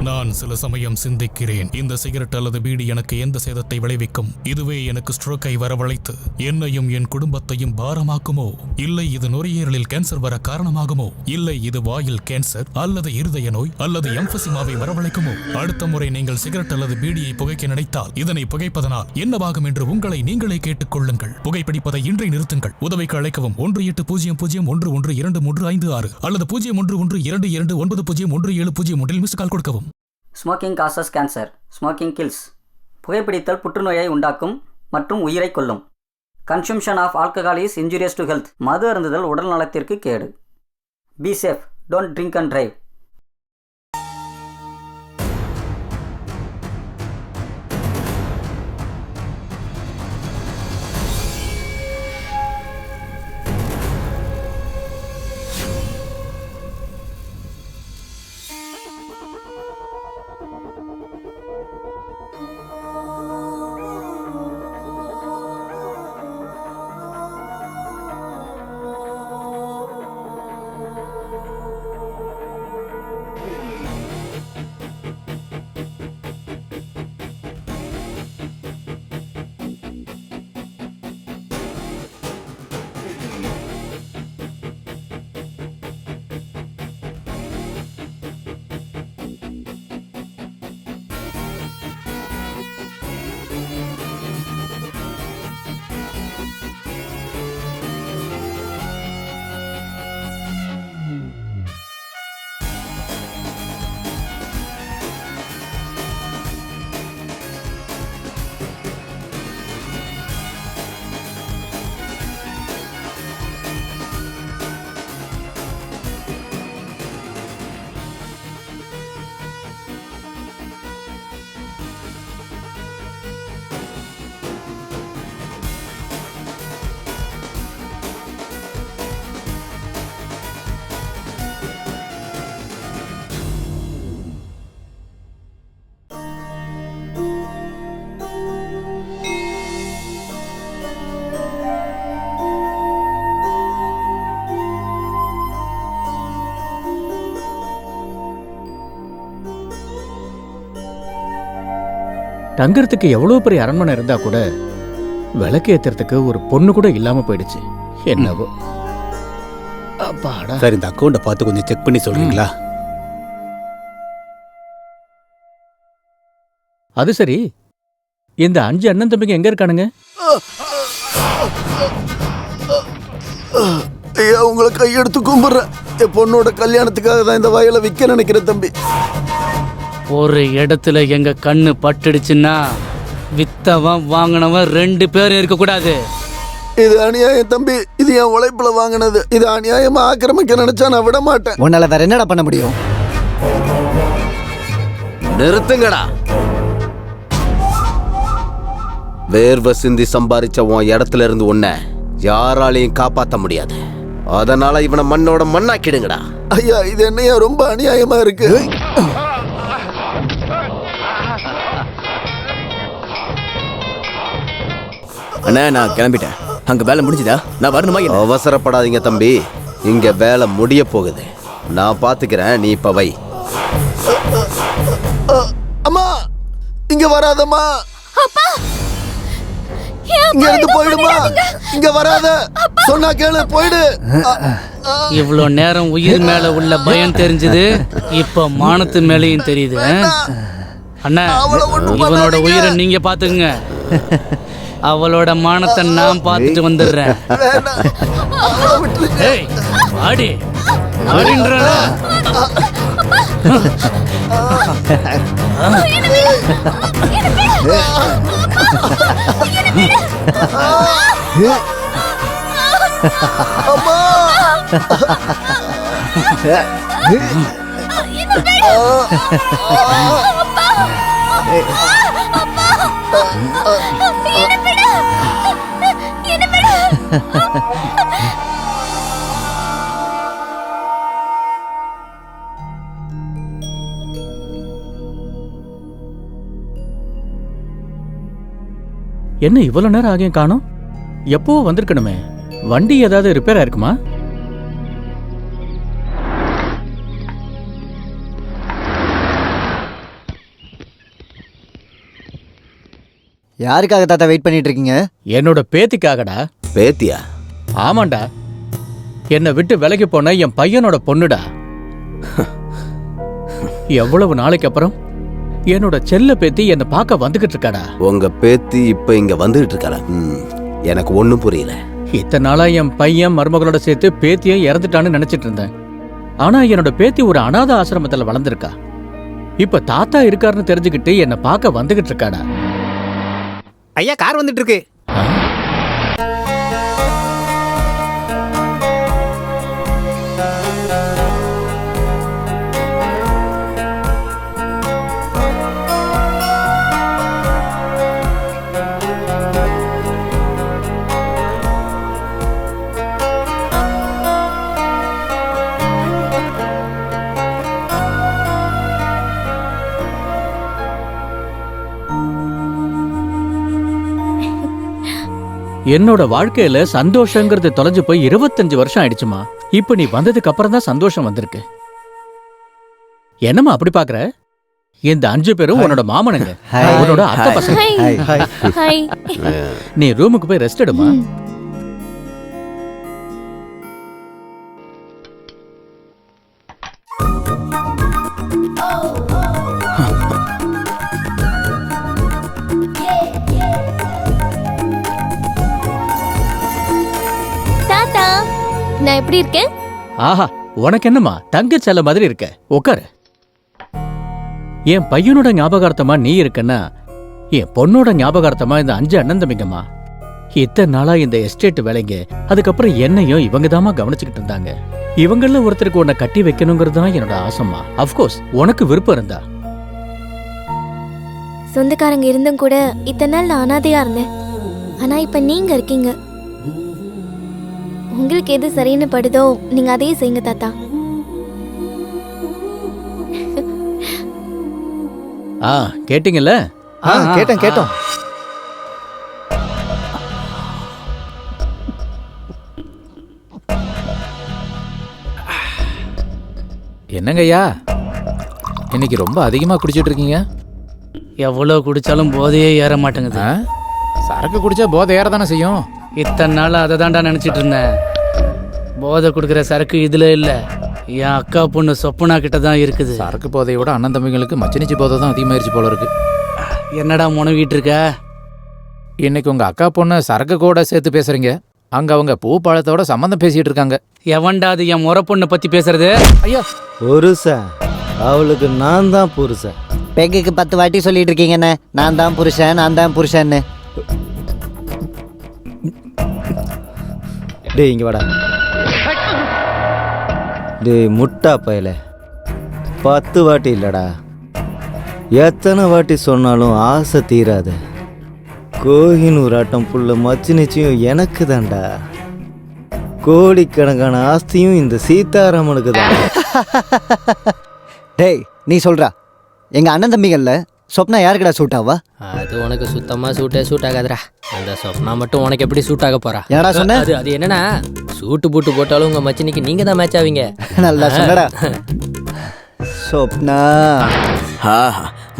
நான் சில சமயம் சிந்திக்கிறேன், இந்த சிகரெட் அல்லது பீடி எனக்கு எந்த சேதத்தை விளைவிக்கும்? இதுவே எனக்கு ஸ்ட்ரோக்கை வரவழைத்து என்னையும் என் குடும்பத்தையும் பாரமாக்குமோ? இல்லை இது நுரையீரலில் கேன்சர் வர காரணமாகுமோ? இல்லை இது வாயில் கேன்சர் அல்லது இருதய நோய் அல்லது எம்பசிமாவை வரவழைக்குமோ? அடுத்த முறை நீங்கள் சிகரெட் அல்லது பீடியை புகைக்க நினைத்தால் இதனை புகைப்பதனால் என்னவாகும் என்று உங்களை நீங்களே கேட்டுக் கொள்ளுங்கள். புகைப்பிடிப்பதை இன்றை நிறுத்துங்கள். உதவிக்கு அழைக்கவும் 1800112356 அல்லது 0112290170 மிஸ் கால் கொடுக்கவும். Smoking causes cancer, smoking kills. புகைப்பிடித்தல் புற்றுநோயை உண்டாக்கும் மற்றும் உயிரை கொல்லும். Consumption of alcohol is injurious to health. மது அருந்துதல் உடல் நலத்திற்கு கேடு. Be safe, don't drink and drive. தங்கறதுக்கு எவ்வளவு பெரிய அரண்மனை இருந்தா கூட விளக்கு ஏத்துறதுக்கு ஒரு பொண்ணு கூட இல்லாம போயிடுச்சு. என்னவோ. அப்பாடா. சார், இந்த அக்கௌண்ட்டை பார்த்து கொஞ்சம் செக் பண்ணி சொல்றீங்களா? அது சரி, இந்த 5 அண்ணன் தம்பிங்க எங்க இருக்கானுங்க? ஐயா, உங்களை கையெடுத்து கும்பிடுறேன். என் பொண்ணோட கல்யாணத்துக்காக தான் இந்த வயலை விற்க நினைக்கிறேன் தம்பி. ஒரு இடத்துல எங்க கண்ணு பட்டுடுச்சுன்னா வித்தவன் வாங்கினவன் 2 பேரும் இருக்கக்கூடாது. இது அநியாயம் தம்பி. இது என் உழைப்புல வாங்கினது. இது அநியாயமா ஆக்கிரமிக்க நினைச்சா நான் விட மாட்டேன். உன்னால வேற என்னடா பண்ண முடியும்? நிறுத்துங்கடா. வேர்வை சிந்தி சம்பாதிச்ச உன் இடத்துல இருந்து உன்னை யாராலையும் காப்பாற்ற முடியாது. அதனால இவனை மண்ணோட மண்ணாக்கிடுங்கடா. ஐயா, இது என்னையா ரொம்ப அநியாயமா இருக்கு. அண்ணா, நான் கிளம்பிட்டேன். அங்க வேலை முடிஞ்சுதா? நான் வரணுமா? அவசரப்படாதீங்க தம்பி, இங்க வேலை முடிய போகுது. நான் பாத்துக்கிறேன், நீ இப்ப வை. அம்மா, இங்க வராதம்மா. இங்க இருந்து போயிடுமா. இங்க வராத. சொன்னா கேளு, போயிடு. இவ்வளோ நேரம் உயிர் மேல உள்ள பயம் தெரிஞ்சது, இப்ப மானத்து மேலையும் தெரியுது. அண்ணா, இவனோட உயிரை நீங்க பாத்துக்குங்க. அவளோட மானத்தை நான் பார்த்துட்டு வந்துடுறேன். ஏய், ஆடி ஆடின்றா. என்ன இவ்வளவு நேரம் ஆகியும் காணோம்? எப்போ வந்திருக்கணுமே. வண்டி ஏதாவது ரிப்பேர் ஆயிருக்குமா? யாருக்காக தாத்தா வெயிட் பண்ணிட்டு இருக்கீங்க? என்னோட பேத்திக்காகடா. பேத்தியா? ஆமாண்டா, என்னை விட்டு விலகி போன என் பையனோட பொண்ணுடா. எவ்வளவு நாளைக்கு அப்புறம் என்னோட செல்ல பேத்தி என்னை பார்க்க வந்துகிட்டு இருக்காடா. உங்க பேத்தி இப்ப இங்க வந்துகிட்டு இருக்காளா? எனக்கு ஒண்ணும் புரியல. இத்தனை நாளா என் பையன் மருமகளோட சேர்த்து பேத்தியும் இறந்துட்டான்னு நினைச்சிட்டு இருந்தேன். ஆனா என்னோட பேத்தி ஒரு அனாதை ஆசிரமத்துல வளர்ந்துருக்கா. இப்ப தாத்தா இருக்காருன்னு தெரிஞ்சுக்கிட்டு என்னை பார்க்க வந்துகிட்டு இருக்காடா. ஐயா, கார் வந்துட்டு இருக்கு. என்னோட வாழ்க்கையில சந்தோஷங்கிறது தொலைஞ்சு போய் 25 வருஷம் ஆயிடுச்சுமா. இப்ப நீ வந்ததுக்கு அப்புறம் தான் சந்தோஷம் வந்திருக்கு. என்னம்மா அப்படி பாக்குற? இந்த 5 பேரும் உன்னோட மாமனுங்க, உன்னோட அத்தை பசங்க. நீ ரூமுக்கு போய் ரெஸ்ட் எடுமா. நான் எப்படி இருக்கேன்? ஆஹா, உனக்கு என்னம்மா தங்க செல்ல மாதிரி இருக்க. உட்காரு. என் பையனோட ஞாபகார்த்தமா நீ இருக்கன்னா என் பொண்ணோட ஞாபகார்த்தமா இந்த 5 அண்ணன் தம்பிங்கம்மா. இத்தனை நாளா இந்த எஸ்டேட் வேலைங்க, அதுக்கப்புறம் என்னையும் இவங்க தாமா கவனிச்சுக்கிட்டு இருந்தாங்க. இவங்கள ஒருத்தருக்கு உன்னை கட்டி வைக்கணுங்கிறது தான் என்னோட ஆசைமா. அப்கோர்ஸ் உனக்கு விருப்பம் இருந்தா. சொந்தக்காரங்க இருந்தும் கூட இத்தனை நாள் நான் அனாதையா இருந்தேன். ஆனா இப்ப நீங்க இருக்கீங்க. உங்களுக்கு எது சரின்னு படுதோ நீங்க அதையே செய்யுங்க தாத்தா. கேட்டீங்கல்ல? கேட்டோம். என்னங்கய்யா, இன்னைக்கு ரொம்ப அதிகமா குடிச்சிட்டு இருக்கீங்க. எவ்வளோ குடிச்சாலும் போதையே ஏற மாட்டேங்குது. சரக்கு குடிச்சா போதை ஏறதானே செய்யும். இத்தனை நாள் அதை தாண்டா நினச்சிட்டு இருந்தேன். போதை கொடுக்குற சரக்கு இதில் இல்லை, என் அக்கா பொண்ணு சொப்பனா கிட்ட தான் இருக்குது. சரக்கு போதையோட அண்ணன் தம்பிங்களுக்கு மச்சினிச்சி போதை தான் அதிகமாயிருச்சு போல இருக்கு. என்னடா முனவிட்டு இருக்க? இன்னைக்கு உங்க அக்கா பொண்ணு சரக்கு கூட சேர்த்து பேசுறீங்க. அங்க அவங்க பூ பழத்தோட சம்மந்தம் பேசிட்டு இருக்காங்க. எவன்டா அது என் முறை பொண்ணை பத்தி பேசுறது? ஐயா, புருஷன் அவளுக்கு நான் தான் புருஷன். பெங்குக்கு 10 வாட்டி சொல்லிட்டு இருக்கீங்கண்ணே, நான் தான் புருஷன்னு. டேய் இங்க வாடா. டேய் முட்டா பயல, 10 வாட்டி இல்லடா, எத்தனை வாட்டி சொன்னாலும் ஆசை தீராத. கோஹினூர் ஆட்டம் புள்ள மச்சினிச்சியும் எனக்கு தான்டா. கோடிக்கணக்கான ஆஸ்தியும் இந்த சீதாராமனுக்கு தான். டேய் நீ சொல்றா, எங்க அண்ணன் தம்பிகள்ல சொப்னா யாருக்குடா சூட் ஆவா? அது உனக்கு சுத்தமா சூட் ஆகாதுடா. அந்த சொப்னா மட்டும் உனக்கு எப்படி சூட் ஆக போறா? என்னடா சொன்ன? அது என்னன்னா, சூட்டு பூட்டு போட்டாலும் உங்க மச்சினிக்கு நீங்க தான் மேட்ச் ஆவீங்க. நல்லா சொன்னடா. சொப்னா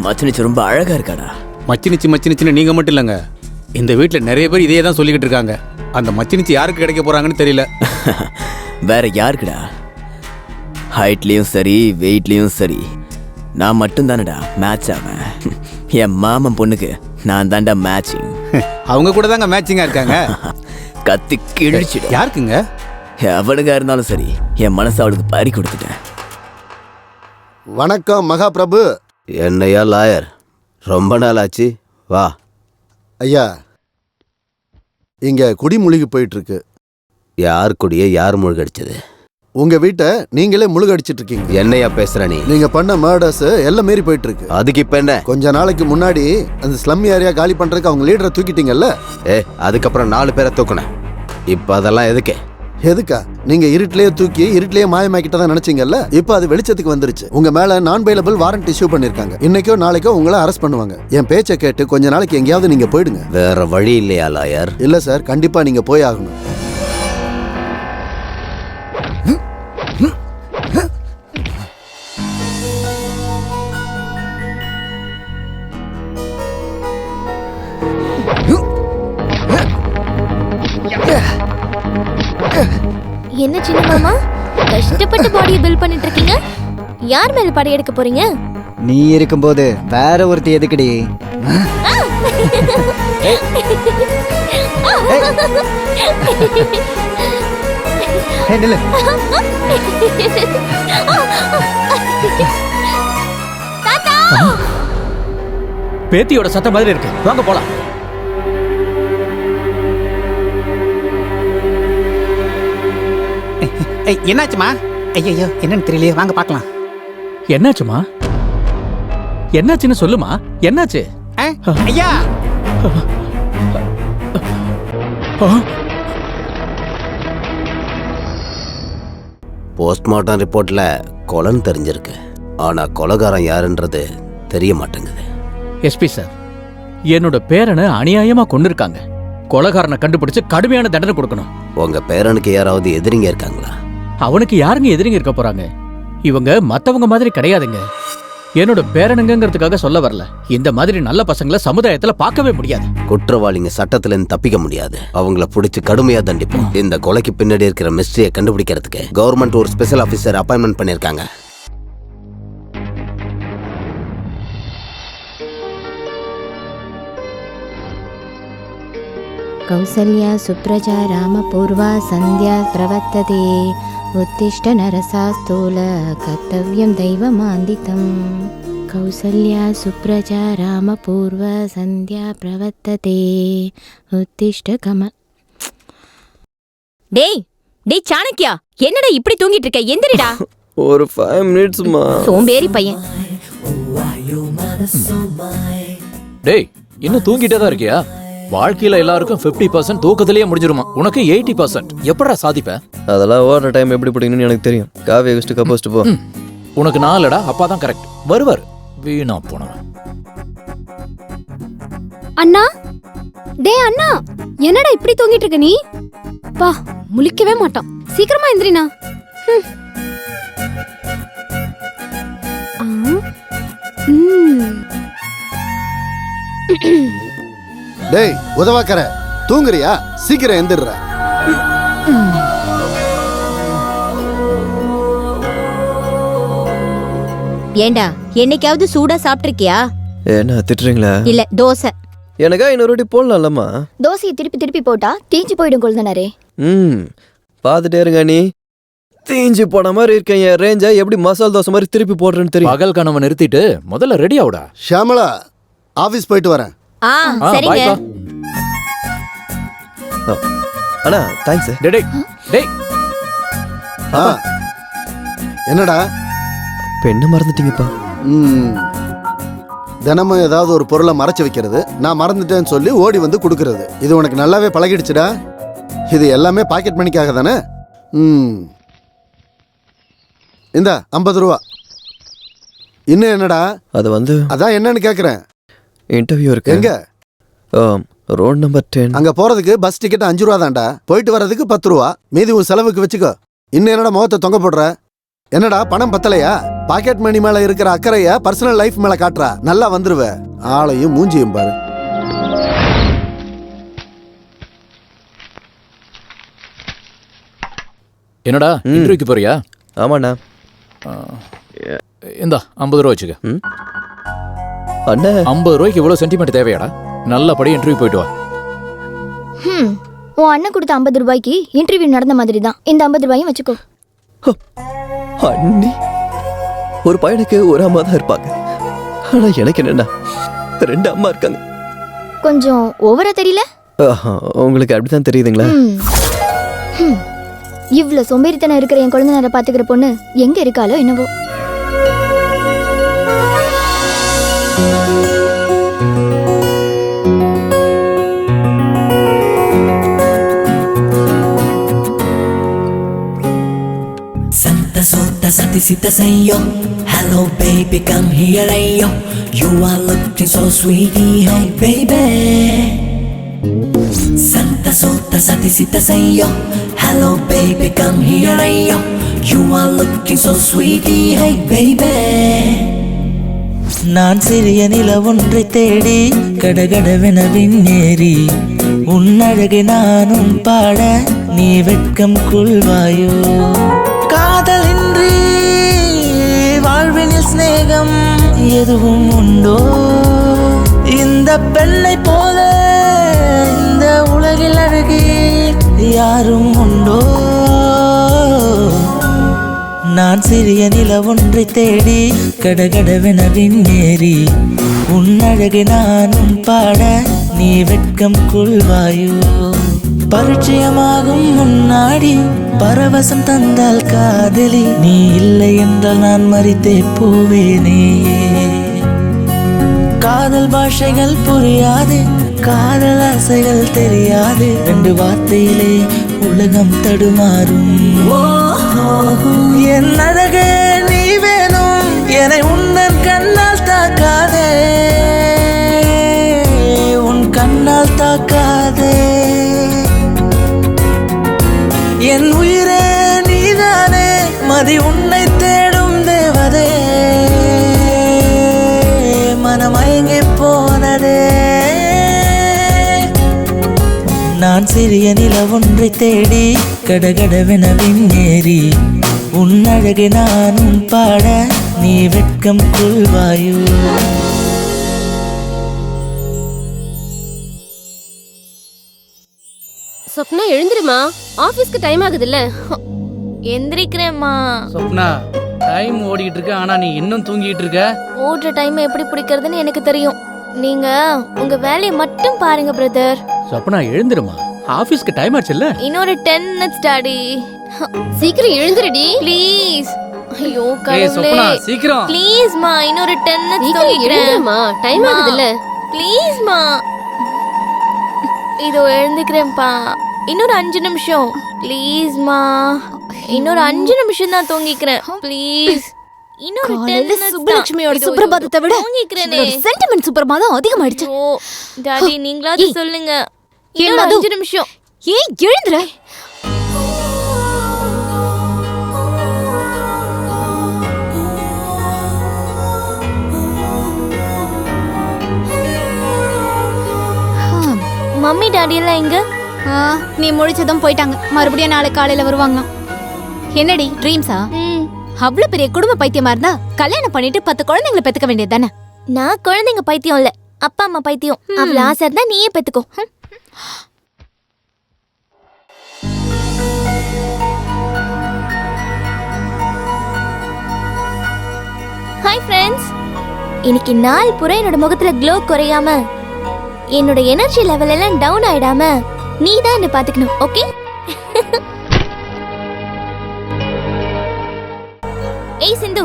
மச்சினிச்சு ரொம்ப அழகா இருக்காடா. மச்சினிச்சுன்னு நீங்க மட்டும் இல்லைங்க, இந்த வீட்டில் நிறைய பேர் இதையே தான் சொல்லிக்கிட்டு இருக்காங்க. அந்த மச்சினிச்சு யாருக்கு கிடைக்க போறாங்கன்னு தெரியல. வேற யாருக்குடா? ஹைட்லயும் சரி, வெயிட்லயும் சரி, நான் மட்டும் தானடா மேட்ச் ஆவேன். என் மாமன் பொண்ணுக்கு நான் தாண்டா மேட்சிங். அவங்க கூட தாங்க மேட்சிங்கா இருக்காங்க. கத்தி கிழிச்சிடும். யாருக்குங்க? எவனுங்க இருந்தாலும் சரி, என் மனசு அவளுக்கு பறி கொடுத்துட்டேன். வணக்கம் மகாபிரபு. என்னையா லாயர், ரொம்ப நாள் ஆச்சு, வா. ஐயா, இங்க குடி முழுகி போயிட்டு இருக்கு. யார் குடிய யார் முழுகடிச்சது? உங்க வீட்டை நீங்களே முழுகடிச்சிட்டு இருக்கீங்க. என்னையா பேசுற நீ? நீங்க பண்ண மர்டர்ஸ் எல்லாம் மீறி போயிட்டு இருக்கு. அதுக்கு இப்ப என்ன? கொஞ்ச நாளைக்கு முன்னாடி அந்த ஸ்லம் ஏரியா காலி பண்றதுக்கு அவங்க லீடரை தூக்கிட்டீங்கல்ல? அதுக்கப்புறம் 4 பேரை தூக்குனேன். இப்ப அதெல்லாம் எதுக்கு? எதுக்கா? நீங்க இருட்டிலேயே தூக்கி இருட்டிலேயே மாயமாக்கிட்டதா நினைச்சீங்கல்ல, இப்ப அது வெளிச்சத்துக்கு வந்துருச்சு. உங்க மேல நான் பெயிலபிள் வாரண்ட் இஷ்யூ பண்ணிருக்காங்க. இன்னைக்கோ நாளைக்கோ உங்களை அரெஸ்ட் பண்ணுவாங்க. என் பேச்சை கேட்டு கொஞ்ச நாளைக்கு எங்கேயாவது நீங்க போயிடுங்க. வேற வழி இல்லையா லாயர்? இல்ல சார், கண்டிப்பா நீங்க போய் ஆகணும். என்ன சின்ன மாமா கஷ்டப்பட்டு பாடியை பில்ட் பண்ணிட்டு இருக்கீங்க? யார் மேல படையெடுக்க போறீங்க? நீ இருக்கும்போது வேற ஒருத்தி எதுக்குடி? நில்லு. பேத்தியோட சத்தம் மாதிரி இருக்கு, வாங்க போலாம். என்னாச்சுமா? ஐயோ என்னன்னு தெரியலையே, வாங்க பார்க்கலாம். என்னாச்சுமா? என்னாச்சுன்னு சொல்லுமா, என்னாச்சு? ஐயா போஸ்ட்மார்ட்டம் ரிப்போர்ட்ல கொலைன்னு தெரிஞ்சிருக்கு, ஆனா கொலைகாரன் யாருன்றது தெரிய மாட்டேங்குது. எஸ்பி சார், என்னோட பேரனை அநியாயமா கொண்டிருக்காங்க. கொலைகாரனை கண்டுபிடிச்சு கடுமையான தண்டனை கொடுக்கணும். உங்க பேரனுக்கு யாராவது எதிரிங்க இருக்காங்களா? அவனுக்கு யாருங்க எதிரிங்க இருக்க போறாங்க? இவங்க மத்தவங்க மாதிரி கிடையாதுங்க. என்னோட பேரனுங்கிறதுக்காக சொல்ல வரல. இந்த மாதிரி நல்ல பசங்களை சமுதாயத்துல பார்க்கவே முடியாது. குற்றவாளிங்க சட்டத்துல இருந்து தப்பிக்க முடியாது. அவங்கள பிடிச்சு கடுமையா தண்டிப்போம். இந்த கொலைக்கு பின்னாடி இருக்கிற மிஸ்டரியை கண்டுபிடிக்கிறதுக்கு கவர்மெண்ட் ஒரு ஸ்பெஷல் ஆபீசர் அப்பாயின்மெண்ட் பண்ணிருக்காங்க. கௌசல்யா சுப்ரஜா ராமபூர்வா சந்தியா பிரவர்த்ததே உத்திஷ்ட நரசாஸ்தூல கர்த்தவ்யம் தெய்வமாந்திதம். கௌசல்யா சுப்ரஜா ராமபூர்வ சந்தியா பிரவர்த்ததே உத்திஷ்ட கம. டேய் டேய் சாணக்கியா, என்னடா இப்படி தூங்கிட்டு இருக்க? எந்திரிடா. ஒரு 5 மினிட்ஸ்மா. சோம்பேறி பையன். டேய் இன்னும் தூங்கிட்டே தான் இருக்கியா? வாழ்க்கையில எல்லாருக்கும் 50% தூக்கத்திலேயே முடிஞ்சிருமா, உனக்கு 80%. எப்படா சாதிப்ப? அதெல்லாம் ஓடுற டைம் எப்படி பிடிக்கணும்னு எனக்கு தெரியும். காவியை வச்சுட்டு கப்போஸ்ட்டு போ. உனக்கு நாலடா, அப்பா தான் கரெக்ட். வருவார் வீணா போனவன். அண்ணா, டே அண்ணா, என்னடா இப்படி தூங்கிட்டு இருக்க நீ? பா முழிக்கவே மாட்டான். சீக்கிரமா எந்திரினா. டேய் உதவாக்கற, தூங்குறியா? சீக்கிரம் எந்திரற. ஏண்டா என்னைக்காவது சூடா சாப்பிட்டிருக்கியா? என்ன திட்டுறீங்களா? இல்ல தோசை. எனக்கா இன்னொரு வாட்டி போடலாம்லம்மா. தோசையை திருப்பி திருப்பி போட்டா தீஞ்சு போயிடும் கொழுந்தனாரே. பார்த்துட்டே இருங்க. நீ தீஞ்சு போன மாதிரி இருக்கேன். என் ரேஞ்சா எப்படி மசால் தோசை மாதிரி திருப்பி போடுறேன்னு தெரியும். பகல் கனவை நிறுத்திட்டு முதல்ல ரெடி ஆவுடா. ஷாமலா, ஆபீஸ் போயிட்டு வரேன். சரிங்க. அண்ணா தேங்க்ஸ். டேய் டேய் என்னடா பெண்ணு மறந்துட்டீங்கப்பா? தினமும் ஏதாவது ஒரு பொருளை மறைச்சு வைக்கிறது, நான் மறந்துட்டேன்னு சொல்லி ஓடி வந்து கொடுக்கறது, இது உனக்கு நல்லாவே பழகிடுச்சுடா. இது எல்லாமே பாக்கெட் மணிக்காக தானே? இந்த 50 ரூபா. இன்னும் என்னடா? அது வந்து அதான் என்னன்னு கேக்குறேன். இன்டர்வியூ இருக்கு. எங்க? Road number 10. அங்க போறதுக்கு பஸ் டிக்கெட் 5 ரூபா தான்டா. போயிட்டு வர்றதுக்கு 10 ரூபா. மீதி உன் செலவுக்கு வச்சுக்கோ. இன்னும் என்னடா முகத்தை தொங்க போடுற? என்னடா பணம் பத்தலையா? பாக்கெட் மணி மேல இருக்கிற அக்கறைய பர்சனல் லைஃப் மேல காட்டுறா. நல்லா வந்துருவ. ஆளையும் மூஞ்சியும் பாரு. என்னடா இன்டர்வியூக்கு போறியா? ஆமாண்ணா. இந்த 50 ரூபா வச்சுக்க. அண்ணா 50 ரூபாய்க்கு இவ்வளவு சென்டிமெண்ட் தேவையாடா? நல்லபடியா இன்டர்வியூ போயிட்டு வா. உன் அண்ணன் கொடுத்த 50 ரூபாய்க்கு இன்டர்வியூ நடந்த மாதிரி தான் இந்த 50 ரூபாயும் வச்சுக்கோ. அண்ணி, ஒரு பையனுக்கு ஒரு அம்மா தான் இருப்பாங்க. ஆனா எனக்கு என்னன்னா 2 அம்மா இருக்காங்க. கொஞ்சம் ஓவரா தெரியல? உங்களுக்கு அப்படிதான் தெரியுதுங்களா? இவ்வளவு சோம்பேறித்தனம் இருக்கிற என் குழந்தைனரை பாத்துக்கிற பொண்ணு எங்க இருக்காளோ என்னவோ. Santa Sota Sati Sita Sayo, hello baby come here ayo, you are looking so sweetie hey baby. Santa Sota Sati Sita Sayo, hello baby come here ayo, you are looking so sweetie hey baby. நான் சிறிய நில ஒன்றை தேடி கடகடவென விண்ணேறி உன் அழகை நானும் பாட நீ வெட்கம் கொள்வாயோ காதலின்றி வாழ்வினில் சிநேகம் எதுவும் உண்டோ இந்த பெண்ணை போல இந்த உலகில் அழகே யாரும் உண்டோ நான் சிறிய நில ஒன்றை தேடி கடகடவென விண்ணேறி உன் அழகை நானும் பாட நீ வெட்கம் கொள்வாயோ பரிச்சயமாகும் முன்னாடி பரவசம் தந்தால் காதலி நீ இல்லை என்றால் நான் மறித்தே போவேனே காதல் பாஷைகள் புரியாது காதல் ஆசைகள் தெரியாது 2 வார்த்தையிலே உலகம் தடுமாறும் என் அழகே நீ வேணும் என்னை உன்னன் கண்ணால் தாக்காதே உன் கண்ணால் தாக்காதே என் உயிரே நீதானே மதி உன்னை தேடும் தேவதே மனமயங்கி போனதே நான் சிறிய நில ஒன்றை தேடி கடகடவென விண்ணேறி உன் அழகை நானும் பாட நீ வெட்கம் கொள்வாயோ சொப்னா எழுந்திருமா, ஆபீஸ்க்கு டைம் ஆகுதுல்ல. எந்திரிக்கிறேம்மா. சொப்னா, டைம் ஓடிட்டு இருக்கு, ஆனா நீ இன்னும் தூங்கிட்டு இருக்க. ஓடுற டைம் எப்படி பிடிக்கிறதுன்னு எனக்கு தெரியும். நீங்க உங்க வேலையை மட்டும் பாருங்க பிரதர். சொப்னா எழுந்திருமா, ஆபீஸ்க்கு டைம் ஆச்சுல்ல. இன்னொரு 10 minutes டாடி. சீக்கிரம் எழுந்திருடி ப்ளீஸ். ஐயோ கடவுளே. சொப்னா சீக்கிரம். ப்ளீஸ் மா, இன்னொரு 10 minutes தூங்கிக்கிறேன்மா. டைம் ஆகுதுல்ல. ப்ளீஸ் மா. இதோ எழுந்துக்கிறேன்ப்பா. இன்னொரு 5 நிமிஷம் ப்ளீஸ் மா. இன்னொரு 5 நிமிஷம் தான் தூங்கிக்கிறேன் ப்ளீஸ். இன்னொரு 10 minutes. சுப்புலட்சுமியோட சுப்ரபாதத்தை விட தூங்கிக்கிறேனே. சென்டிமெண்ட் சுப்ரபாதம் அதிகமாயிடுச்சு. ஓ டாடி நீங்களாவது சொல்லுங்க. இன்னொரு 5 நிமிஷம். ஏய் எழுந்துற. மம்மி டாடி எல்லாம் எங்க? நீ முழிச்சதும் போயிட்டாங்க. மறுபடியும் நாளை காலையில வருவாங்க. என்னடி ட்ரீம்ஸா? அவ்வளவு பெரிய குடும்ப பைத்தியமா இருந்தா கல்யாணம் பண்ணிட்டு 10 குழந்தைங்களை பெத்துக்க வேண்டியது தானே? நான் குழந்தைங்க பைத்தியம் இல்ல, அப்பா அம்மா பைத்தியம். அவ்வளவு ஆசை இருந்தா நீயே பெத்துக்கோ. Hi friends. இன்னைக்கு நாள் பூரா என்னோட முகத்துல க்ளோ குறையாம, என்னோட எனர்ஜி லெவல் எல்லாம் டவுன் ஆயிடாம நீ தான் என்ன பாத்துக்கணும், ஓகே? ஏய் சிந்து,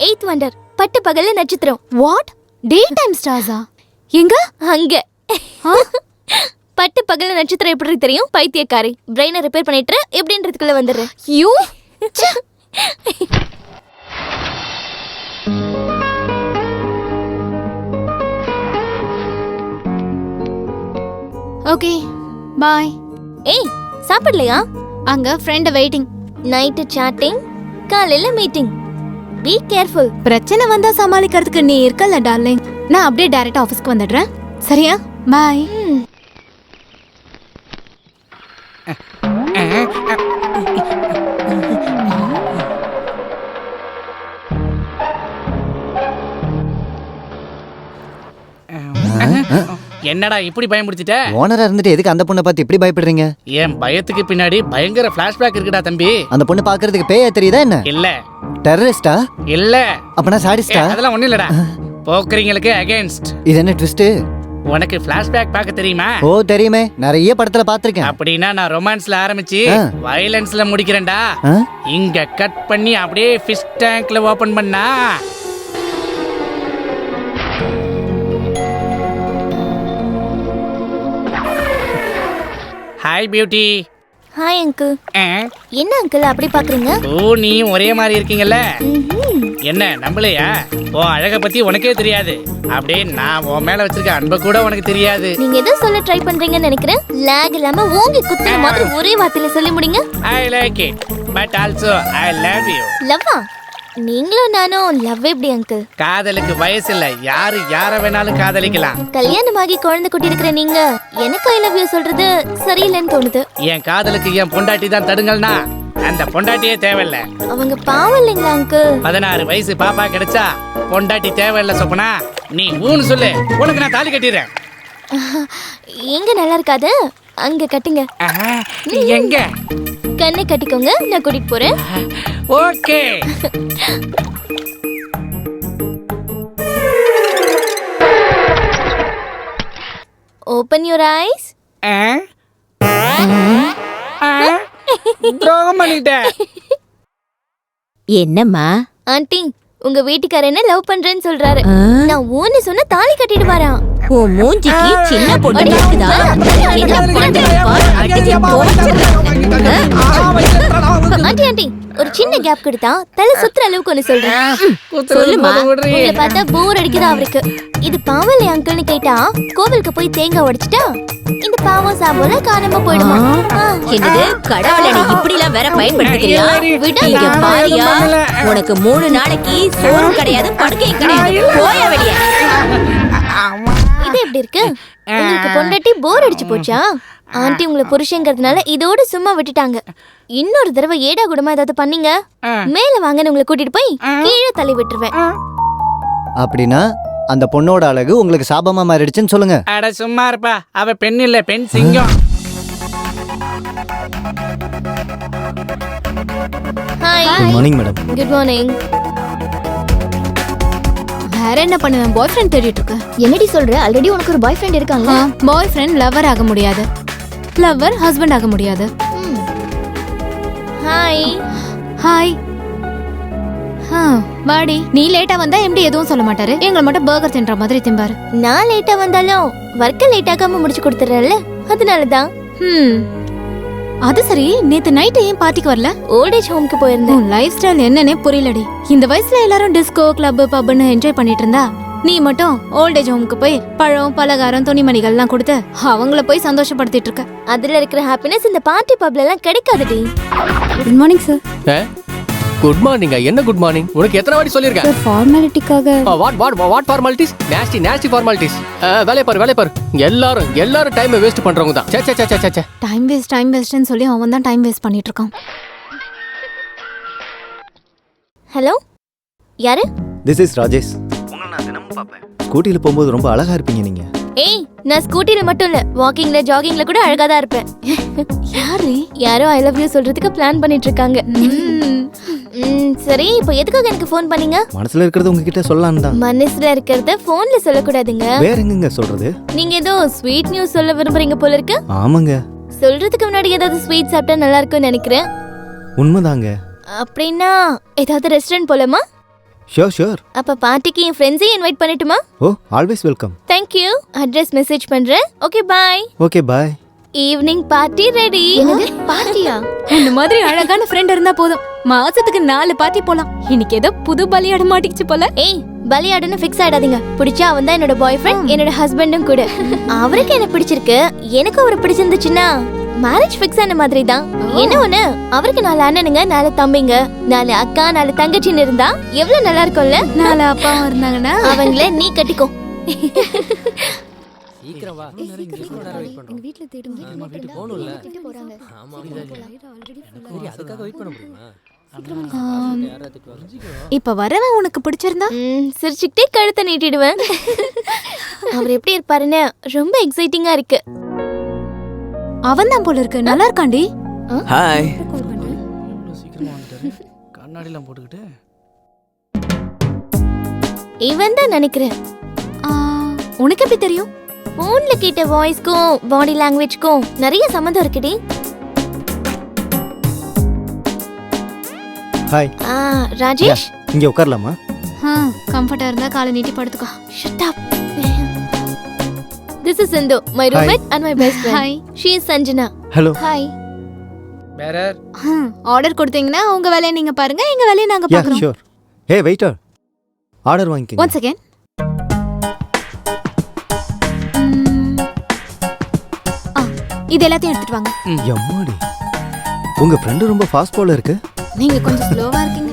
8th வண்டர் பட்டு பகல்ல நட்சத்திரம். வாட்? டே டைம் ஸ்டார்ஸா? எங்க? அங்க. பட்டு பகல்ல நட்சத்திரம் எப்படி தெரியும்? பைத்தியக்காரி. பிரெயினை ரிப்பேர் பண்ணிட்டு எப்படின்றதுக்குள்ள வந்துடுறேன். You okay bye. ஏய் சாப்பிடலையா? அங்க ஃப்ரெண்ட் வெயிட்டிங். நைட்டு சாட்டிங், காலையில மீட்டிங். Be careful. பிரச்சனை வந்தா சமாளிக்கிறதுக்கு நீ இருக்கல டார்லிங். நான் அப்படியே டைரக்ட் ஆபீஸ்க்கு வந்துடுறேன். சரியா? பாய். என்னடா இப்படி பயமுடிச்சிட்ட? ஓனரா இருந்துட்டு எதுக்கு அந்த பொண்ணை பார்த்து இப்படி பயப்படுறீங்க? என் பயத்துக்கு பின்னாடி பயங்கர ஃபிளாஷ்பேக் இருக்குடா தம்பி. அந்த பொண்ணு பாக்குறதுக்கு பேயா தெரியுதா என்ன? இல்ல. டெரரிஸ்டா? இல்ல. அப்பனா சாடிஸ்டா? அதெல்லாம் ஒண்ணு இல்லடா. போக்கரிங்களுக்கு அகைன்ஸ்ட். இது என்ன ட்விஸ்ட்? உனக்கு ஃபிளாஷ்பேக் பார்க்க தெரியுமா? ஓ தெரியுமே, நிறைய படத்துல பாத்திருக்கேன். அப்படின்னா நான் ரொமான்ஸ்ல ஆரம்பிச்சு வயலன்ஸ்ல முடிக்கிறேன்டா. இங்க கட் பண்ணி அப்படியே ஃபிஷ் டேங்க்ல ஓபன் பண்ணா. Hi beauty. Hi uncle. என்ன அங்கிள் அப்படி பாக்குறீங்க? ஓ நீ ஒரே மாதிரி இருக்கீங்கல்ல. என்ன நம்பலையா? ஓ அழக பத்தி உனக்கே தெரியாது. அப்படியே நான் உன் மேல வச்சிருக்க அன்பை கூட உனக்கு தெரியாது. நீங்க எதை சொல்ல ட்ரை பண்றீங்கன்னு நினைக்கிறேன். லாக் இல்லாம ஓங்கி குத்துற மாதிரி ஒரே வார்த்தையில சொல்லி முடிங்க. I like it, but also I love you. லவ்வா? நீங்களும் நானும் லவ் எப்படி அங்கிள்? காதலுக்கு வயசு இல்ல, யார வேணாலும் காதலிக்கலாம். கல்யாணமாகி குழந்தை குட்டி இருக்கிற நீங்க எனக்கு ஐ லவ் யூ சொல்றது சரியில்லைன்னு தோணுது. என் காதலுக்கு என் பொண்டாட்டி தான் தடுங்கள்னா அந்த பொண்டாட்டியே தேவையில்ல. அவங்க பாவம் இல்லைங்களா அங்கிள்? 16 வயசு பாப்பா கிடைச்சா பொண்டாட்டி தேவையில்ல சொப்பனா. நீ ஊன்னு சொல்லு, உனக்கு நான் தாலி கட்டிடுறேன். எங்க நல்லா இருக்காது, அங்க கட்டுங்க. எங்க? கண்ணை கட்டிக்கோங்க, நான் கூட்டிட்டு போறேன். ஓகே. Open your eyes. துரோகம் பண்ணிட்டேன். என்னம்மா? ஆண்டி, உங்க வீட்டுக்காரர் என்ன லவ் பண்றேன்னு சொல்றாரு. நான் ஊன்னு சொன்னா தாலி கட்டிடுவாராம். உன் மூஞ்சிக்கு சின்ன பொண்ணு இருக்குதா? ஆண்டி ஆண்டி, ஒரு சின்ன கேப் கொடுத்தா தலை சுத்துற அளவுக்கு ஒண்ணு சொல்றேன். சொல்லுமா. உங்களை பார்த்தா போர் அடிக்குதா அவருக்கு. இது பாவம் இல்லையா அங்கிள்னு கேட்டா, கோவிலுக்கு போய் தேங்காய் உடைச்சிட்டா இந்த பாவம் சாம்போல காணாம போயிடுமா. என்னது, கடவுளை இப்படி எல்லாம் வேற பயன்படுத்திக்கிறியா? இங்க பாரியா, உனக்கு 3 நாளைக்கு சோறு கிடையாது, படுக்கையும் கிடையாது. போயா வெளியே. இது எப்படி இருக்கு? உங்களுக்கு பொண்டாட்டி போர் அடிச்சு போச்சா? ஆண்டி உங்களை புருஷங்கிறதுனால இதோட சும்மா விட்டுட்டாங்க. இன்னொரு தடவை ஏடா கூடமா ஏதாவது பண்ணீங்க, மேல வாங்கன்னு உங்களை கூட்டிட்டு போய் கீழே தள்ளி விட்டுருவேன். அப்படின்னா அந்த பொண்ணோட அழகு உங்களுக்கு சாபமா மாறிடுச்சுன்னு சொல்லுங்க. அட சும்மா இருப்பா, அவ பெண் இல்ல, பெண் சிங்கம். Hi. Good morning madam. Good morning. வேற என்ன பண்ணுவேன்? பாய் ஃப்ரெண்ட் தேடிட்டு இருக்க. என்னடி சொல்ற? ஆல்ரெடி உனக்கு ஒரு பாய் ஃப்ரெண்ட் இருக்காங்க. பாய் ஃப்ரெண்ட் லவர் ஆக முடியாது, லவர் ஹஸ்பண்ட் ஆக முடியாது. ஹாய். ஹாய். வாடி. நீ லேட்டா வந்தா எம்டி எதுவும் சொல்ல மாட்டாரு, எங்களை மட்டும் பர்கர் தின்ற மாதிரி திம்பாரு. நான் லேட்டா வந்தாலும் ஒர்க்க லேட் ஆகாம முடிச்சு கொடுத்துறேன்ல, அதனாலதான். அது சரி, நேத்து நைட் ஏன் பார்ட்டிக்கு வரல? ஓல்ட் ஏஜ் ஹோம்க்கு போயிருந்தேன். லைஃப் ஸ்டைல் என்னன்னே புரியலடி. இந்த வயசுல எல்லாரும் டிஸ்கோ கிளப் பப்னு என்ஜாய் பண்ணிட்டு இருந்தா, நீ மட்டும் ஓல்ட் ஏஜ் ஹோம்க்கு போய் பழம் பலகாரம் துணிமணிகள்லாம் கொடுத்து அவங்கள போய் சந்தோஷப்படுத்திட்டு இருக்க. அதுல இருக்கிற ஹாப்பினஸ் இந்த பார்ட்டி பப்ல எல்லாம் கிடைக்காதுடி. Good morning sir. Good morning. என்ன குட் மார்னிங்? உனக்கு எத்தனை வாட்டி சொல்லிருக்கேன்? ஃபார்மாலிட்டிக்காக. What formalities? Nasty formalities. வேலைய பாரு. எல்லாரும் டைம் வேஸ்ட் பண்றவங்க தான். சே. டைம் வேஸ்ட்னு சொல்லி அவன் தான் டைம் வேஸ்ட் பண்ணிட்டு இருக்கான். ஹலோ, யாரு? This is Rajesh. உங்களை நான் தினமும் பாப்பேன். ஸ்கூட்டில போகும்போது ரொம்ப அழகா இருப்பீங்க நீங்க. ஏய், நான் ஸ்கூட்டில மட்டும் இல்ல, வாக்கிங்ல ஜாகிங்ல கூட அழகா தான் இருப்பேன். யாரோ ஐ லவ் யூ சொல்றதுக்கு பிளான் பண்ணிட்டு இருக்காங்க. சரி, இப்போ எதுக்காக எனக்கு ஃபோன் பண்ணீங்க? மனசுல இருக்கிறது உங்ககிட்ட சொல்லலாம் தான். மனசுல இருக்கிறத போன்ல சொல்லக்கூடாதுங்க. வேற எங்கங்க சொல்றது? நீங்க ஏதோ ஸ்வீட் நியூஸ் சொல்ல விரும்புறீங்க போல இருக்கு. ஆமாங்க. சொல்றதுக்கு முன்னாடி ஏதாவது ஸ்வீட் சாப்பிட்டா நல்லா இருக்கும்னு நினைக்கிறேன். உண்மைதாங்க. அப்படின்னா ஏதாவது ரெஸ்டாரண்ட் போலாமா? ஷூர். அப்ப பார்ட்டிக்கு என் ஃப்ரெண்ட்ஸையும் இன்வைட் பண்ணட்டுமா? Oh, always welcome. Thank you. Address message பண்றேன். Okay bye. Okay bye. Evening party ready. என்னது பார்ட்டியா? இந்த மாதிரி அழகான ஃப்ரெண்ட் இருந்தா போதும், மாசத்துக்கு 4 பார்ட்டி போலாம். இன்னைக்கு ஏதோ புது பலியாட மாட்டிக்கிச்சு போல. ஏய், பலியாடுன்னு ஃபிக்ஸ் ஆயிடாதீங்க. பிடிச்சா அவன் தான் என்னோட பாய் ஃப்ரெண்ட், என்னோட ஹஸ்பண்டும் கூட. அவருக்கு என்ன பிடிச்சிருக்கு, எனக்கு அவரை பிடிச்சிருந்துச்சுன்னா மேரேஜ் ஃபிக்ஸ் ஆன மாதிரி தான். என்ன ஒண்ணு, அவருக்கு 4 அண்ணனுங்க, 4 தம்பிங்க, 4 அக்கா, 4 தங்கச்சின்னு இருந்தா எவ்வளவு நல்லா இருக்கும்ல. 4 அப்பாவும் இருந்தாங்கன்னா அவங்கள நீ கட்டிக்கோ. சீக்கிரம் வா. எங்க வீட்ல தேடும் வீட்டுக்கு போணும்ல. ஆமா அதுக்காக வெயிட் பண்ண முடியுமா? இப்ப வரவன் உனக்கு பிடிச்சிருந்தா சிரிச்சுக்கிட்டே கழுத்தை நீட்டிடுவேன். அவர் எப்படி இருப்பாருன்னு ரொம்ப எக்ஸைட்டிங்கா இருக்கு. அவன் தான் போல இருக்கு. நல்லா இருக்காண்டி. ஹாய். சீக்கிரமா வந்துட்டாரு, கண்ணாடிலாம் போட்டுக்கிட்டு. இவன் தான் நினைக்கிறேன். உனக்கு எப்படி தெரியும்? போன்ல கேட்ட வாய்ஸ்க்கும் பாடி லாங்குவேஜ்க்கும் நிறைய சம்மந்தம் இருக்குடி. ஹாய். ராஜேஷ், இங்க உட்காரலாமா? கம்ஃபர்ட்டா இருந்தா காலை நீட்டி படுத்துக்கோ. Shut up. This is Sindhu, my roommate and my best friend. Hi. She is Sanjana. Hello. Hi. Bearer. Order கொடுத்தீங்கன்னா உங்க வேலையை நீங்க பாருங்க, எங்க வேலையை நாங்க பார்க்கறோம். ஷூர். ஹே வெயிட்டர், ஆர்டர் வாங்கிக்கங்க. Once again. இது எல்லாத்தையும் எடுத்துட்டு வாங்க. எம்மாடி, உங்க ஃப்ரெண்ட் ரொம்ப ஃபாஸ்ட் போல இருக்கு. நீங்க கொஞ்சம் ஸ்லோவா இருக்கீங்க.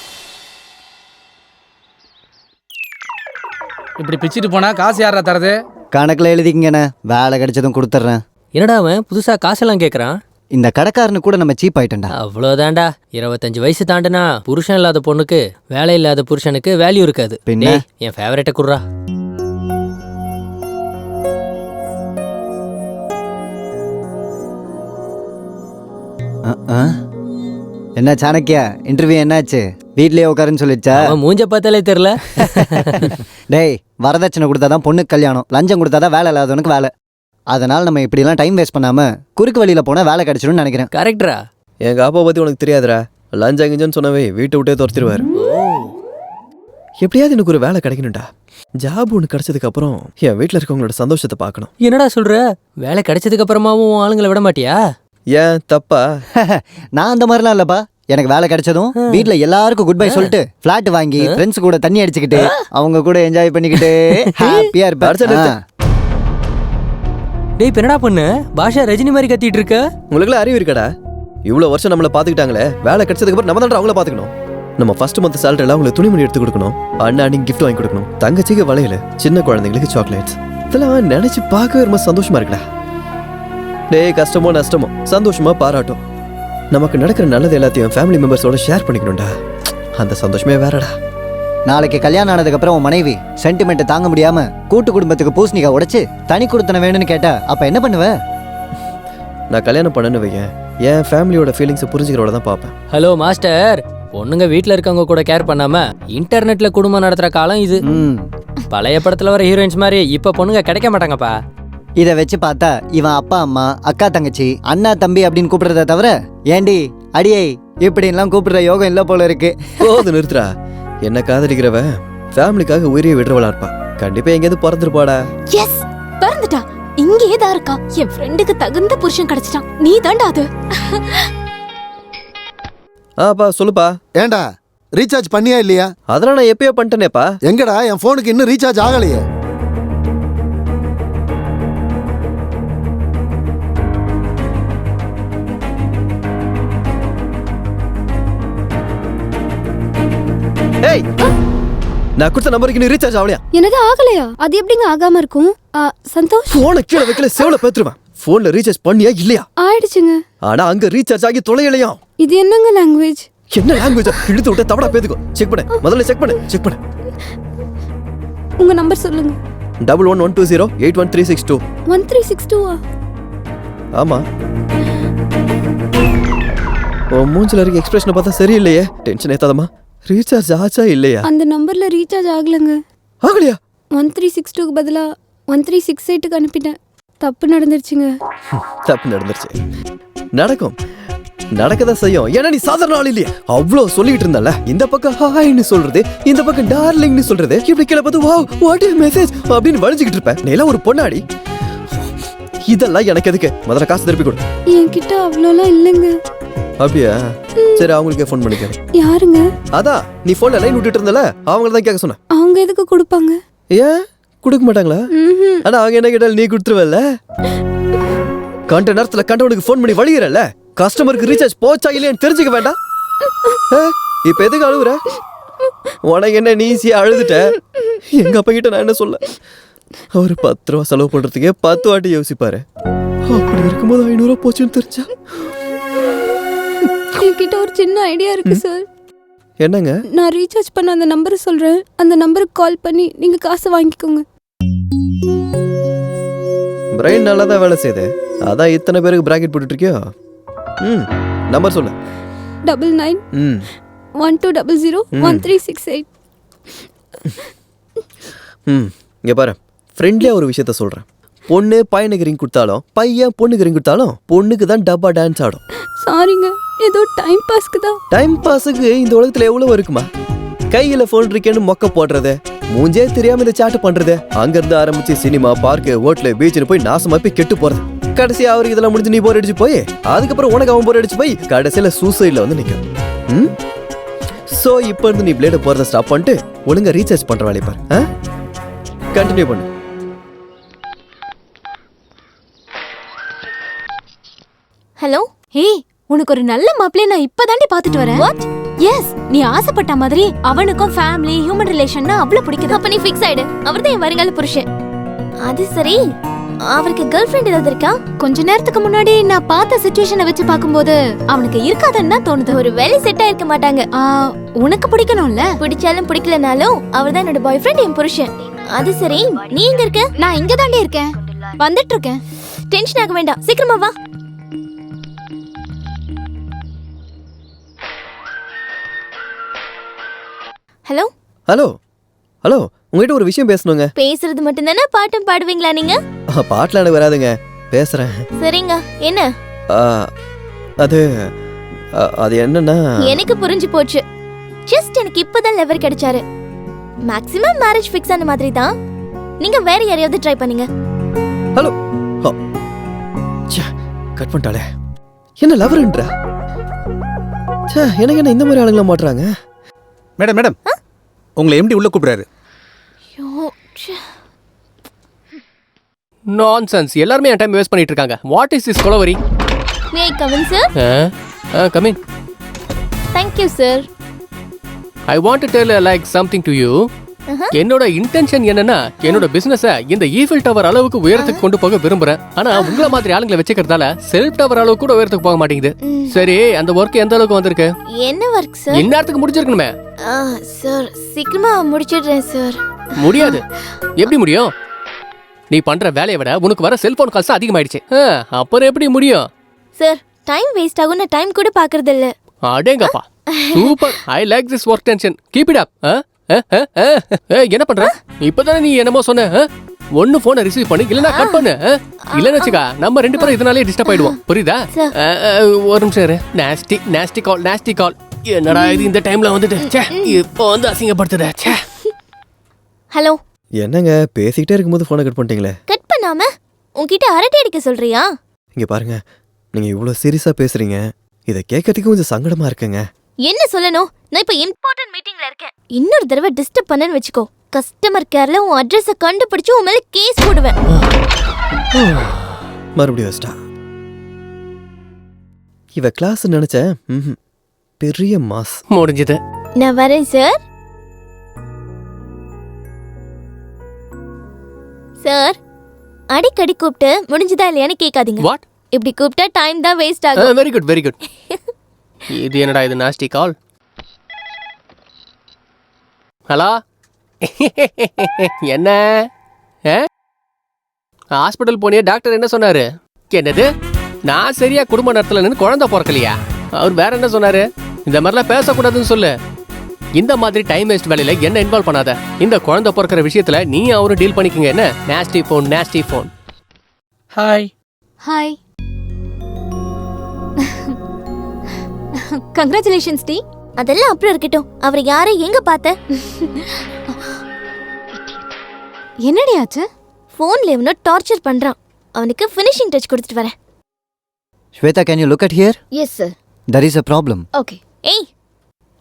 இப்படி பிச்சுட்டு போனா காசு யாரா தரது? கணக்கில் எழுதிக்கங்கண்ணே, வேலை கிடைச்சதும் கொடுத்துட்றேன். என்னடா அவன் புதுசா காசெல்லாம் கேட்குறான்? இந்த கடைக்காரனு கூட நம்ம சீப் ஆயிட்டோம்டா. அவ்வளோதான்டா. 25 வயசு தாண்டுனா புருஷன் இல்லாத பொண்ணுக்கு வேலை இல்லாத புருஷனுக்கு வேல்யூ இருக்காது. பின்ன? டேய், என் ஃபேவரட்டை குடுறா. என்ன சாணக்கியா, இன்டர்வியூ என்னாச்சு? வீட்லயே உட்காருன்னு சொல்லிடுச்சா? அவன் மூஞ்ச பார்த்தாலே தெரியல. டேய், வரதட்சணை கொடுத்தாதான் பொண்ணுக்கு கல்யாணம், லஞ்சம் கொடுத்தாதான் வேலை இல்லாதவனுக்கு வேலை. அதனால நம்ம இப்படிலாம் டைம் வேஸ்ட் பண்ணாம குறுக்கு வழியில போனா வேலை கிடைச்சிடும்னு நினைக்கிறேன். கரெக்டரா? எங்க அப்பா பத்தி உனக்கு தெரியாதுடா. லஞ்சம் கிஞ்சன்னு சொன்னவே வீட்டை விட்டே துரத்திடுவார். எப்படியாவது எனக்கு ஒரு வேலை கிடைக்கணும்டா. ஜாப் ஒன்று கிடைச்சதுக்கு அப்புறம் என் வீட்டில் இருக்கவங்களோட சந்தோஷத்தை பார்க்கணும். என்னடா சொல்ற? வேலை கிடைச்சதுக்கு அப்புறமாவும் ஆளுங்களை விட மாட்டியா? ஏன் தப்பா? நான் அந்த மாதிரிலாம் இல்லப்பா. எனக்கு வேலை கிடைச்சதும் வீட்ல எல்லாருக்கும் குட் பை சொல்லிட்டு பிளாட் வாங்கி ஃப்ரெண்ட்ஸ் கூட தண்ணி அடிச்சுக்கிட்டு அவங்க கூட என்ஜாய் பண்ணிக்கிட்டு ஹாப்பியா இருப்பேன். டேய், என்னடா பண்ணு? பாஷா ரஜினி மாதிரி கத்திட்டு இருக்க. உங்களுக்குலாம் அறிவு இருக்கடா? இவ்வளோ வருஷம் நம்மளை பார்த்துக்கிட்டாங்களே, வேலை கிடைச்சதுக்கு அப்புறம் நம்ம தான் அவங்கள பார்த்துக்கணும். நம்ம ஃபர்ஸ்ட் மந்த் சேலரியில் அவங்களுக்கு துணிமணி எடுத்து கொடுக்கணும், அண்ணாடிக்கு கிஃப்ட் வாங்கி கொடுக்கணும், தங்கச்சிக்கு வளையல், சின்ன குழந்தைங்களுக்கு சாக்லேட்ஸ். இதெல்லாம் நினைச்சு பார்க்கவே ரொம்ப சந்தோஷமா இருக்குடா. டேய், கஷ்டமோ நஷ்டமோ சந்தோஷமா பாராட்டும். நமக்கு நடக்கிற நல்லது எல்லாத்தையும் ஃபேமிலி மெம்பர்ஸோட ஷேர் பண்ணிக்கணும்டா. அந்த சந்தோஷமே வேறடா. நாளைக்கு கல்யாணம் ஆனதுக்கு அப்புறம் உன் மனைவி சென்டிமெண்ட் தாங்க முடியாம கூட்டு குடும்பத்துக்கு பூசணிக்காய் உடைச்சு தனி கொடுத்தன வேணும்னு கேட்டா அப்ப என்ன பண்ணுவ? நான் கல்யாணம் பண்ணனு வையேன், என் ஃபேமிலியோட ஃபீலிங்ஸை புரிஞ்சுக்கிறோட தான் பார்ப்பேன். ஹலோ மாஸ்டர், பொண்ணுங்க வீட்டில் இருக்கவங்க கூட கேர் பண்ணாம இன்டர்நெட்ல குடும்பம் நடத்துற காலம் இது. பழைய படத்துல வர ஹீரோயின்ஸ் மாதிரி இப்ப பொண்ணுங்க கிடைக்க மாட்டாங்கப்பா. இதை வச்சு பார்த்தா இவன் அப்பா அம்மா அக்கா தங்கச்சி அண்ணா தம்பி அப்படின்னு கூப்பிடுறத தவிர ஏண்டி அடியை இப்படின்லாம் கூப்பிடுற யோகம் இல்லை போல இருக்கு. போது நிறுத்துறா. என்ன காதலிக்கிறவ ஃபேமிலிக்காக உயிரியை விடுறவளா இருப்பா. கண்டிப்பா எங்கேயாவது பிறந்துருப்பாடா. எஸ், பிறந்துட்டா. இங்கேயே தான் இருக்கா. என் ஃப்ரெண்டுக்கு தகுந்த புருஷன் கிடைச்சிட்டான். நீ தாண்டா அது. ஆப்பா சொல்லுப்பா. ஏண்டா ரீசார்ஜ் பண்ணியா இல்லையா? அதெல்லாம் நான் எப்பயோ பண்ணிட்டேனேப்பா. எங்கடா என் போனுக்கு இன்னும் ரீசார்ஜ் ஆகலையே? ஏய், நான் கொடுத்த நம்பருக்கு நீ ரீசார்ஜ் ஆகலையா? என்னது ஆகலையா? அது எப்படிங்க ஆகாம இருக்கும்? சந்தோஷ், போனை கீழே வைக்கல, செவல பேத்துருவேன். போன்ல ரீசார்ஜ் பண்ணியா இல்லையா? ஆயிடுச்சுங்க. ஆனா அங்க ரீசார்ஜ் ஆகி தொலையலையா? இது என்னங்க லாங்குவேஜ்? என்ன லாங்குவேஜ்? இழுத்து விட்டு தவடா பேத்துக்கோ. செக் பண்ணு, முதல்ல செக் பண்ணு. உங்க நம்பர் சொல்லுங்க. 1120813662. 1362 ஆமா. ஓ மூஞ்சில இருக்க எக்ஸ்பிரஷனை பார்த்தா சரியில்லையே. டென்ஷன் ஏத்தாதமா. ரீசார்ஜ் ஆச்சா இல்லையா? அந்த நம்பர்ல ரீசார்ஜ் ஆகலங்க. ஆகலையா? 1362க்கு பதிலா 1368க்கு அனுப்பிட்டேன். தப்பு நடந்துருச்சுங்க. தப்பு நடந்துருச்சு. நடக்கும், நடக்கதான் செய்யும். ஏன்னா நீ சாதாரண ஆள் இல்லையா? அவ்வளோ சொல்லிட்டு இருந்தால, இந்த பக்கம் ஹாய்னு சொல்றது, இந்த பக்கம் டார்லிங்னு சொல்றது, இப்படி கீழே பார்த்து வாவ் வாட் இஸ் மெசேஜ் அப்படின்னு வளைஞ்சிக்கிட்டு இருப்பேன். நீ எல்லாம் ஒரு பொண்ணாடி. இதெல்லாம் எனக்கு எதுக்கு? முதல்ல காசு திருப்பி கொடு. என்கிட்ட அவ்வளோலாம் இல்லைங்க. அப்படியா? சரி, அவங்களுக்கே ஃபோன் பண்ணிக்கிறேன். யாருங்க? அதான் நீ ஃபோன்ல லைன் விட்டுட்டு இருந்தல, அவங்கள தான் கேட்க சொன்னேன். அவங்க எதுக்கு கொடுப்பாங்க? ஏன் கொடுக்க மாட்டாங்களா? ஆனா அவங்க என்ன கேட்டாலும் நீ கொடுத்துருவல்ல. கண்ட நேரத்துல கண்டவனுக்கு ஃபோன் பண்ணி வழிகிறல்ல, கஸ்டமருக்கு ரீசார்ஜ் போச்சா இல்லையான்னு தெரிஞ்சுக்க வேண்டாம். இப்ப எதுக்கு அழுகுற? உனக்கு என்ன நீ ஈஸியா அழுதுட்ட? எங்க அப்பா கிட்ட நான் என்ன சொல்ல? அவர் 10 ரூபா செலவு பண்றதுக்கே 10 வாட்டி யோசிப்பாரு. அப்படி இருக்கும்போது 500 ரூபா போச்சுன்னு தெரிஞ்சா? என்கிட்ட ஒரு சின்ன ஐடியா இருக்கு சார். என்னங்க? நான் ரீசார்ஜ் பண்ண அந்த நம்பரை சொல்றேன். அந்த நம்பருக்கு கால் பண்ணி நீங்க காசு வாங்கிக்கோங்க. பிரெயின் நல்லா தான் வேலை செய்யுது. அதான் இத்தனை பேருக்கு பிராக்கெட் போட்டுட்டு இருக்கியோ? நம்பர் சொல்லு. 99 1200 1368. இங்க பாரு, ஃப்ரெண்ட்லியா ஒரு விஷயத்த சொல்றேன். பொண்ணு பையனுக்கு ரிங் கொடுத்தாலும் பையன் பொண்ணுக்கு ரிங் கொடுத்தாலும் பொண்ணுக்கு தான் டப்பா டான்ஸ் ஆடும். சாரிங்க, ஏதோ டைம் பாஸ்க்கு தான். டைம் பாஸுக்கு இந்த உலகத்துல எவ்வளவு இருக்குமா? கையில போன் இருக்கேன்னு மொக்க போடுறது, மூஞ்சே தெரியாம இந்த சாட்டு பண்றது, அங்க இருந்து ஆரம்பிச்சு சினிமா, பார்க்கு, ஹோட்டலு, பீச்சுன்னு போய் நாசமா போய் கெட்டு போறது. கடைசி அவருக்கு இதெல்லாம் முடிஞ்சு நீ போர் அடிச்சு போய், அதுக்கப்புறம் உனக்கு அவன் போர் அடிச்சு போய் கடைசியில சூசைட்ல வந்து நிக்கும். சோ இப்ப இருந்து நீ பிளேட போறத ஸ்டாப் பண்ணிட்டு ஒழுங்கா ரீசார்ஜ் பண்ற வேலையை பாரு. கண்டினியூ பண்ணு. ஹலோ, ஹே, உனக்கு ஒரு நல்ல மாப்பிளைய நான் இப்பதாண்டி பாத்துட்டு வரேன். வாட்? எஸ், நீ ஆசைப்பட்ட மாதிரி அவனுக்கும் ஃபேமிலி ஹியூமன் ரிலேஷன்னா அவ்வளவு பிடிக்குது. அப்ப நீ ஃபிக்ஸ் ஆயிடு. அவர்தான் என் வருங்கால புருஷன். அது சரி, அவருக்கு கேர்ள் ஃப்ரெண்ட் ஏதாவது இருக்கா? கொஞ்ச நேரத்துக்கு முன்னாடி நான் பார்த்த சிச்சுவேஷனை வச்சு பார்க்கும்போது அவனுக்கு இருக்காதுன்னு தான் தோணுது. ஒரு வேலை செட் ஆயிருக்க மாட்டாங்க. உனக்கு பிடிக்கணும்ல? பிடிச்சாலும் பிடிக்கலனாலும் அவர்தான் என்னோட பாய் ஃப்ரெண்ட், என் புருஷன். அது சரி, நீ எங்க இருக்க? நான் இங்க தாண்டி இருக்கேன், வந்துட்டு இருக்கேன். டென்ஷன் ஆக வேண்டாம், சீக்கிரமா வா. ஹலோ ஹலோ ஹலோ, உங்ககிட்ட ஒரு விஷயம் பேசணுங்க. பேசுறது மட்டும் தானே? பாட்டும் பாடுவீங்களா நீங்க? பாட்டில் எனக்கு வராதுங்க, பேசுறேன். சரிங்க, என்ன? அது அது என்னன்னா, எனக்கு புரிஞ்சு போச்சு. ஜஸ்ட் எனக்கு இப்பதான் லெவர் கிடைச்சாரு. மேக்ஸிமம் மேரேஜ் ஃபிக்ஸ் ஆன மாதிரி தான். நீங்க வேற யாரையாவது ட்ரை பண்ணீங்க. ஹலோ, கட் பண்ணிட்டாளே. என்ன லவர்ன்றா? எனக்கு என்ன இந்த மாதிரி ஆளுங்கள மாட்டுறாங்க? மேடம் மேடம், உங்களை எம்டி உள்ள கூப்பிடுறாரு. நான்சென்ஸ். எல்லாரும் என் டைம் வேஸ்ட் பண்ணிட்டு இருக்காங்க. What is this Kolaveri? May I come in sir? Come in. Thank you sir. I want to tell like something to you. என்னோட இன்டென்ஷன் என்னன்னா, என்னோட பிசினஸ இந்த ஈஃபில் டவர் அளவுக்கு உயரத்துக்கு கொண்டு போக விரும்புறேன். ஆனா உங்கள மாதிரி ஆளுங்களை வச்சுக்கிறதால செல்ஃப் டவர் அளவுக்கு கூட உயரத்துக்கு போக மாட்டேங்குது. சரி, அந்த வர்க் எந்த அளவுக்கு வந்திருக்கு? என்ன வர்க் சார்? இந்நேரத்துக்கு முடிச்சிருக்கணுமே. சார், சீக்கிரமா முடிச்சிடுறேன் சார். முடியாது. எப்படி முடியும்? நீ பண்ற வேலையை விட உனக்கு வர செல்போன் கால்ஸ் அதிகமாயிடுச்சு. அப்புறம் எப்படி முடியும்? சார், டைம் வேஸ்ட் ஆகும், நான் டைம் கூட பாக்குறது இல்ல. அடேங்கப்பா, super. I like this work tension. Keep it up. என்ன பண்ற? இப்பதானே நீ என்னமோ சொன்ன. ஒன்னு போனை ரிசீவ் பண்ணு, இல்லனா கட் பண்ணு. இல்லன்னு வச்சுக்கா, நம்ம ரெண்டு பேரும் இதனாலே டிஸ்டர்ப் ஆயிடுவோம். புரியுதா? ஒரு நிமிஷம் இரு. நாஸ்டி கால். என்னடா இது இந்த டைம்ல வந்துட்டு? இப்போ வந்து அசிங்கப்படுத்துற. ஹலோ. என்னங்க பேசிக்கிட்டே இருக்கும்போது போனை கட் பண்ணிட்டீங்களே? கட் பண்ணாம உன்கிட்ட அரட்டை அடிக்க சொல்றியா? இங்க பாருங்க, நீங்க இவ்வளவு சீரியஸா பேசுறீங்க. இத கேட்கறதுக்கு கொஞ்சம் சங்கடமா இருக்குங்க. என்ன சொல்லணும்? நான் இப்ப இம்பார்ட்டன்ட் மீட்டிங்ல இருக்கேன். இன்னொரு தடவை டிஸ்டர்ப் பண்ணேன்னு வெச்சுக்கோ, கஸ்டமர் கேர்ல உன் அட்ரஸ கண்டுபிடிச்சு உன் மேல கேஸ் போடுவேன். மறுபடியும் வச்சிட்டா. இவ கிளாஸ் நினைச்சேன். பெரிய மாஸ். முடிஞ்சது. நான் வரேன் சார். சார், அடிக்கடி கூப்பிட்டு முடிஞ்சதா இல்லையான்னு கேட்காதீங்க. வாட்? இப்படி கூப்பிட்டா டைம் தான் வேஸ்ட் ஆகும். Very good, very good. இது என்னடா இது நாஸ்டி கால்? ஹலோ, என்ன? ஹாஸ்பிட்டல் போனியா? டாக்டர் என்ன சொன்னாரு? என்னது? நான் சரியா குடும்ப நடத்தல நின்று குழந்தை பிறக்கலையா? அவர் வேற என்ன சொன்னாரு? இந்த மாதிரிலாம் பேசக்கூடாதுன்னு சொல்லு. இந்த மாதிரி டைம் வேஸ்ட் வேலையில என்ன இன்வால்வ் பண்ணாத. இந்த குழந்தை பிறக்கிற விஷயத்துல நீ அவரும் டீல் பண்ணிக்கங்க. என்ன nasty phone, nasty phone. Hi. Hi. Congratulations டி. அதெல்லாம் அப்புறம் இருக்கட்டும். அவர் யாரை எங்க பார்த்த? என்னடி ஆச்சு? போன்ல இவனோ டார்ச்சர் பண்றான். அவனுக்கு ஃபினிஷிங் டச் கொடுத்துட்டு வரேன். Shweta, can you look at here? Yes sir. There is a problem. Okay. ஏய்,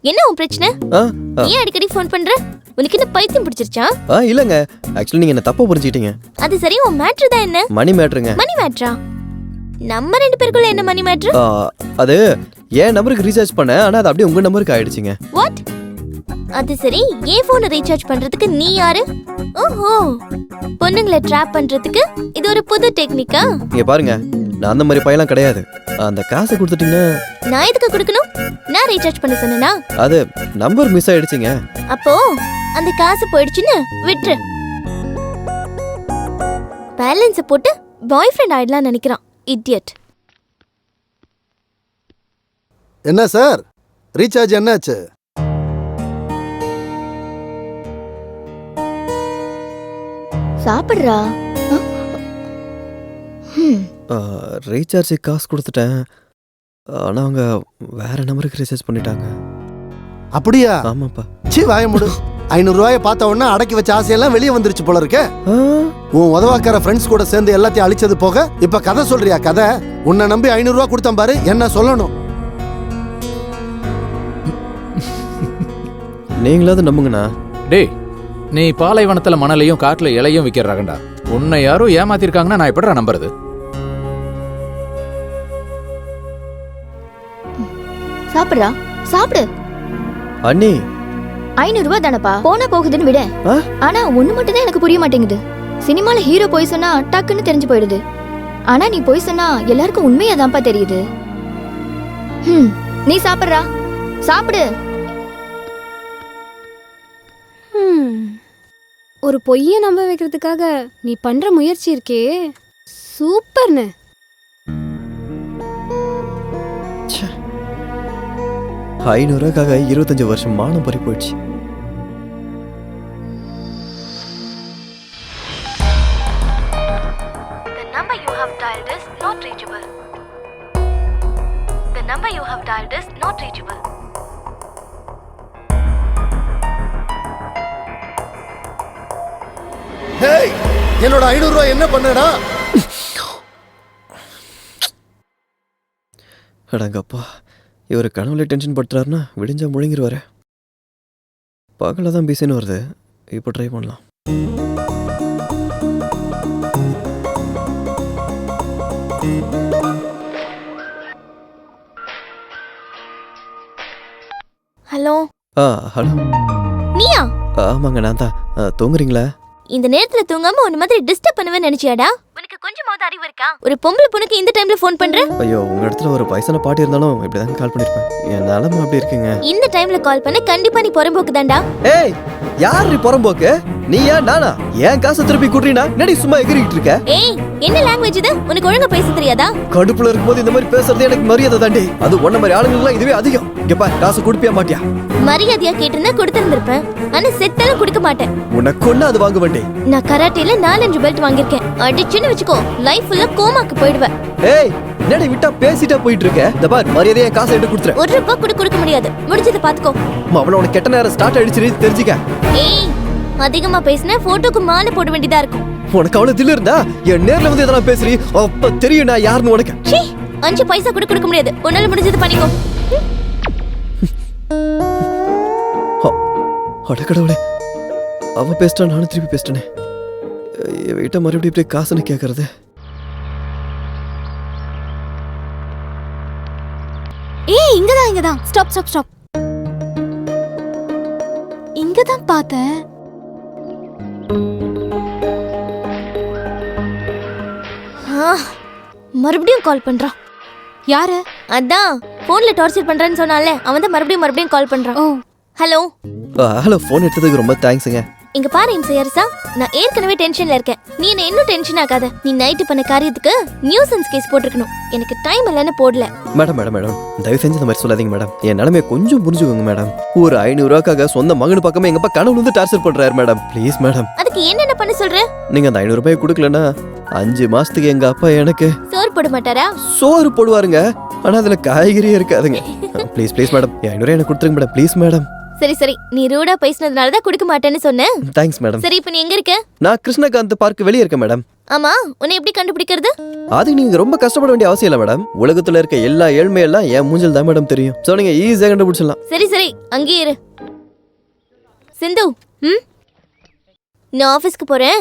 என்ன உன் பிரச்சனை? ஏன் அடிக்கடி ஃபோன் பண்ற? உனக்கு என்ன பைத்தியம் பிடிச்சிருச்சா? இல்லங்க, ஆக்சுவலி நீங்க என்ன தப்பா புரிஞ்சிட்டீங்க. அது சரி, உன் மேட்டர் தான் என்ன? மணி மேட்டருங்க. மணி மேட்டரா? நம்ம ரெண்டு பேருக்குள்ள என்ன மணி மேட்டர்? அது என் நம்பருக்கு ரீசார்ஜ் பண்ணேன், ஆனா அது அப்படியே உங்க நம்பருக்கு ஆயிடுச்சுங்க. வாட்? அது சரி, ஏன் போனை ரீசார்ஜ் பண்றதுக்கு நீ யாரு? ஓஹோ, பொண்ணுங்களை ட்ராப் பண்றதுக்கு இது ஒரு புது டெக்னிக்கா? இங்க பாருங்க, நான் அந்த மாதிரி பையலாம் கிடையாது. அந்த காசை கொடுத்துட்டீங்கன்னா நான் எதுக்கு கொடுக்கணும்? நான் ரீசார்ஜ் பண்ண சொன்னேனா? அது நம்பர் மிஸ் ஆயிடுச்சுங்க. அப்போ அந்த காசு போயிடுச்சுன்னு விட்டுரு. பேலன்ஸ் போட்டு பாய் ஃப்ரெண்ட் ஆயிடலாம் நினைக்கிறான். இடியட். என்ன சார், ரீசார்ஜ் என்னாச்சு? சாப்பிடுறா. ரீசார்ஜ் காசு கொடுத்துட்டேன், ஆனா அவங்க வேற நம்பருக்கு ரீசார்ஜ் பண்ணிட்டாங்க. அப்படியா? ஆமாப்பா. சீ, வாய மூடு. 500 ரூபாயை பார்த்த உடனே அடக்கி வச்ச ஆசையெல்லாம் வெளியே வந்துருச்சு போல இருக்க. உன் உதவாக்கார ஃப்ரெண்ட்ஸ் கூட சேர்ந்து எல்லாத்தையும் அழிச்சது போக இப்ப கதை சொல்றியா? கதை உன்னை நம்பி 500 ரூபா கொடுத்தேன் பாரு, என்ன சொல்லணும்? நீங்களாவது நம்புங்கண்ணா. டேய், நீ பாலைவனத்துல மணலையும் காட்டுல இலையும் விற்கிறாங்கடா. உன்னை யாரும் ஏமாத்திருக்காங்கன்னா நான் எப்படிடா நம்புறது? சாப்பிடுறா, சாப்பிடு. அண்ணி 500 ரூபாய் தானப்பா, போனா போகுதுன்னு விட. ஆனா ஒண்ணு மட்டும் தான் எனக்கு புரிய மாட்டேங்குது. சினிமால ஹீரோ போய் சொன்னா டக்குன்னு தெரிஞ்சு போயிடுது. ஆனா நீ போய் சொன்னா எல்லாருக்கும் உண்மையாதான்ப்பா தெரியுது. நீ சாப்பிடுறா, சாப்பிடு. ஒரு பொய்யை நம்ப வைக்கிறதுக்காக நீ பண்ற முயற்சி இருக்கே, சூப்பர்னு. ஐநூறுக்காக 25 வருஷம் மானம் பறி போயிடுச்சு. The number you have dialed is not reachable. The number you have dialed is not reachable. Hey, என்னோட 500 ரூபாய் என்ன பண்ணடா? அடங்கப்பா, இவர் கனவுல டென்ஷன் படுத்துறாருன்னா விடிஞ்சா முழுங்கிருவாரு. பகல தான் பிசின்னு வருது. இப்போ ட்ரை பண்ணலாம். ஹலோ. ஹலோ. நீயா? ஆமாங்க, நான் தான். தூங்குறீங்களா? இந்த நேரத்துல தூங்காம ஒரு மாதிரி டிஸ்டர்ப் பண்ணுவேன்னு நினைச்சியாடா? உனக்கு கொஞ்சமாவது அறிவு இருக்கா? ஒரு பொம்பளை பொண்ணுக்கு இந்த டைம்ல ஃபோன் பண்ற? ஐயோ, உங்க இடத்துல ஒரு வயசான பாட்டி இருந்தாலும் இப்படிதான் கால் பண்ணிருப்பேன். என் நிலமை அப்படி இருக்குங்க. இந்த டைம்ல கால் பண்ண கண்டிப்பா நீ புறம்போக்கு தான்டா. ஏய், யார் நீ புறம்போக்கு? நீயா நானா? ஏன் காசை திருப்பி குடுறீனா? என்னடி சும்மா எகிரிட்டு இருக்க? ஏய், என்ன லாங்குவேஜ் இது? உனக்கு ஒழுங்கா பேச தெரியாதா? கடுப்புல இருக்கும்போது இந்த மாதிரி பேசுறது எனக்கு மரியாதை தாண்டி. அது ஒன்ன மாதிரி ஆளுங்களுக்குலாம் இதுவே அதிகம். இங்க பாரு, காசு கொடுப்பியா மாட்டியா? மரியாதையா கேட்டிருந்தா கொடுத்திருந்திருப்பேன். ஆனா செத்தாலும் கொடுக்க மாட்டேன். உனக்கு ஒண்ணு அது வாங்க வேண்டே. நான் கராட்டேல 4-5 பெல்ட் வாங்கிருக்கேன். அடிச்சுன்னு வெச்சுக்கோ, லைஃப் ஃபுல்லா கோமாக்கு போய்டுவேன். ஏய், என்னடி விட்டா பேசிட்டா போயிட்டு இருக்க? இந்த பாரு, மரியாதையா காசை எடுத்து கொடுத்துற. 1 ரூபாய் கூட கொடுக்க முடியாது. முடிஞ்சது பாத்துக்கோ. அவள உனக்கு கெட்ட நேரம் ஸ்டார்ட் ஆயிடுச்சு தெரிஞ்சுக்க. ஏய், அதிகமா பேசினா போட்டோக்கு மாலை போட வேண்டியதா இருக்கும். உனக்கு அவ்வளவு தில்லு இருந்தா என் நேர்ல வந்து எதனா பேசுறீ, அப்ப தெரியும் நான் யாருன்னு உனக்கு. 5 பைசா கூட கொடுக்க முடியாது. உன்னால முடிஞ்சது பண்ணிக்கோ. அடக்கடவுளே, அவ பேசிட்டா நானும் திருப்பி பேசிட்டேனே. வீட்டை மறுபடியும் இப்படி காசுன்னு கேட்கறது. ஏய், இங்கதான். ஸ்டாப். இங்கதான் பார்த்தேன். மறுபடியும் கால் பண்றான். யாரு? அதான் போன்ல டார்ச்சர் பண்றேன்னு சொன்னால அவன் தான் மறுபடியும் கால் பண்றான். ஹலோ. ஹலோ, போன் எடுத்ததுக்கு ரொம்ப தேங்க்ஸ்ங்க. இங்க பாரு இம்சையரசா, நான் ஏற்கனவே டென்ஷன்ல இருக்கேன். நீ என்ன இன்னும் டென்ஷன் ஆகாத. நீ நைட்டு பண்ண காரியத்துக்கு நியூசன்ஸ் கேஸ் போட்டுக்கணும். எனக்கு டைம் இல்லைன்னு போடல. மேடம், தயவு செஞ்சு இந்த மாதிரி சொல்லாதீங்க மேடம். என் நிலைமையை கொஞ்சம் புரிஞ்சுக்கோங்க மேடம். ஒரு 500 ரூபாய்க்காக சொந்த மகனு பக்கமே எங்க அப்பா கனவுல வந்து டார்ச்சர் பண்றாரு மேடம். Please madam. அதுக்கு என்னென்ன பண்ண சொல்ற? நீங்க அந்த 500 ரூபாய் கொடுக்கலன்னா 5 மாசத்துக்கு எங்க அப்பா எனக்கு சோறு போட மாட்டாரா? சோறு போடுவாருங்க, ஆனா அதுல காய்கறியே இருக்காதுங்க. ப்ளீஸ் மேடம், 500 எனக்கு கொடுத்துருங்க மேடம். Please madam. சரி, நீ ரூடா பேசினதுனால தான் கொடுக்க மாட்டேன்னு சொன்னேன். Thanks madam. சரி, இப்போ நீ எங்க இருக்க? நான் கிருஷ்ணகாந்த் பார்க் வெளியே இருக்கேன் மேடம். ஆமா, உன்னை எப்படி கண்டுபிடிக்கிறது? அதுக்கு நீங்க ரொம்ப கஷ்டப்பட வேண்டிய அவசியம் இல்லை மேடம். உலகத்துல இருக்க எல்லா ஏழ்மையெல்லாம் என் மூஞ்சல் தான் மேடம் தெரியும். சோ நீங்க ஈஸியா கண்டுபிடிச்சிடலாம். சரி, அங்கேயே இரு. சிந்து, நான் ஆபீஸ்க்கு போறேன்.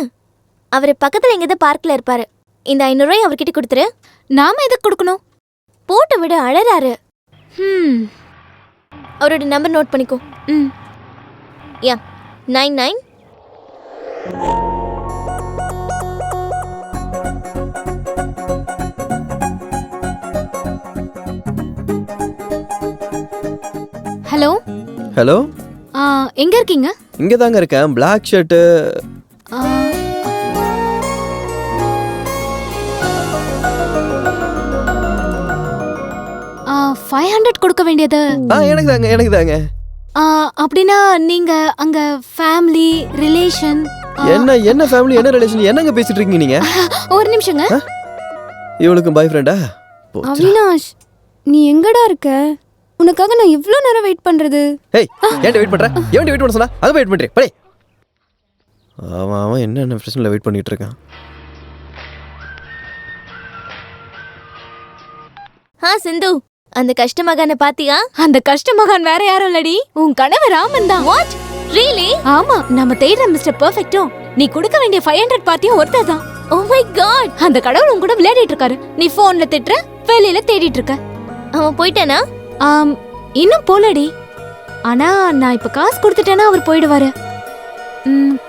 அவர் பக்கத்துல எங்கதான் பார்க்ல இருப்பாரு. இந்த 500 ரூபாய் அவர்கிட்ட கொடுத்துரு. நாம எதுக்கு கொடுக்கணும்? போட்டு விட, அழறாரு. அவரோட நம்பர் நோட் பண்ணிக்கோ. யா, 99. ஹலோ. எங்க இருக்கீங்க? இங்க தாங்க இருக்கேன். Black shirt. 500 கொடுக்க வேண்டியது எனக்கு தாங்க. அப்படின்னா நீங்க அங்க ஃபேமிலி ரிலேஷன். என்ன ஃபேமிலி, என்ன ரிலேஷன், என்னங்க பேசிட்டு இருக்கீங்க நீங்க? ஒரு நிமிஷங்க. இவளுக்கு பாய் ஃப்ரெண்டா? அவினாஷ், நீ எங்கடா இருக்க? உனக்காக நான் இவ்ளோ நேரம் வெயிட் பண்றது. ஏய், ஏன்டா வெயிட் பண்ற? ஏன்டா வெயிட் பண்ண சொன்னா? அத வெயிட் பண்றே. படி. அவன் என்ன பிரச்சனைல வெயிட் பண்ணிட்டு இருக்கான். சிந்து, அந்த கஷ்டமகான பாத்தியா? அந்த கஷ்டமகான் வேற யாரும் இல்லடி, உன் கணவர் ராமன் தான். வாட்? ரியலி? ஆமா, நம்ம தேடுற மிஸ்டர் பெர்ஃபெக்ட்டும் நீ கொடுக்க வேண்டிய 500 பார்ட்டியும் ஒருத்தர் தான். ஓ மை காட், அந்த கடவுள் உன் கூட விளையாடிட்டு இருக்காரு. நீ போன்ல திட்டுற, வெளியில தேடிட்டு இருக்க. அவன் போயிட்டானா? இன்னும் போலடி. ஆனா நான் இப்ப காசு கொடுத்துட்டேன்னா அவர் போயிடுவாரு.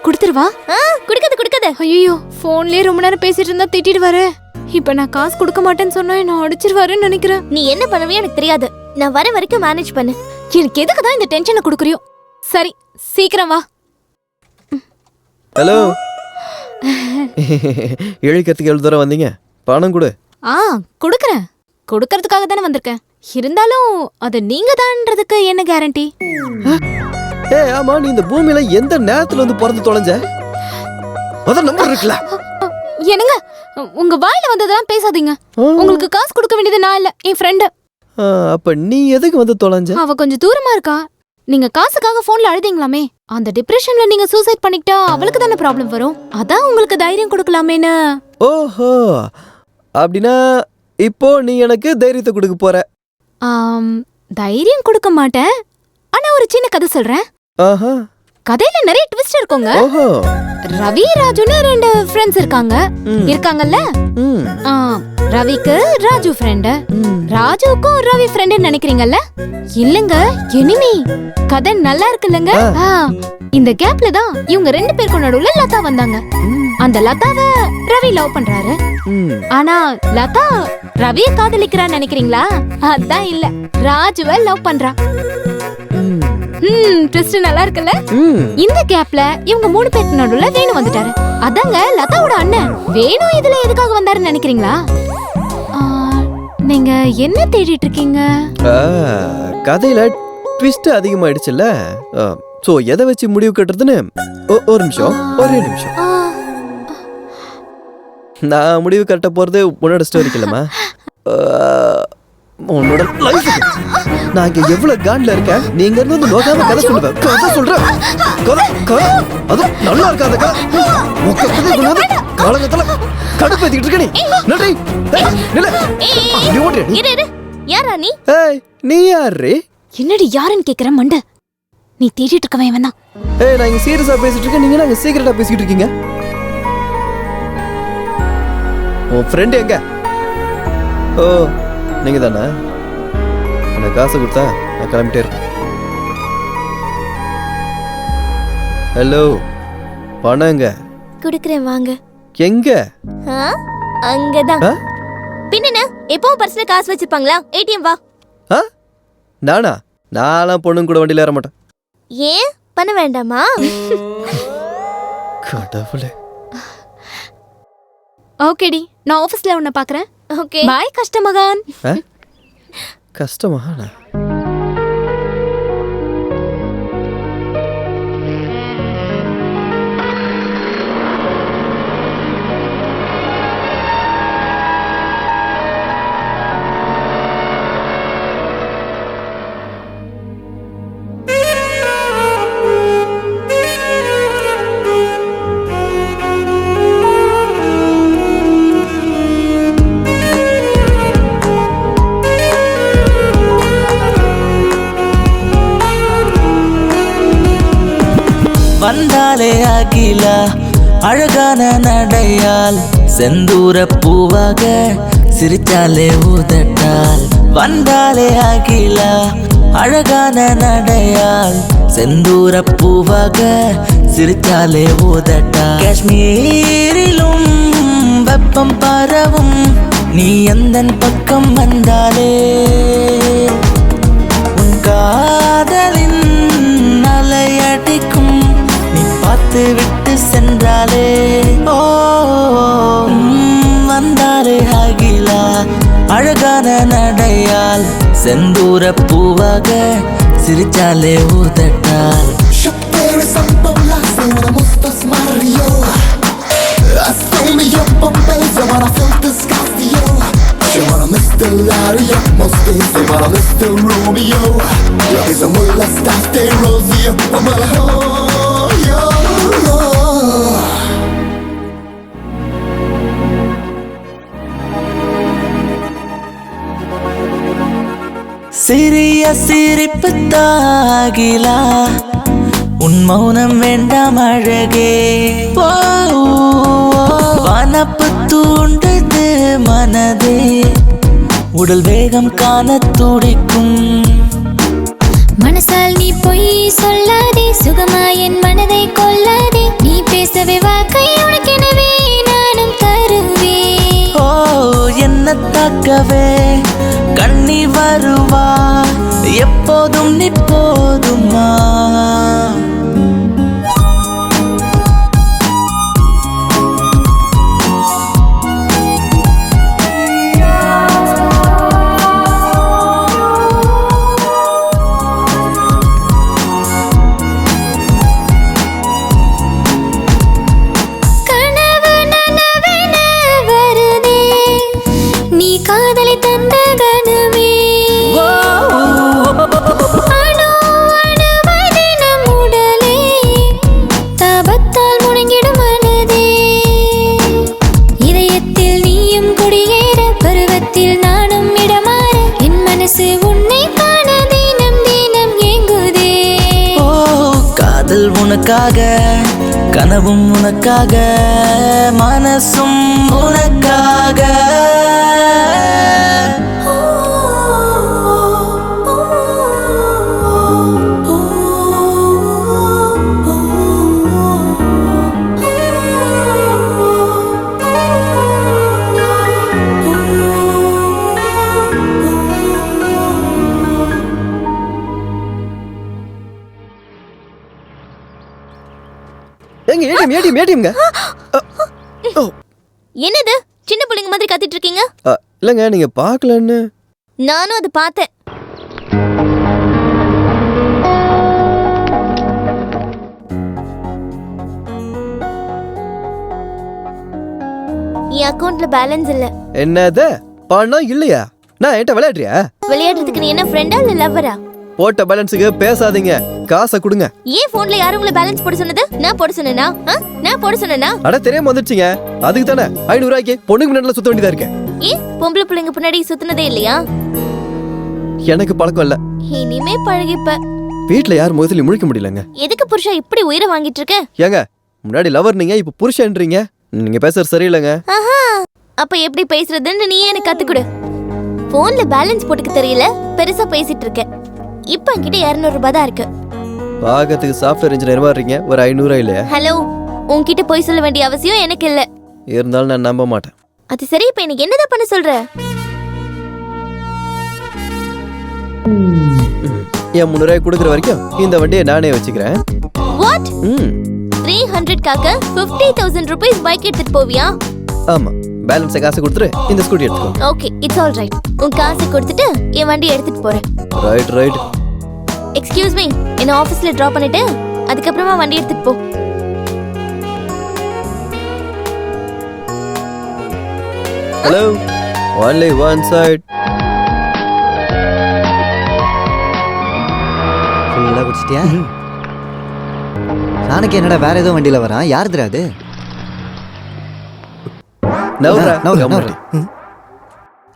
கொடுத்துருவா? குடுக்காத. ஐயோ, போன்லயே ரொம்ப நேரம் பேசிட்டு இருந்தா திட்டிடுவாரு. இப்ப நான் காசு கொடுக்க மாட்டேன்னு சொன்னா என்ன அடிச்சிருவாருன்னு நினைக்கிறேன். நீ என்ன பண்ணுவியோ எனக்கு தெரியாது. நான் வர வரைக்கும் மேனேஜ் பண்ணு. எனக்கு எதுக்கு தான் இந்த டென்ஷனை கொடுக்குறியோ? சரி, சீக்கிரம் வா. ஹலோ. இழைக்கிறதுக்கு எவ்வளவு தூரம் வந்தீங்க? பணம் கொடு. கொடுக்கறேன். கொடுக்கறதுக்காக தானே வந்திருக்கேன். இருந்தாலும் அது நீங்க தான்றதுக்கு என்ன கேரண்டி? ஆமா, நீ இந்த பூமியில எந்த நேரத்துல வந்து பிறந்து தொலைஞ்ச? அத நம்பர் இருக்குல. என்னங்க, உங்க வாயில வந்ததெல்லாம் பேசாதீங்க. உங்களுக்கு காசு கொடுக்க வேண்டியது நான் இல்ல, என் ஃப்ரெண்ட். அப்ப நீ எதுக்கு வந்து தொலைஞ்ச? அவ கொஞ்சம் தூரமா இருக்கா. நீங்க காசுக்காக போன்ல அழுதீங்களாமே, அந்த டிப்ரெஷன்ல நீங்க சூசைட் பண்ணிட்டா அவளுக்கு தானே ப்ராப்ளம் வரும். அதான் உங்களுக்கு தைரியம் கொடுக்கலாமேன்னு. ஓஹோ, அப்படின்னா இப்போ நீ எனக்கு தைரியத்தை கொடுக்க போற? தைரியம் கொடுக்க மாட்டேன். ஆனா ஒரு சின்ன கதை சொல்றேன். கதையில நிறைய ட்விஸ்ட் இருக்குங்க. ரவி ராஜுன்னு 2 ஃப்ரெண்ட்ஸ் இருக்காங்கல்ல. ரவிக்கு ராஜு ஃப்ரெண்ட், ராஜுக்கும் ரவி ஃப்ரெண்ட் நினைக்கிறீங்கல்ல? இல்லங்க, எனிமி. கதை நல்லா இருக்குல்லங்க. இந்த கேப்ல தான் இவங்க 2 பேருக்கு நடுவுல லதா வந்தாங்க. அந்த லதாவை ரவி லவ் பண்றாரு. ஆனா லதா ரவிய காதலிக்கிறான்னு நினைக்கிறீங்களா? அதான் இல்ல, ராஜுவை லவ் பண்றா. ட்விஸ்ட் நல்லா இருக்குல்ல? இந்த கேப்ல இவங்க 3 பேருக்கு நடுவுல வேணு வந்துட்டாரு. அதாங்க லதாவோட அண்ணன். வேணு இதுல எதுக்காக வந்தாருன்னு நினைக்கிறீங்களா? நீங்க என்ன தேடிட்டு இருக்கீங்க? கதையில ட்விஸ்ட் அதிகமாயிடுச்சுல்ல. சோ எதை வச்சு முடிவு கட்டுறதுன்னு ஒரே நிமிஷம். நான் முடிவு கட்ட போறது உன்னோட ஸ்டோரிக்கு இல்லம்மா, உன்னோட லைஃப். நான் இங்க எவ்வளவு காண்ட்ல இருக்கேன். நீங்க இருந்து நோக்காம கதை சொல்லுவேன். கதை சொல்றேன். அது நல்லா இருக்காத காலங்கத்துல கடுப்பேத்திட்டு இருக்க. நீ நன்றி. யாரா நீ? நீ யாரு? என்னடி யாருன்னு கேக்குற மண்ட? நீ தேடிட்டு இருக்கவன் இவன் தான். நான் இங்க சீரியஸா பேசிட்டு இருக்கேன், நீங்க நாங்க சீக்கிரட்டா பேசிட்டு இருக்கீங்க. உன் ஃப்ரெண்ட் எங்க? ஓ, நீங்க தானே? எனக்கு காசு கொடுத்தா நான் கிளம்பிட்டே இருக்கேன். ஹலோ, பணம் எங்க? குடுக்குறேன் வாங்க. எங்க? அங்கதான். பின்ன எப்பவும் பர்ஸ்ல காசு வச்சிருப்பாங்களா? ஏடிஎம் வா. நான்லாம் பொண்ணுங்க கூட வண்டியில ஏற மாட்டேன். ஏன் பண்ண வேண்டாமா? கடவுளே. ஓகேடி, நான் ஆபீஸ்ல உன்னை பாக்குறேன். ஓகே பை கஷ்டமகான். கஷ்டமகானா? வந்தாலே அகிலா அழகான நடையால் செந்தூர பூவாக சிரிச்சாலே ஊதட்டால். வந்தாலே அகிலா அழகான நடையால் செந்தூர பூவாக சிரிச்சாலே ஊதட்டால். காஷ்மீரிலும் வெப்பம் பரவும் நீ எந்தன் பக்கம் வந்தாலே உன் காதலின் அலையடிக்கும் நீ பார்த்து விட்டு சென்றாலே. ஓ, வந்தாலே அகிலா அழகான நடையால் செந்தூர பூவாக சிரிச்சாலே ஊதட்டால். சிறிய சிரிப்பு தாகிலா உன் மௌனம் வேண்டாம் அழகே. வனப்பு தூண்டுது மனதே உடல் வேகம் காண துடிக்கும். மனசால் நீ சொல்லாதே சுகமா என் மனதை கொல்லாதே நீ பேசவே வாழ்க்கை உனக்கெனவே நானும் தருவேன் ஓ என்ன தாக்கவே கண்ணீர் வருவா எப்போதும் நீ போதுமா உனக்காக கனவும் உனக்காக மனசும் உனக்காக என்னது சின்ன பிள்ளைங்க மாதிரி கத்திட்டு இருக்கீங்க? இல்லங்க நீங்க பார்க்கலன்னு. நானும் அது பார்த்தேன். என் அக்கவுண்ட்ல பேலன்ஸ் இல்ல. என்னது? பணம் இல்லையா? நான் என்கிட்ட விளையாடுறியா? விளையாடுறதுக்கு நீ என்ன ஃப்ரெண்டா இல்ல லவ்வரா? போட்ட பேலன்ஸுக்கு பேசாதீங்க, காசை கொடுங்க. ஏன் போன்ல யாரும் உங்களை பேலன்ஸ் போட சொன்னது? நான் போட சொன்னேனா? நான் போட சொன்னேனா? அட தெரியாம வந்துட்டீங்க. அதுக்கு தானே 500 ரூபாய்க்கு பொண்ணுக்கு முன்னாடி சுத்த வேண்டியதா இருக்கு. ஏன் பொம்பளை பிள்ளைங்க பின்னாடி சுத்துனதே இல்லையா? எனக்கு பழக்கம் இல்ல. இனிமே பழகிப்ப. வீட்ல யார் முகத்துல முழிக்க முடியலங்க. எதுக்கு புருஷா இப்படி உயிரை வாங்கிட்டு இருக்க? ஏங்க முன்னாடி லவர் நீங்க, இப்ப புருஷன்றீங்க. நீங்க பேசுறது சரியில்லைங்க. அப்ப எப்படி பேசுறதுன்னு நீ எனக்கு கத்து கொடு. போன்ல பேலன்ஸ் போட்டுக்க தெரியல, பெருசா பேசிட்டு இருக்க. இப்ப என்கிட்ட 200 ரூபாய் தான் இருக்கு. பாகத்துக்கு சாஃப்ட்வேர் இன்ஜினியர் மாதிரி இருக்கீங்க, ஒரு 500 இல்லையா? ஹலோ, உன்கிட்ட போய் சொல்ல வேண்டிய அவசியம் எனக்கு இல்ல. இருந்தாலும் நான் நம்ப மாட்டேன். அது சரி, இப்ப எனக்கு என்னதான் பண்ண சொல்ற? என் 300 ரூபாய் கொடுக்குற வரைக்கும் இந்த வண்டியை நானே வச்சுக்கிறேன். What? 300 காக 50,000 ரூபாய்ஸ் பைக் எடுத்துட்டு போவியா? ஆமா, பேலன்ஸ் காசு கொடுத்துட்டு இந்த ஸ்கூட்டி எடுத்துக்கோ. Okay, it's all right. உன் காசு கொடுத்துட்டு என் வண்டி எடுத்துட்டு போறேன். Right right. எக்ஸ்கியூஸ் மீ, என்ன ஆபீஸ்ல டிராப் பண்ணிட்டு அதுக்கப்புறமா வண்டி எடுத்துட்டு போ. Hello, only one side. ஃபுல்லா குடிச்சிட்டியா? நாளைக்கு என்னடா வேற ஏதோ வண்டியில வரான்? யாருதுடா அது?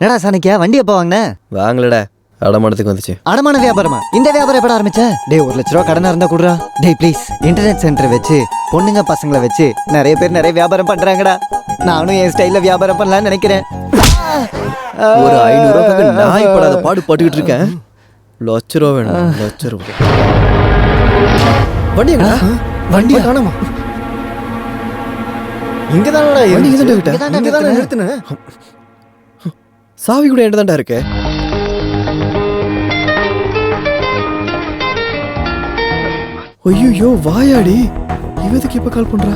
என்னடா சாணக்கியா, வண்டி எப்போ வாங்கின? வாங்கலடா, அடமானத்துக்கு வந்துச்சு. அடமான வியாபாரமா? இந்த வியாபாரம் எப்படா ஆரம்பிச்ச? டேய், 1 லட்ச ரூபா கடனா இருந்தா குடுறா. டேய் ப்ளீஸ், இன்டர்நெட் சென்டர் வச்சு பொண்ணுங்க பசங்களை வச்சு நிறைய பேர் நிறைய வியாபாரம் பண்றாங்கடா. நானும் என் ஸ்டைல்ல வியாபாரம் பண்ணலாம்னு நினைக்கிறேன். ஒரு 500 ரூபாய்க்கு நாய் படாத பாடு பாட்டுக்கிட்டு இருக்கேன். லட்ச ரூபா வேணும், லட்ச ரூபா. வண்டி எங்கடா? வண்டி காணோமா? இங்கதானடா இங்கதானே நிறுத்துன. சாவி கூட என்கிட்ட தான்டா இருக்கு. ஐயோ வாயாடி, இவதுக்கு இப்ப கால் பண்றா?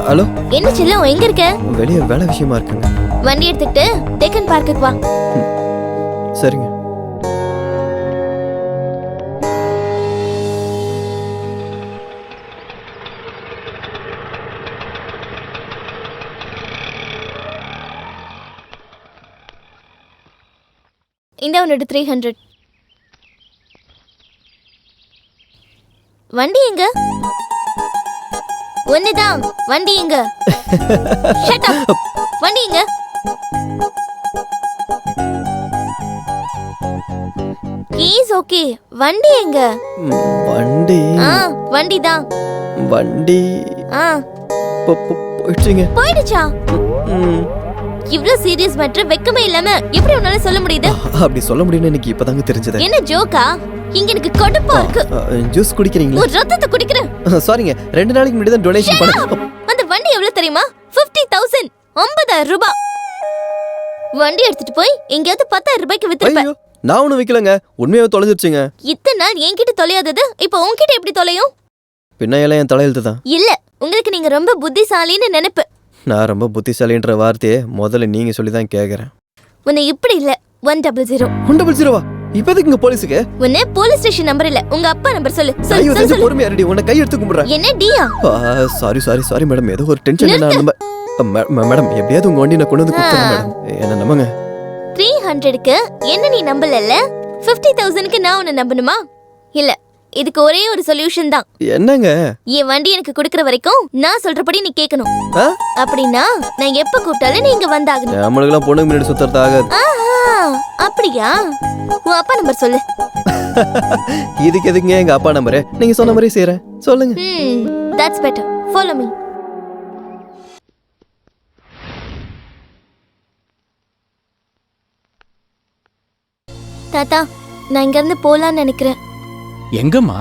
ஹலோ, என்ன செல்லம், எங்க இருக்க? வெளிய வேலை விஷயமா இருக்குங்க. வண்டி எடுத்துட்டு டேக்கன் பார்க்குக்கு வா. சரிங்க. இந்த உன்னோட 300. வண்டி எங்க? ஒண்ணுதான், வண்டி எங்க? Shut up. வண்டி எங்க? கீஸ் ஓகே, வண்டி எங்க? வண்டி வண்டி தான். வண்டி போயிடுச்சா? இவ்ளோ சீரியஸ் மேட்டர் வெக்கமே இல்லாம எப்படி உன்னால சொல்ல முடியுது? அப்படி சொல்ல முடியும்னு எனக்கு இப்பதாங்க தெரிஞ்சது. என்ன ஜோக்கா? இங்க எனக்கு கடுப்பா இருக்கு. ஜூஸ் குடிக்கிறீங்களா? ஒரு ரத்தத்தை குடிக்கிறேன். சாரிங்க, 2 நாளைக்கு முன்னாடி தான் டொனேஷன் பண்ணேன். அந்த வண்டி எவ்வளவு தெரியுமா? 50,000, 50,000 ரூபாய். வண்டி எடுத்துட்டு போய் எங்கயாவது 10,000 ரூபாய்க்கு வித்துருப்பேன். நான் ஒன்றும் விற்கலங்க, உண்மையாவே தொலைஞ்சிருச்சுங்க. இத்தனை நாள் என்கிட்ட தொலையாதது இப்போ உன்கிட்ட எப்படி தொலையும்? பின்ன எல்லாம் என் தலையெழுத்து தான். இல்ல, உங்களுக்கு நீங்க ரொம்ப புத்திசாலின்னு நினைப்பு. நான் ரொம்ப புத்திசாலின்ற வார்த்தையை முதல்ல நீங்க சொல்லி தான் கேட்குறேன். உன்னை இப்படி இல்ல 100. 100வா? இப்போ எதுக்கு இங்க போலீஸுக்கு? உன்னை போலீஸ் ஸ்டேஷன் நம்பர் இல்ல, உங்க அப்பா நம்பர் சொல்லு. ஐயோ, கொஞ்சம் பொறுமையா இருடி, உன்னை கை எடுத்து கும்பிடுறேன். என்ன டியா? சாரி மேடம், ஏதோ ஒரு டென்ஷன். மேடம், எப்படியாவது உங்க வண்டி நான் கொண்டு வந்து கொடுத்துறேன் மேடம், என்ன நம்புங்க. 300க்கு என்ன நீ நம்பலல்ல, 50,000க்கு நான் உன்னை நம்பணுமா? இல்ல, இதுக்கு ஒரே ஒரு சொல்யூஷன் தான். என்னங்க? என் வண்டி எனக்கு கொடுக்கற வரைக்கும் நான் சொல்றபடி நீ கேட்கணும். அப்படின்னா நான் எப்ப கூப்பிட்டாலும் நீங்க வந்தாகணும். நம்மளுக்கெல்லாம் பொண்ணுக்கு முன்னாடி சுத்தறது ஆகாது. அப்படியா? உன் அப்பா நம்பர் சொல்லு. இதுக்கு எதுக்குங்க எங்க அப்பா நம்பரு? நீங்க சொன்ன மாதிரி செய்றேன், சொல்லுங்க. That's better. Follow me. தாத்தா, நான் இங்க இருந்து போலான்னு நினைக்கிறேன். எங்கம்மா?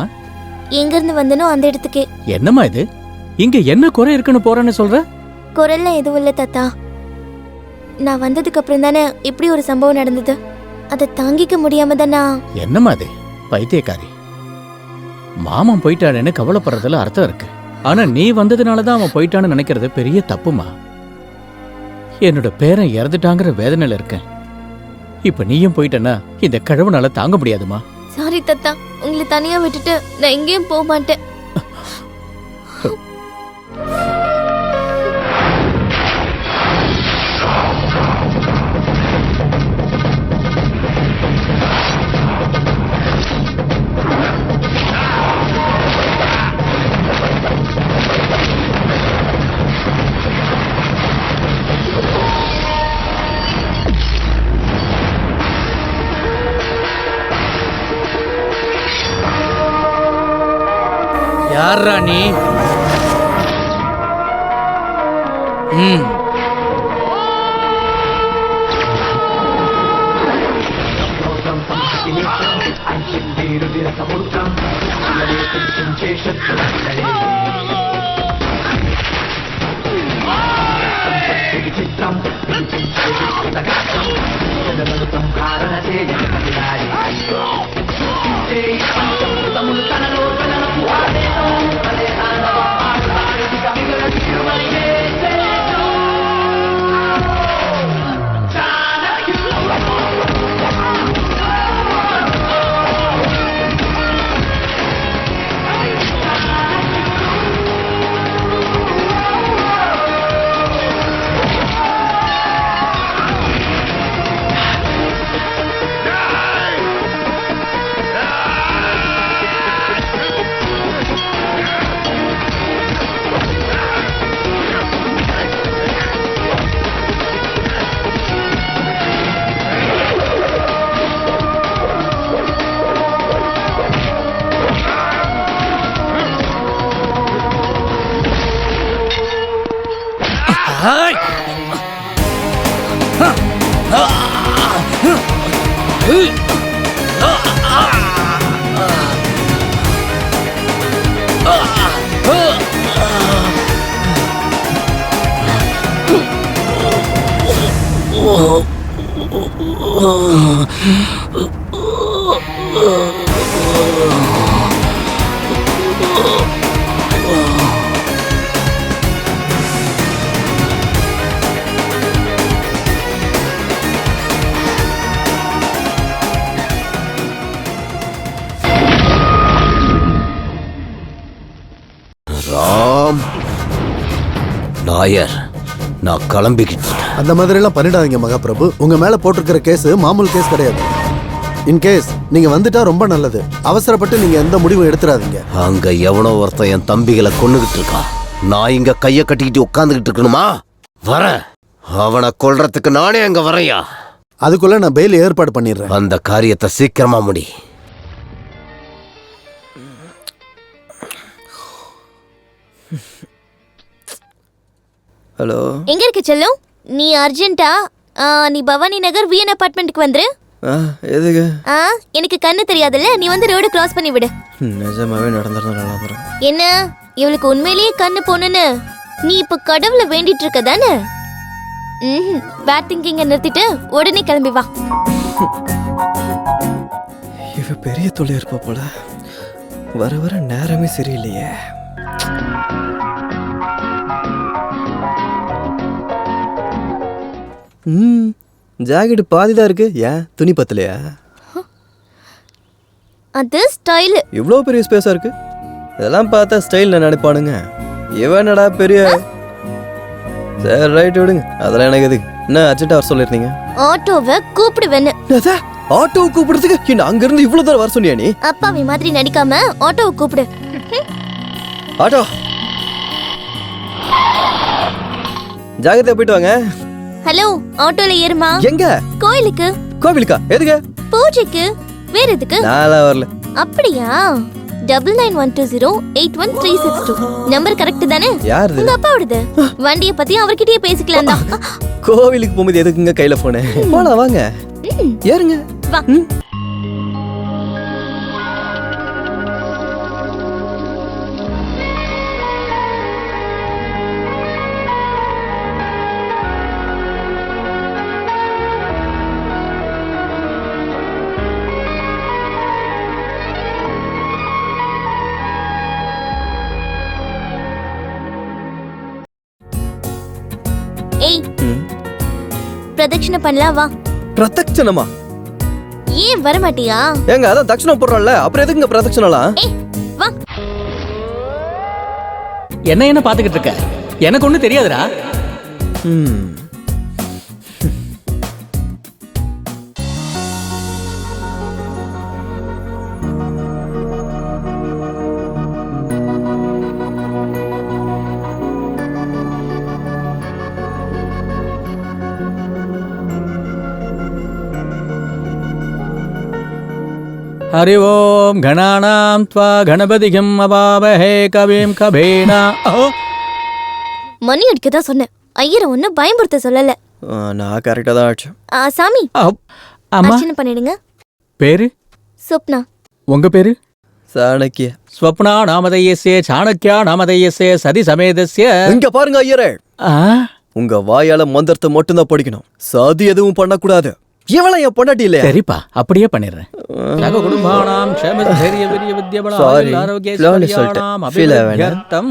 எங்க இருந்து வந்தனோ அந்த இடத்துக்கே. என்னம்மா இது? இங்க என்ன குறை இருக்குன்னு போறேன்னு சொல்ற? குரல்ல எதுவும் இல்ல தாத்தா. நான் வந்ததுக்கு அப்புறம் தானே இப்படி ஒரு சம்பவம் நடந்தது. அதை தாங்கிக்க முடியாம தானா. என்னம்மா இது? பைத்தியக்காரி. மாமன் போயிட்டானேன்னு கவலைப்படுறதுல அர்த்தம் இருக்கு. ஆனா நீ வந்ததுனாலதான் அவன் போயிட்டான்னு நினைக்கிறது பெரிய தப்புமா. என்னோட பேரன் இறந்துட்டாங்கிற வேதனையில இருக்கேன். இப்ப நீயும் போயிட்டனா இந்த கழவுனால தாங்க முடியாதுமா. சாரி தாத்தா, உங்களை தனியா விட்டுட்டு நான் எங்கேயும் போக மாட்டேன். யாரா நீ? ராம் நாயர், நான் கிளம்பிக்கிட்டு. அந்த மாதிரி எல்லாம் பண்ணிடாதீங்க மகாபிரபு. உங்க மேல போட்டிருக்கிற கேஸ் மாமூல் கேஸ் கிடையாது. இன்கேஸ் நீங்க வந்துட்டா ரொம்ப நல்லது. அவசரப்பட்டு நீங்க எந்த முடிவும் எடுத்துறாதீங்க. அங்க எவனோ ஒருத்தன் என் தம்பிகளை கொன்னுகிட்டு இருக்கான். நான் இங்க கைய கட்டிக்கிட்டு உட்காந்துக்கிட்டு இருக்கணுமா? வரேன். அவனை கொல்றதுக்கு நானே அங்க வரையா. அதுக்குள்ள நான் பெயில் ஏற்பாடு பண்ணிடுறேன். அந்த காரியத்தை சீக்கிரமா முடி. ஹலோ, எங்க இருக்க செல்லும்? நீ அர்ஜென்ட்டா நீ பவானி நகர் விஎன் அபார்ட்மெண்ட்டுக்கு வந்துரு. எதுக்கு எனக்கு கண்ணு தெரியாதுல்ல, நீ வந்து ரோடு கிராஸ் பண்ணி விடு. நிஜமாவே நடந்துருந்தா நல்லா போறேன். என்ன இவளுக்கு உண்மையிலேயே கண்ணு போனுன்னு நீ இப்ப கடவுளை வேண்டிட்டு இருக்க தானே? பேட் திங்கிங்க நிறுத்திட்டு உடனே கிளம்பி வா. இவ பெரிய தொல்லை இருப்பா போல. வர வர நேரமே சரியில்லையே. ஜாக்கெட் பாதிதான் இருக்கு. ஏன் துணி பத்தலையா? அது ஸ்டைல். இவ்வளோ பெரிய ஸ்பேஸா இருக்கு. இதெல்லாம் பார்த்தா ஸ்டைல் நினைப்பானுங்க. இவனடா பெரிய. சரி ரைட் விடுங்க, அதெல்லாம் எனக்கு எதுக்கு. என்ன அர்ஜென்ட்டா வர சொல்லிருந்தீங்க? ஆட்டோவை கூப்பிடுவேன்னு. ஆட்டோவை கூப்பிடுறதுக்கு என்ன அங்க இருந்து இவ்வளவு தூரம் வர சொன்னியா நீ? அப்பாவி மாதிரி நடிக்காம ஆட்டோவை கூப்பிடு. ஆட்டோ ஜாகிரதையா போயிட்டு வாங்க. ஹலோ, ஆட்டோல ஏறுமா. எங்க? கோயிலுக்கு. கோவிலுக்கா? எதுக்கு? பூஜைக்கு. வேற எதுக்கு? நான்லாம் வரல. அப்படியா? 9910813662 நம்பர் கரெக்ட் தானே? யாருது? உங்க அப்பாவோடது. வண்டிய பத்தி அவர்கிட்டயே பேசிக்கலாம் தான். கோவிலுக்கு போகும்போது எதுக்குங்க கையில போனே? போலாம் வாங்க. ஏறுங்க. வா. ஏய், பிரதட்சணை பண்ணலாம் வா. பிரதட்சணமா? ஏன் வர மாட்டியா? ஏங்க அதான் தட்சணம் போடுறோம்ல, அப்புறம் எதுக்குங்க பிரதட்சணலாம்? ஏய் வா. என்ன பாத்துக்கிட்டு இருக்க? எனக்கு ஒண்ணு தெரியாதுடா. हरि ओम गणानां त्वा गणपतिगं अवावहे कविं कवेना. மணி அடிக்க தான் சொன்னேன். ஐயரை ஒண்ணு பயமுறுத்த சொல்லல. நான் கரெக்டா தான் ஆச்சு. சாமி, அம்மா அர்ச்சனை பண்ணிடுங்க. பேரு? சொப்னா. உங்க பேரு? சாணக்கிய. ஸ்வப்னா நாமதேயஸ்ய சாணக்யா நாமதேயஸ்ய சதி சமேதஸ்ய. இங்க பாருங்க ஐயரே, உங்க வாயால மந்திரத்தை மட்டும் தான் படிக்கணும். சதி எதுவும் பண்ணக்கூடாது. இவள என் பொண்டாட்டி இல்லையா? சரிப்பா, அப்படியே பண்ணிடுறேன். சக குடும்பானாம் க்ஷேம தைரிய வீரிய வித்யபல ஆரோக்கிய ஐஸ்வர்யாணாம் அபிவிருத்தியர்த்தம்.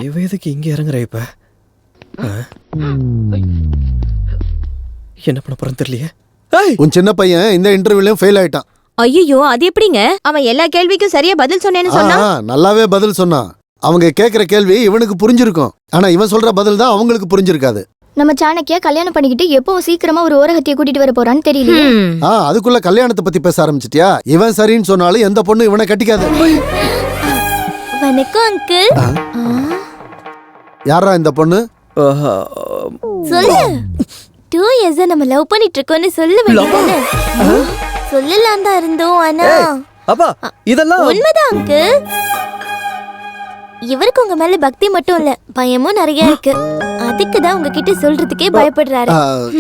இவ எதுக்கு இங்க இறங்குற இப்ப? என்ன பண்ண போறேன்னு தெரியலையே. உன் சின்ன பையன் இந்த இன்டர்வியூலயும் ஃபெயில் ஆயிட்டான். ஐயோ, அது எப்படிங்க? அவன் எல்லா கேள்விக்கும் சரியா பதில் சொன்னேன்னு சொன்னா. நல்லாவே பதில் சொன்னான். அவங்க கேக்குற கேள்வி இவனுக்கு புரிஞ்சிருக்கும், ஆனா இவன் சொல்ற பதில் தான் அவங்களுக்கு புரிஞ்சிருக்காது. நம்ம சாணக்கியா கல்யாணம் பண்ணிக்கிட்டு எப்போ சீக்கிரமா ஒரு ஓரகத்திய கூட்டிட்டு வர போறான்னு தெரியல. அதுக்குள்ள கல்யாணத்தை பத்தி பேச ஆரம்பிச்சிட்டியா? இவன் சரின்னு சொன்னாலும் எந்த பொண்ணு இவனை கட்டிக்காது. வணக்கம் அங்கிள். யாரா இந்த பொண்ணு? சொல்லு. 2 years நம்ம லவ் பண்ணிட்டு இருக்கோம்னு சொல்ல வேண்டியதானே? சொல்லலாம் தான் இருந்தோம், ஆனா அப்பா இதெல்லாம் உண்மைதான் அங்கிள். இவருக்கு உங்க மேல பக்தி மட்டும் இல்ல, பயமும் நிறைய இருக்கு. அதுக்கு தான் உங்ககிட்ட சொல்றதுக்கே பயப்படுறாரு.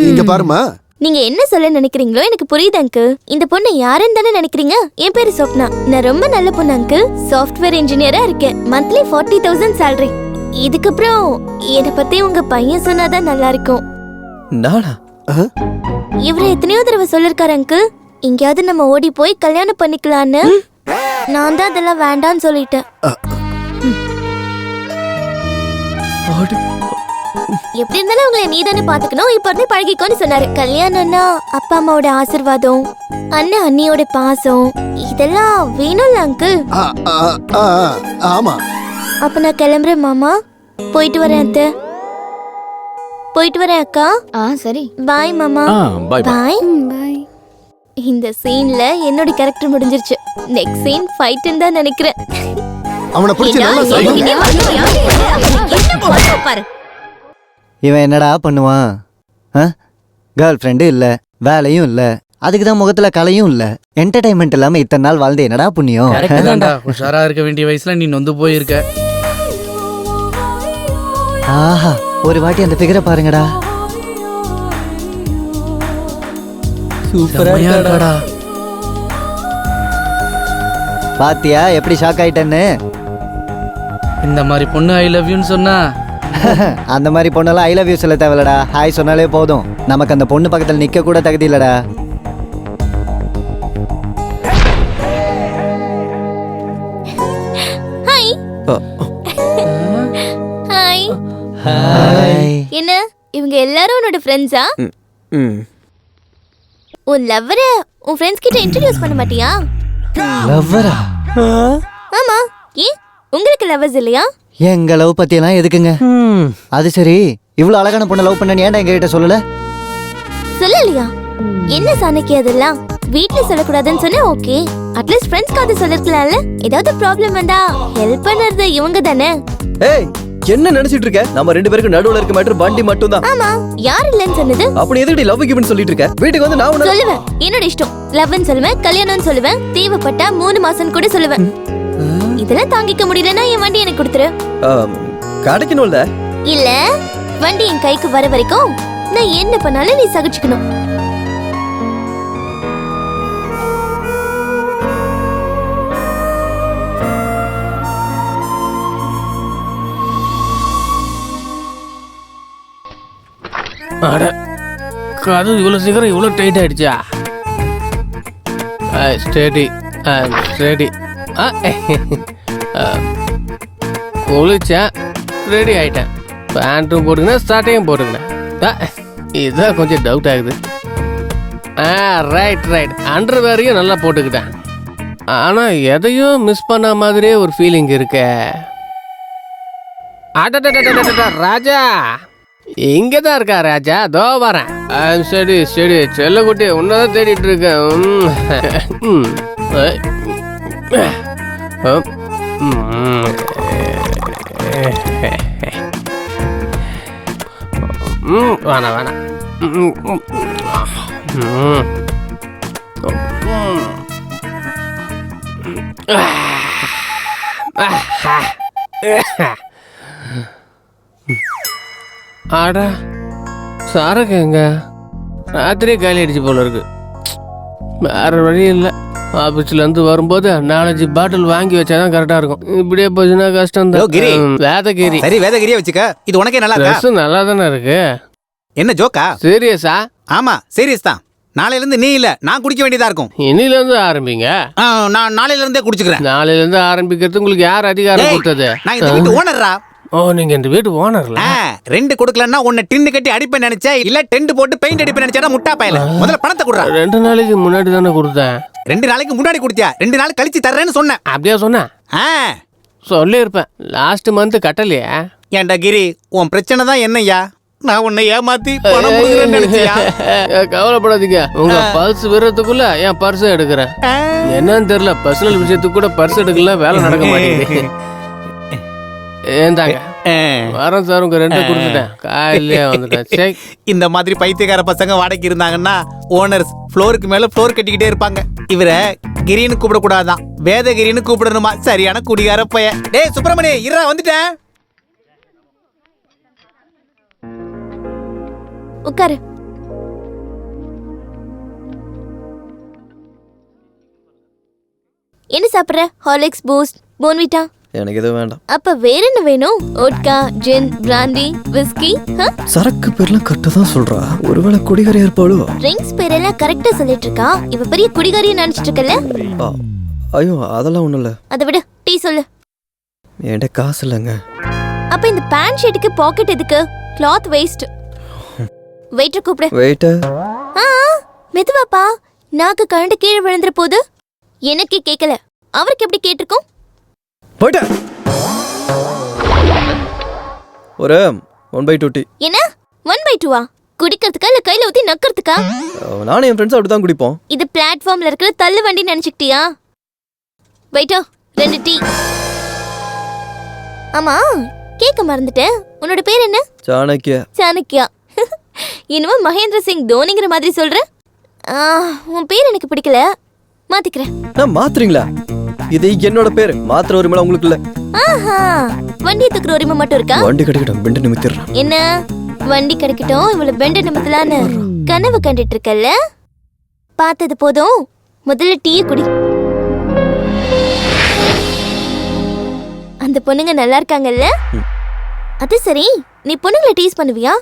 இங்க பாருமா, நீங்க என்ன சொல்ல நினைக்கிறீங்களோ எனக்கு புரியுது அங்கிள். இந்த பொண்ணு யாருன்னு தானே நினைக்கிறீங்க? என் பேரு சொப்னா. நான் ரொம்ப நல்ல பொண்ணு அங்கிள். சாஃப்ட்வேர் இன்ஜினியரா இருக்கேன். Monthly 40,000 salary. இதுக்கப்புறம் என்னை பத்தி உங்க பையன் சொன்னாதான் நல்லா இருக்கும். நானா? இவரை எத்தனையோ தடவை சொல்லிருக்காரு அங்கிள், எங்கேயாவது நம்ம ஓடி போய் கல்யாணம் பண்ணிக்கலான்னு. நான் தான் அதெல்லாம் வேண்டான்னு சொல்லிட்டேன். எப்படி இருந்தாலும் உங்களை நீ தானே பாத்துக்கணும், இப்ப இருந்தே பழகிக்கோன்னு சொன்னாரு. கல்யாணம்னா அப்பா அம்மாவோட ஆசீர்வாதம், அண்ணன் அண்ணியோட பாசம், இதெல்லாம் வேணும்ல அங்கிள். ஆமா. அப்ப நான் கிளம்புறேன் மாமா. போயிட்டு வரேன் அத்தை. போயிட்டு வரேன் அக்கா. சரி. பாய் மாமா. பாய். இந்த சீன்ல என்னோட கேரக்டர் முடிஞ்சிருச்சு. நெக்ஸ்ட் சீன் ஃபைட்ன்னு தான் நினைக்கிறேன். அவனை பிடிச்சு பாரு. இவன் என்னடா பண்ணுவான்? கேர்ள் ஃப்ரெண்டு இல்லை, வேலையும் இல்லை, அதுக்கு தான் முகத்தில் கலையும் இல்லை. என்டர்டைன்மெண்ட் இல்லாமல் இத்தனை நாள் வாழ்ந்து என்னடா புண்ணியம்? உஷாரா இருக்க வேண்டிய வயசுல நீ நொந்து போயிருக்க. ஆஹா ஒரு வாட்டி அந்த ஃபிகரை பாருங்கடா. சூப்பரா இருக்காடா. பாத்தியா எப்படி ஷாக் ஆயிட்டேன்னு? இந்த மாதிரி பொண்ணு ஐ லவ் யூன்னு சொன்னா அந்த மாதிரி பொண்ணெல்லாம் ஐ லவ் யூ சொல்ல தேவையில்லடா. ஹாய் சொன்னாலே போதும். நமக்கு அந்த பொண்ணு பக்கத்தில் நிக்க கூட தகுதி இல்லடா. Hi hi hi. என்ன இவங்க எல்லாரும் உன்னோட ஃப்ரெண்ட்ஸா? உன் லவ்வரை உன் ஃப்ரெண்ட்ஸ் கிட்ட இன்ட்ரோடியூஸ் பண்ண மாட்டியா? லவ்வரா? ஆமா, ஏன் உங்களுக்கு லவ்வர்ஸ் இல்லையா? எங்க லவ் பத்தியெல்லாம் எதுக்குங்க? அது சரி, இவ்வளவு அழகான பொண்ணை லவ் பண்ண ஏன்டா எங்க கிட்ட சொல்லல? சொல்லலையா? என்ன சாணக்கி அதெல்லாம் வீட்ல சொல்லக்கூடாதுன்னு சொன்னா ஓகே, அட்லீஸ்ட் ஃப்ரெண்ட்ஸ்க்கு அது சொல்லிருக்கலாம்ல. ஏதாவது ப்ராப்ளம் வந்தா ஹெல்ப் பண்ணுறது இவங்க தானே. ஏய் என்ன நினைச்சிட்டு இருக்க? நம்ம ரெண்டு பேருக்கு நடுவுல இருக்க மேட்டர் வண்டி மட்டும் தான். ஆமா, யார் இல்லன்னு சொன்னது? அப்படி எதுக்கு லவ் கிவ்னு சொல்லிட்டு இருக்க? வீட்டுக்கு வந்து நான் உன்ன சொல்லுவேன். என்னோட இஷ்டம். லவ்னு சொல்லுவேன், கல்யாணம்னு சொல்லுவேன், தேவைப்பட்டா 3 மாசம் கூட சொல்லுவேன். இதெல்லாம் தாங்கிக்க முடியலன்னா என் வண்டி எனக்கு கொடுத்துரு. கிடைக்கணும்ல? இல்ல, வண்டி என் கைக்கு வர வரைக்கும் நான் என்ன பண்ணாலும் நீ சகிச்சுக்கணும். அட கது இவ்வளோ சீக்கிரம் இவ்வளோ டைட் ஆயிடுச்சா? Steady steady. குளிச்சேன், ரெடி ஆயிட்டேன். பேண்ட்டும் போட்டுக்கினேன், ஸ்டார்ட்டையும் போட்டுக்கினேன். இதுதான் கொஞ்சம் டவுட் ஆகுது. ரைட் ரைட், அண்டர்வேரையும் நல்லா போட்டுக்கிட்டேன். ஆனால் எதையும் மிஸ் பண்ண மாதிரியே ஒரு ஃபீலிங் இருக்க. ராஜா இங்கே தான் இருக்கா ராஜா? தோ வரேன். சரி சரி செல்லக்குட்டி, உன்னதான் தேடிட்டு இருக்கேன். வேணாம் வேணாம். ஆடா சாரக்கு எங்க? ராத்திரியே காலி அடிச்சு போல இருக்கு. வேற வழி இல்லை. ஆபீஸ்லேருந்து வரும்போது 4-5 பாட்டில் வாங்கி வச்சாதான் கரெக்டாக இருக்கும். இப்படியே போச்சுன்னா கஷ்டம் தான். வேதகிரி. சரி, வேதகிரியே வச்சுக்க. இது உனக்கே நல்லா இருக்கா? நல்லா தானே இருக்கு. என்ன ஜோக்கா? சீரியஸா? ஆமா சீரியஸ் தான். நாளையில இருந்து நீ இல்ல, நான் குடிக்க வேண்டியதா இருக்கும். இன்னில இருந்து ஆரம்பிங்க. நான் நாளையில இருந்தே குடிச்சுக்கிறேன். நாளையில இருந்து ஆரம்பிக்கிறது உங்களுக்கு யார் அதிகாரம் கொடுத்தது? நான் இந்த வீட்டு ஓனர்ரா. ஓ, நீங்க இந்த வீட்டு ஓனர்ல? 2 கொடுக்கலன்னா உன்னை டின்னு கட்டி அடிப்பேன் நினைச்சா, இல்ல டென்ட் போட்டு பெயிண்ட் அடிப்பேன் நினைச்சா முட்டா பயல. முதல்ல பணத்தை குடுறா. 2 நாளைக்கு முன்னாடி தானே கொடுத்தேன். 2 நாளைக்கு முன்னாடி கொடுத்தியா? 2 நாள் கழிச்சு தர்றேன்னு சொன்னேன். அப்படியா சொன்னேன்? சொல்லியிருப்பேன். லாஸ்ட் மந்த் கட்டலையா? ஏன்டா கிரி, உன் பிரச்சனை தான் என்னய்யா? நான் உன்னை ஏமாத்தி பணம் கொடுக்குறேன்னு நினைச்சியா? கவலைப்படாதீங்க, உங்க பர்ஸ் விடுறதுக்குள்ள என் பர்ஸ் எடுக்கிறேன். என்னன்னு தெரியல, பர்சனல் விஷயத்துக்கு கூட பர்ஸ் எடுக்கல, வேலை நடக்க மாட்டேங்குது. ஏந்தாங்க வரேன் சார், உங்க 2 கொடுத்துட்டேன். காலையிலே வந்துட்டேன். இந்த மாதிரி பைத்தியக்கார பசங்க வாடகைக்கு இருந்தாங்கன்னா ஓனர்ஸ் ஃப்ளோருக்கு மேல ஃப்ளோர் கட்டிக்கிட்டே இருப்பாங்க. இவரை கிரின்னு கூப்பிடக்கூடாதான், வேதகிரின்னு கூப்பிடணுமா? சரியான குடிகார பைய. டேய் சுப்பிரமணி, இருடா வந்துட்டேன். உட்காரு. என்ன சாப்பிட்ற? Horlicks, boost, Bournvita? எனக்கு எதுவும் வேண்டாம். அப்ப வேற என்ன வேணும்? ஓட்கா, ஜின், பிராண்டி, விஸ்கி? சரக்கு பேர்லாம் கரெக்டா தான் சொல்றா. ஒருவேளை குடிகாரி ஏற்பாடு. ட்ரிங்க்ஸ் பேரெல்லாம் கரெக்டா சொல்லிட்டு இருக்கா. இவ பெரிய குடிகாரியை நினைச்சிட்டு இருக்கல? ஐயோ அதெல்லாம் ஒண்ணும் இல்ல. அதை விட டீ சொல்லு. என்கிட்ட காசு இல்லைங்க. அப்ப இந்த பேண்ட் ஷர்ட்டுக்கு பாக்கெட் எதுக்கு? Cloth waste. வெயிட்டர் கூப்பிடு. வெயிட்டர்? மெதுவாப்பா, நாக்கு கரண்ட் கீழே விழுந்துற போது. எனக்கு கேட்கல, அவருக்கு எப்படி கேட்டிருக்கும்? போய்ட்ட ஒரு 1/2 டீ. என்ன 1/2? குடிக்கிறதுக்கா இல்ல கையில ஊத்தி நக்கிறதுக்கா? நானும் என் ஃப்ரெண்ட்ஸ் அப்படி தான் குடிப்போம். இது பிளாட்ஃபார்ம்ல இருக்கிற தள்ளு வண்டி நினைச்சிட்டியா? வெயிட்டோ 2 டீ. ஆமா, கேட்க மறந்துட்டேன். உன்னோட பேர் என்ன? சாணக்கியா. சாணக்கியா. என்னவோ மகேந்திர சிங் தோனிங்கிற மாதிரி சொல்ற. உன் பேர் எனக்கு பிடிக்கல, மாத்திக்கிறேன். நான் மாத்துறீங்களா? இது என்னோட பேரு, மாத்திர உரிமை உங்களுக்கு இல்ல. ஆஹா, வண்டி தூக்குற உரிமை மட்டும் இருக்கா? வண்டி கிடைக்கட்டும் பெண்டு நிமித்திடுறான். என்ன வண்டி கிடைக்கட்டும் இவ்வளவு பெண்ட நிமித்தலான்னு கனவு கண்டுட்டு இருக்கல்ல? பார்த்தது போதும், முதல்ல டீயை குடி. அந்த பொண்ணுங்க நல்லா இருக்காங்கல்ல? அது சரி, நீ பொண்ணுங்களை டீஸ் பண்ணுவியா?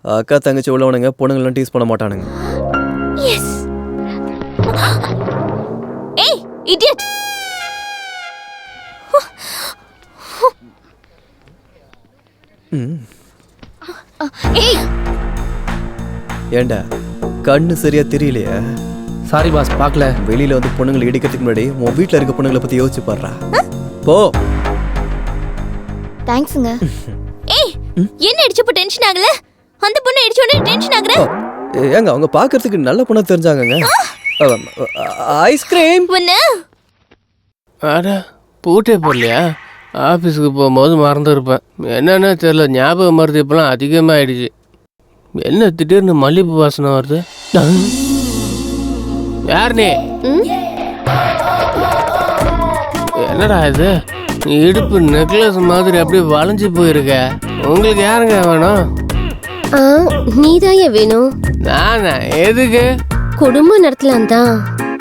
அக்கா தங்கச்சி உள்ளவனுங்க பொண்ணுங்களாம் டீஸ் பண்ண மாட்டானுங்க. எஸ். ஏய் இடியட். ஏய் ஏண்டா கண்ணு சரியா தெரியலையா? சாரி பாஸ், பார்க்கல. வெளியில வந்து பொண்ணுங்களை இடிக்கிறதுக்கு முன்னாடி உன் வீட்டுல இருக்க பொண்ணுங்களை பத்தி யோசிச்சு பாடுறா. போ. தேங்க்ஸ்ங்க. ஏய் என்ன அடிச்சப்ப டென்ஷன் ஆகல? அந்த பொண்ணு அடிச்ச உடனே டென்ஷன் ஆகுற? ஏங்க அவங்க பாக்குறதுக்கு நல்ல பொண்ணா தெரிஞ்சாங்கங்க. ஐஸ்கிரீம். அட பூட்டே போடலையா? ஆஃபீஸுக்கு போகும்போது மறந்துருப்பேன். என்னன்னா தெரியல, ஞாபகம் மருந்து இப்பெல்லாம் அதிகமாகிடுச்சு. என்ன திடீர்னு மல்லிகைப்பூ வாசனை வருது? யார் நீ? என்னடா இது? இடுப்பு நெக்லஸ் மாதிரி அப்படியே வளைஞ்சு போயிருக்க. உங்களுக்கு யாருங்க வேணும்? நீதான் வேணும். நானா? எதுக்கு? குடும்பம் நடத்தலாம் தான்.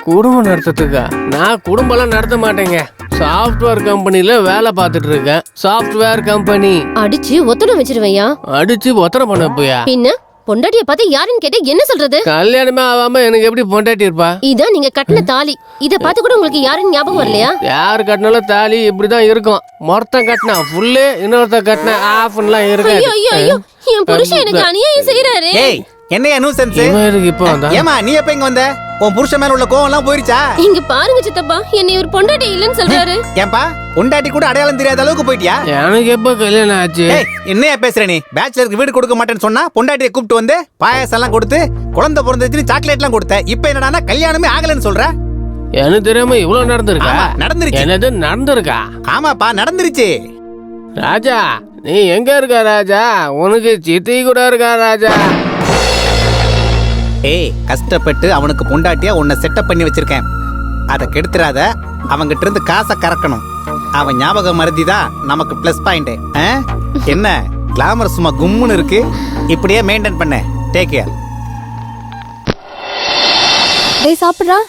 குடும்பம் நடத்துறதுக்கா? நான் குடும்பம்லாம் நடத்த மாட்டேங்க. சாஃப்ட்வேர் கம்பெனில வேலை பார்த்துட்டு இருக்கேன். Software company. அடிச்சு ஒத்தடம் வச்சிருவையா? அடிச்சு ஒத்தடம் பண்ண போயா? பின்ன பொண்டாட்டிய பார்த்து யாருன்னு கேட்டா என்ன சொல்றது? கல்யாணமே ஆகாம எனக்கு எப்படி பொண்டாட்டி இருப்பா? இதான் நீங்க கட்டின தாலி. இத பார்த்து கூட உங்களுக்கு யாருன்னு ஞாபகம் வரலையா? யாரு கட்டினாலும் தாலி இப்படிதான் இருக்கும். மொத்தம் கட்டினா ஃபுல்லு, இன்னொருத்த கட்டினா ஆஃப்லாம் இருக்கு. ஐயோ என் புருஷன் எனக்கு அநியாயம் செய்யறாரு. ஏய் என்னையா நியூசன்ஸ்? இப்போ ஏமா நீ எப்ப இங்க வந்த? உன் புருஷன் மேல உள்ள கோவம் எல்லாம் போயிருச்சா? இங்க பாருங்க சித்தப்பா, என்னை ஒரு பொண்டாட்டி இல்லன்னு சொல்றாரு. ஏன்பா பொண்டாட்டி கூட அடையாளம் தெரியாத அளவுக்கு போயிட்டியா? எனக்கு எப்ப கல்யாணம் ஆச்சு? என்னையா பேசுற நீ? பேச்சுலருக்கு வீடு கொடுக்க மாட்டேன்னு சொன்னா பொண்டாட்டியை கூப்பிட்டு வந்து பாயாசம் எல்லாம் கொடுத்து குழந்தை பிறந்துச்சுன்னு சாக்லேட் எல்லாம் கொடுத்த. இப்ப என்னடானா கல்யாணமே ஆகலன்னு சொல்ற? எனக்கு தெரியாம இவ்வளவு நடந்திருக்கா? நடந்துருச்சு. என்னது நடந்திருக்கா? ஆமாப்பா நடந்துருச்சு. ராஜா நீ எங்க இருக்க ராஜா? உனக்கு சித்தி கூட இருக்கா ராஜா? ஏய் கஷ்டப்பட்டு அவனுக்கு பொண்டாட்டியா உன்னை செட்டப் பண்ணி வச்சிருக்கேன். அதை கெடுத்துறாத. அவங்கிட்ட இருந்து காசை கறக்கணும். அவன் ஞாபகம் மறதி தான் நமக்கு பிளஸ் பாயிண்ட். என்ன கிளாமர் சும்மா கும்முன்னு இருக்கு. இப்படியே மெயின்டைன் பண்ண. Take care. டேய் சாப்பிடுறா.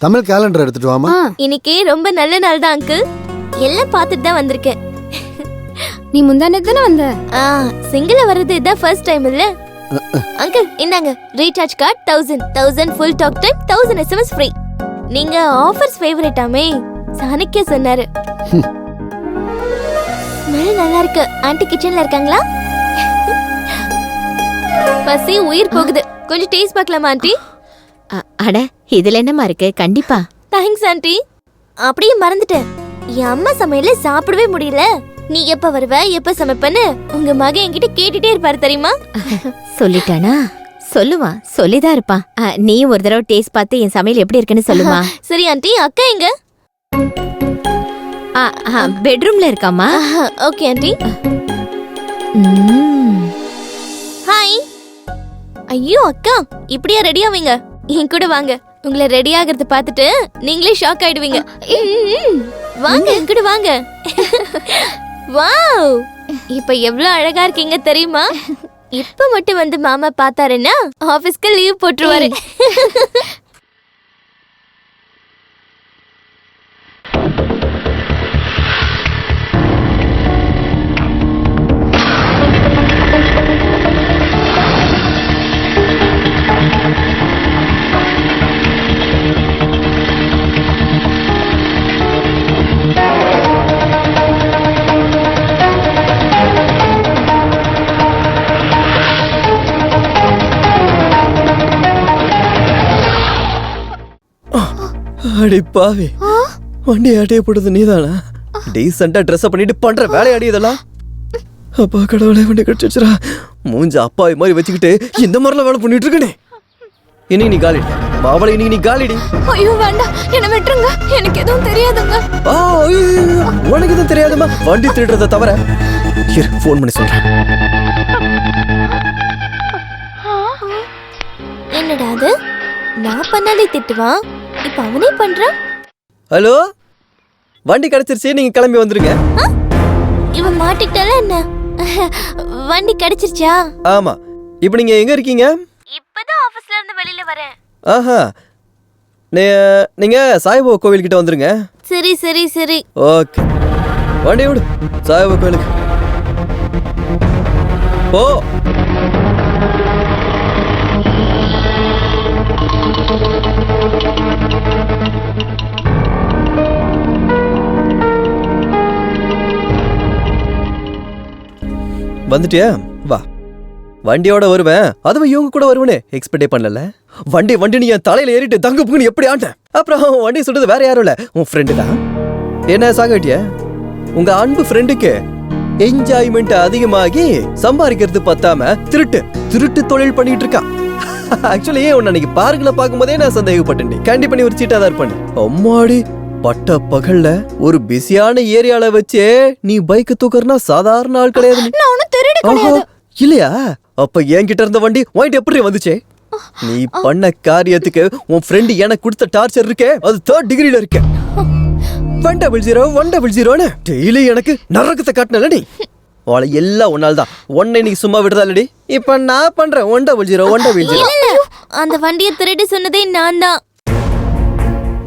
தமிழ் கேலண்டர் எடுத்துட்டு வாமா. இன்னைக்கு ரொம்ப நல்ல நாள் தான் அங்கிள். எல்லாம் பார்த்துட்டு தான் வந்திருக்கேன். நீ முந்தானே தானே வந்த? சிங்கிளா வர்றது இதான் ஃபர்ஸ்ட் டைம் இல்ல? அங்கிள் இந்தாங்க recharge card 1000 full talk time 1000 SMS free. நீங்க ஆஃபர்ஸ் ஃபேவரட்டாமே சாணிக்கே சொன்னாரு. ஸ்மெல் நல்லா இருக்கு. ஆன்ட்டி கிச்சன்ல இருக்காங்களா? பசி உயிர் போகுது. கொஞ்சம் டேஸ்ட் பார்க்கலாமா ஆன்ட்டி? அட இதுல என்னமா இருக்கு? கண்டிப்பா. Thanks aunty. அப்படியே மறந்துட்டேன், என் அம்மா சமையல சாப்பிடவே முடியல. நீ எப்ப வருவ எப்ப சமைப்பன்னு உங்க மகன் என்கிட்ட கேட்டுட்டே இருப்பாரு தெரியுமா? சொல்லிட்டானா? சொல்லுவான், சொல்லிதான் இருப்பான். நீ ஒரு தடவை டேஸ்ட் பார்த்து என் சமையல் எப்படி இருக்குன்னு சொல்லுமா. சரி ஆண்டி, அக்கா எங்க? பெட்ரூம்ல இருக்காமா. Okay aunty. ஹாய். ஐயோ அக்கா, இப்படியா ரெடி ஆவீங்க? என் கூட வாங்க. உங்களை ரெடி ஆகிறது பார்த்துட்டு நீங்களே ஷாக் ஆயிடுவீங்க. வாங்க என் கூட வாங்க. வாவ், இப்ப எவ்வளவு அழகா இருக்கீங்க தெரியுமா? இப்ப மட்டும் வந்து மாமா பார்த்தாருன்னா ஆபீஸ்க்கு லீவ் போட்டுருவாரு. அடி பாவி, வண்டி ஆட்டைய போடுறது நீதானா? டீசெண்டா ட்ரெஸ் பண்ணிட்டு பண்ற வேலையாடி இதெல்லாம்? அப்பா கடவுளே, வண்டி கடிச்சிச்சுரா. மூஞ்ச அப்பாவி மாதிரி வச்சுக்கிட்டு இந்த மாதிரிலாம் வேலை பண்ணிட்டு இருக்கனே. இன்னைக்கு நீ காலிடி மாவளை, இன்னைக்கு நீ காலிடி. ஐயோ வேண்டாம், என்ன விட்டுருங்க. எனக்கு எதுவும் தெரியாதுங்க. உனக்கு எதுவும் தெரியாதுமா? வண்டி திருடுறத தவிர ஃபோன் பண்ணி சொல்றேன். என்னடா அது? நான் பண்ணாலே திட்டுவான், இப்ப அவனே பண்றான். ஹலோ, வண்டி கிடைச்சிருச்சு, நீங்க கிளம்பி வந்துருங்க. இவன் மாட்டிக்கிட்டால என்ன? வண்டி கிடைச்சிருச்சா? ஆமா. இப்போ நீங்க எங்க இருக்கீங்க? இப்பதான் ஆபீஸ்ல இருந்து வெளியில வரேன். ஆஹா. நீங்க சாய்பாபா கோவில் கிட்ட வந்துருங்க. சரி சரி சரி. ஓகே. வண்டி விடு. சாய்பாபா கோவிலுக்கு போ. வந்துட்டியா? வா. வண்டியோட வருவேன், அதுவும் இவங்க கூட வருவேனே எக்ஸ்பெக்டே பண்ணல. வண்டி நீ என் தலையில ஏறிட்டு தங்க புங்குன்னு எப்படி ஆண்டேன். அப்புறம் வண்டி சுட்டது வேற யாரும் இல்ல, உன் ஃப்ரெண்டு தான். என்ன சாகட்டிய? உங்க அன்பு ஃப்ரெண்டுக்கு என்ஜாய்மெண்ட் அதிகமாகி சம்பாதிக்கிறது பத்தாம திருட்டு தொழில் பண்ணிட்டு இருக்கான். ஆக்சுவலி உன்னை அன்னைக்கு பார்க்கல பார்க்கும்போதே நான் சந்தேகப்பட்டேன். கண்டிப்பா நீ ஒரு சீட்டா தான் இருப்பேன். அம்மாடி, பட்ட பகல்ல ஒரு பிஸியான ஏரியால வச்சு நீ பைக் தூக்குறனா சாதாரண ஆள் கிடையாது. இல்லையா? அப்ப என்கிட்ட இருந்த வண்டி உன்கிட்ட எப்படி வந்துச்சே? நீ பண்ண காரியத்துக்கு உன் ஃப்ரெண்டு எனக்கு கொடுத்த டார்ச்சர் இருக்கே, அது 3rd டிகிரில இருக்கு. 100 டெய்லி எனக்கு நரகத்தை காட்டினல நீ. அவளை எல்லாம் ஒன்னால தான். உன்னை நீ சும்மா விடுறதாலடி. இப்ப நான் பண்றேன் 100. அந்த வண்டியை திருடி சொன்னதே நான் தான்.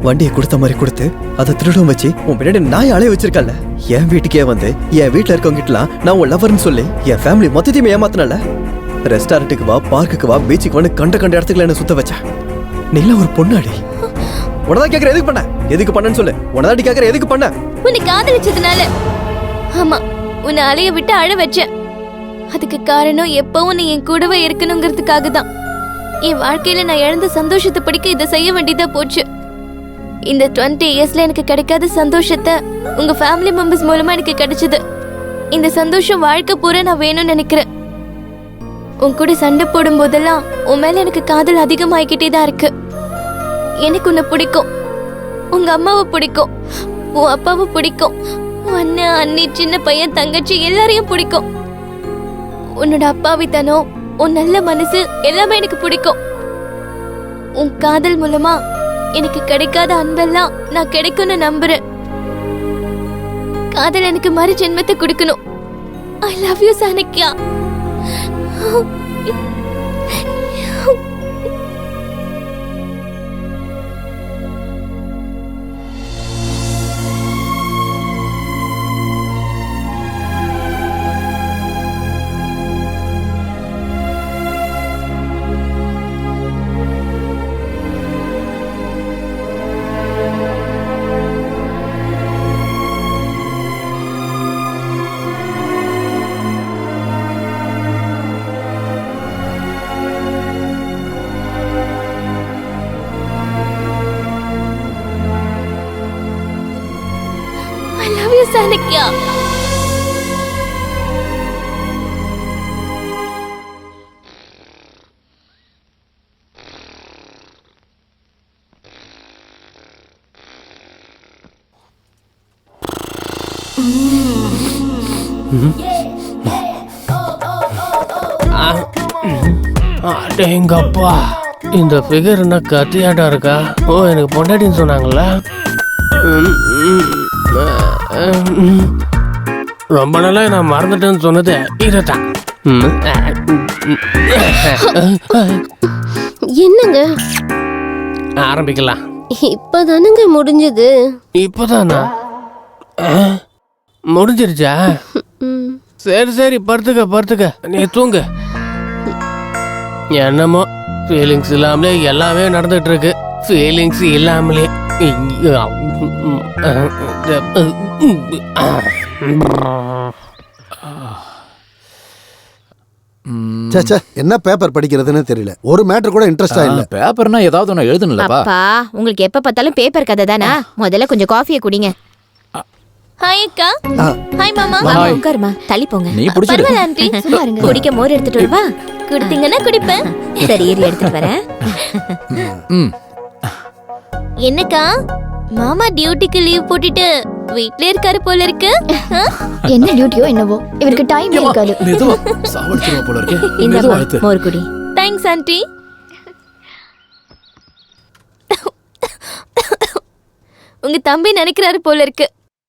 வண்டியை கொடுத்த மாதிரி கொடுத்து அதை திருடும் வச்சு உன் பின்னாடி நாய் அலைய வச்சிருக்கல. என் வீட்டுக்கே வந்து என் வீட்டுல இருக்கவங்க கிட்டலாம் நான் உன் லவர்னு சொல்லி என் ஃபேமிலி மொத்தத்தையுமே ஏமாத்தினல. ரெஸ்டாரண்ட்டுக்கு வா, பார்க்குக்கு வா, பீச்சுக்கு வந்து கண்ட இடத்துக்குள்ள என்ன சுத்த வச்ச. நீலாம் ஒரு பொண்ணாடி. உனதான் கேக்குற எதுக்கு பண்ணன்னு சொல்லு. உனதாடி கேக்குற எதுக்கு பண்ண? உன்னை காதலிச்சதுனால. ஆமா, உன்னை அலைய விட்டு அழ வச்சேன். அதுக்கு காரணம் எப்பவும் நீ என் கூடவே இருக்கணுங்கிறதுக்காக தான். என் வாழ்க்கையில நான் இழந்த சந்தோஷத்தை படிக்க இதை செய்ய வேண்டியதா போச்சு. இந்த 20 இயர்ஸ்ல எனக்கு கிடைக்காத சந்தோஷத்தை உங்க ஃபேமிலி மெம்பர்ஸ் மூலமா எனக்கு கிடைச்சது. இந்த சந்தோஷம் வாழ்க்கை பூரா நான் வேணும்னு நினைக்கிறேன். உன் கூட சண்டை போடும் போதெல்லாம் உன் மேல எனக்கு காதல் அதிகமாகிக்கிட்டே தான் இருக்கு. எனக்கு உன்னை பிடிக்கும், உங்க அம்மாவை பிடிக்கும், உன் அப்பாவை பிடிக்கும், உன் அண்ணன் அண்ணி, சின்ன பையன், தங்கச்சி எல்லாரையும் பிடிக்கும். உன்னோட அப்பாவித்தனம், உன் நல்ல மனசு எல்லாமே எனக்கு பிடிக்கும். உன் காதல் மூலமா எனக்கு கிடைக்காத அன்பெல்லாம் நான் கிடைக்கும்னு நம்புறேன். காதல் எனக்கு மறு ஜென்மத்தை கொடுக்கணும். ஐ லவ் யூ சாணக்கியா. சாணக்கியா. அடேங்கப்பா, இந்த ஃபிகர் என்ன கத்தியாட்டா இருக்கா? ஓ, எனக்கு பொண்டாட்டின்னு சொன்னாங்கல்ல. ரொம்ப நாளா நான் மறந்துட்டேன்னு சொன்னது இதுதான். என்னங்க ஆரம்பிக்கலாம். இப்பதானுங்க முடிஞ்சது. இப்பதானா? முடிஞ்சிருச்சா? சரி படுத்துக்க, நீ தூங்கு. என்னமோ ஃபீலிங்ஸ் இல்லாமலே எல்லாமே நடந்துட்டு இருக்கு. ஃபீலிங்ஸ் இல்லாமலே என்ன பேப்பர் படிக்கிறதுன்னு தெரியல. ஒரு மேட்டர் கூட இன்ட்ரெஸ்டா இல்ல. பேப்பர்னா ஏதாவது ஒன்று எழுதணும்லப்பா. அப்பா, உங்களுக்கு எப்ப பார்த்தாலும் பேப்பர் கதை தானா? முதல்ல கொஞ்சம் காஃபியை குடிங்க. ஹாய் அக்கா. ஹாய் மாமா. உட்காருமா, தள்ளி போங்க. நீ புடிச்சிடு. பரவாயில்ல ஆண்டி, சும்மா இருங்க. குடிக்க மோர் எடுத்துட்டு வரவா? குடுத்தீங்கன்னா குடிப்பேன். சரி, ஏறி எடுத்துட்டு வரேன். என்னக்கா, மாமா டியூட்டிக்கு லீவ் போட்டுட்டு வீட்ல இருக்காரு போல இருக்கு. என்ன டியூட்டியோ என்னவோ, இவருக்கு டைம் இருக்காது. சாவடிச்சிருவா போல இருக்கு. இந்த மோர் குடி. Thanks aunty. உங்க தம்பி நினைக்கிறாரு போல இருக்கு.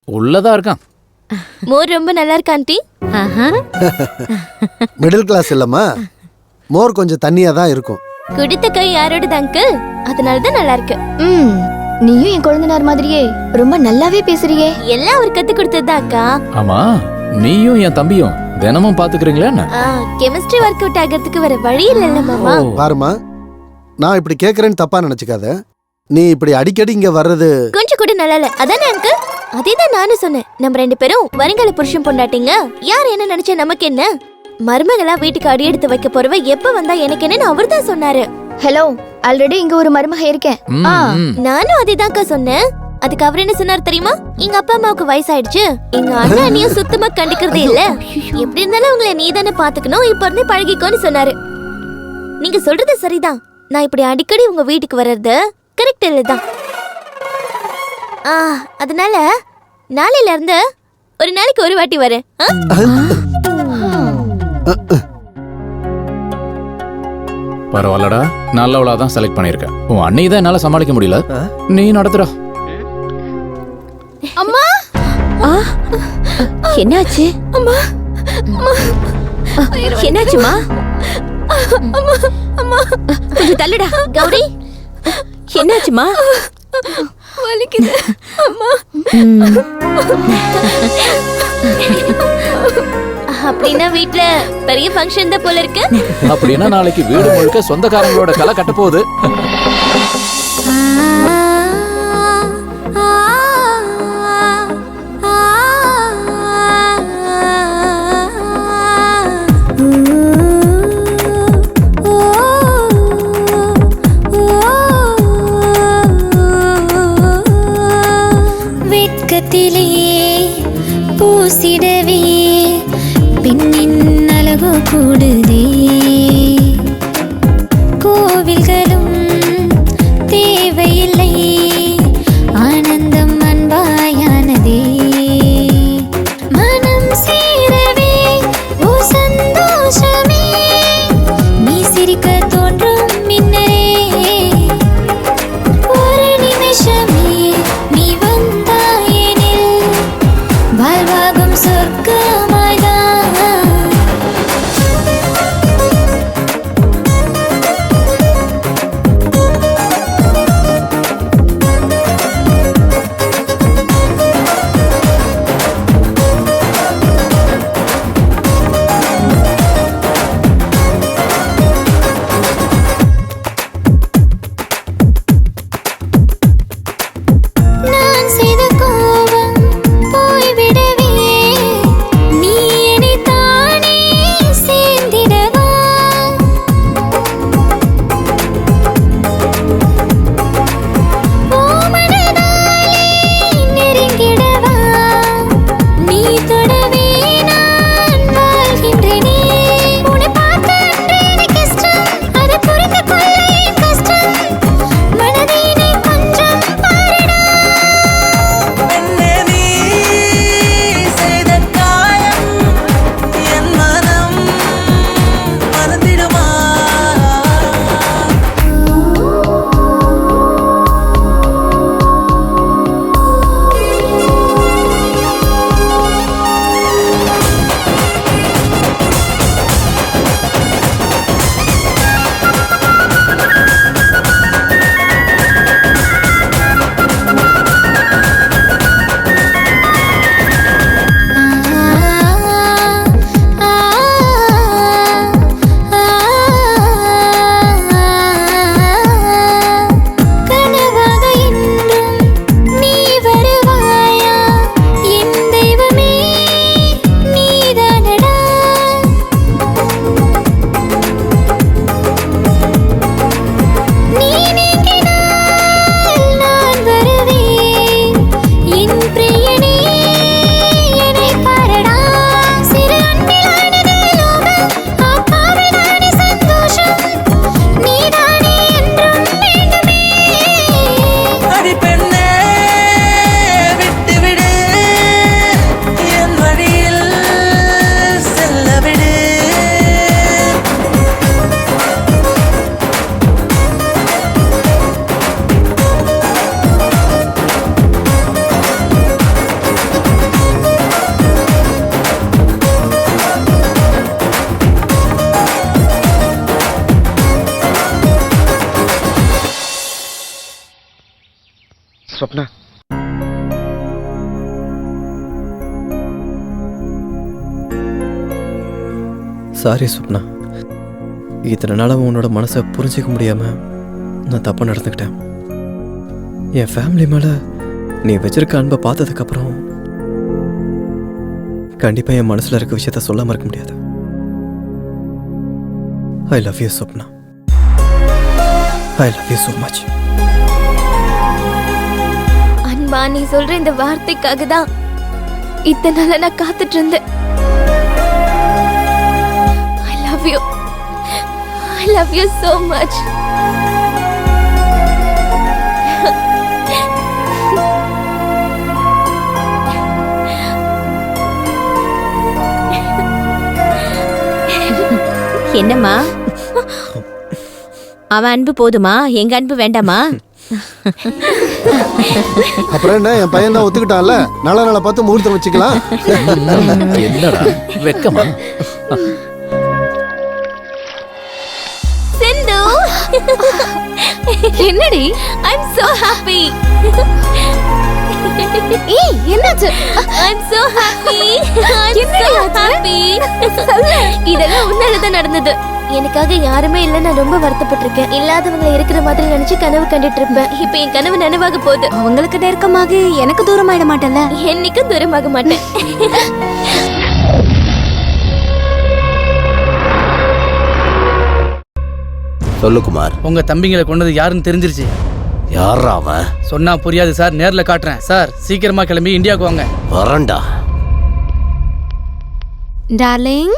உள்ளதா இருக்கான். மோர் ரொம்ப நல்லா இருக்கு ஆண்டி. மிடில் கிளாஸ் இல்லம்மா, மோர் கொஞ்சம் தண்ணியா தான் இருக்கும். குடித்த கை யாரோடது அங்கிள்? அதனால தான் நல்லா இருக்கு. நீயும் என் குழந்தைனார் மாதிரியே ரொம்ப நல்லாவே பேசுறியே. எல்லாம் அவர் கத்து கொடுத்தது அக்கா. ஆமா, நீயும் என் தம்பியும் தினமும் பாத்துக்கிறீங்களா என்ன? கெமிஸ்ட்ரி ஒர்க் அவுட் ஆகிறதுக்கு வேற வழி இல்லைல்ல மாமா. பாருமா, நான் இப்படி கேக்குறேன்னு தப்பா நினைச்சுக்காத. நீ இப்படி அடிக்கடி இங்க வர்றது கொஞ்சம் கூட நல்லா இல்ல. அதானே அங்கிள்? அதேதான் நானும் சொன்னேன். நம்ம 2 பேரும் வருங்கால புருஷன் பொண்டாட்டிங்க. யார் என்ன நினைச்சா நமக்கு என்ன? மருமகளா வீட்டுக்கு அடி எடுத்து வைக்க போறவ எப்ப வந்தா எனக்கு என்னன்னு அவர் தான் சொன்னாரு. ஹலோ, ஆல்ரெடி இங்க ஒரு மருமக இருக்கேன். நானும் அதேதான்க்கா சொன்னேன். அதுக்கு அவர் என்ன சொன்னார் தெரியுமா? எங்க அப்பா அம்மாவுக்கு வயசாயிடுச்சு, எங்க அண்ணா நீயும் சுத்தமா கண்டுக்கிறதே இல்ல, எப்படி இருந்தாலும் உங்களை நீ தானே பாத்துக்கணும், இப்ப இருந்தே பழகிக்கோன்னு சொன்னாரு. நீங்க சொல்றது சரிதான். நான் இப்படி அடிக்கடி உங்க வீட்டுக்கு வர்றது கரெக்ட் இல்லதான். அதனால நாளையில இருந்து ஒரு நாளைக்கு ஒரு வாட்டி வரேன். பரவாயில்லடா, நல்லவளாதான் செலக்ட் பண்ணிருக்க. உன் அன்னை தான் என்னால சமாளிக்க முடியல, நீ நடத்துற. அம்மா, என்னாச்சு? அம்மா, என்னாச்சுமா? கொஞ்சம் தள்ளுடா. கௌரி, என்னாச்சுமா? வலிக்குது அம்மா. அப்படின்னா வீட்ல பெரிய ஃபங்க்ஷன் தான் போல இருக்கு. அப்படின்னா நாளைக்கு வீடு முழுக்க சொந்தக்காரங்களோட கலை கட்ட போகுது. பூசிடவே பெண்ணின் அழகு கூடுதே, கோவில்களும் தேவையில்லை, ஆனந்தம் அன்பாயானதே, மனம் சேரவே ஓ சந்தோஷமே, நீ சிரிக்க தோன்றும் மின்னரே, ஒரு நிமிஷமே நீ வந்தாயெனில் வாழ்வாகும் சொர்க்கமாய்தான். சாரி சுப்னா, இத்தனை நாளாக உன்னோட மனசை புரிஞ்சிக்க முடியாமல் நான் தப்பாக நடந்துக்கிட்டேன். என் ஃபேமிலி மேலே நீ வச்சிருக்க அன்பை பார்த்ததுக்கப்புறம் கண்டிப்பாக என் மனசில் இருக்க விஷயத்த சொல்லாமல் இருக்க முடியாது. I love you Supna. I love you so much. அன்பா, நீ சொல்ற இந்த வார்த்தைக்காக தான் இத்தனை நாளா நான் காத்துட்டு இருந்தேன். ஐ love you. I love you so much. என்னம்மா, அவன் அன்பு போதுமா, எங்க அன்பு வேண்டாமா? அப்புறம் என்ன, என் பையன் தான் ஒத்துக்கிட்டான்ல, நல்ல நாளை பார்த்து முகூர்த்தம் வச்சுக்கலாம். என்னடா வெக்கமா? சிந்து, என்னடி? I'm so happy. ஏய், என்னாச்சு? I'm so happy. I'm so happy. இதெல்லாம் உன்னாலதான் நடந்தது. எனக்காக யாருமே இல்ல, நான் ரொம்ப வருத்தப்பட்டிருக்கேன். இல்லாதவங்களை இருக்கிற மாதிரி நினைச்சு கனவு கண்டுட்டு இருப்பேன். இப்ப என் கனவு நனவாக போகுது. அவங்களுக்கு நெருக்கமாக எனக்கு தூரமாயிட மாட்டேன்ல? என்னைக்கும் தூரமாக மாட்டேன். சொல்லு குமார். உங்க தம்பிங்களை கொண்டது யாருன்னு தெரிஞ்சிருச்சு. யாரா அவன்? சொன்னா புரியாது சார், நேர்ல காட்டுறேன் சார். சீக்கிரமா கிளம்பி இந்தியாவுக்கு வாங்க. வரண்டா. Darling,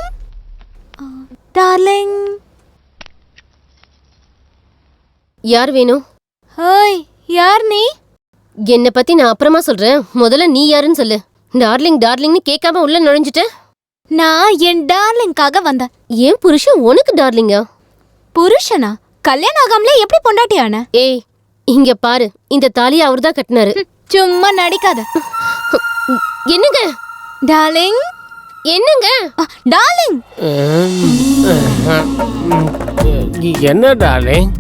darling. யார் வேணும்? ஹாய், யார் நீ? என்னை பத்தி நான் அப்புறமா சொல்றேன், முதல்ல நீ யாருன்னு சொல்லு. டார்லிங் டார்லிங்னு கேட்காம உள்ள நுழைஞ்சிட்ட. நான் என் டார்லிங்காக வந்தேன். ஏன் புருஷன் உனக்கு டார்லிங்கா? புருஷனா? கல்யாணம் ஆகாமலே எப்படி பொண்டாட்டியான? ஏய், இங்க பாரு, இந்த தாலியை அவர் தான் கட்டினாரு. சும்மா நடிக்காத. என்னங்க டார்லிங்? என்னங்க டார்லிங்? என்ன டார்லிங்?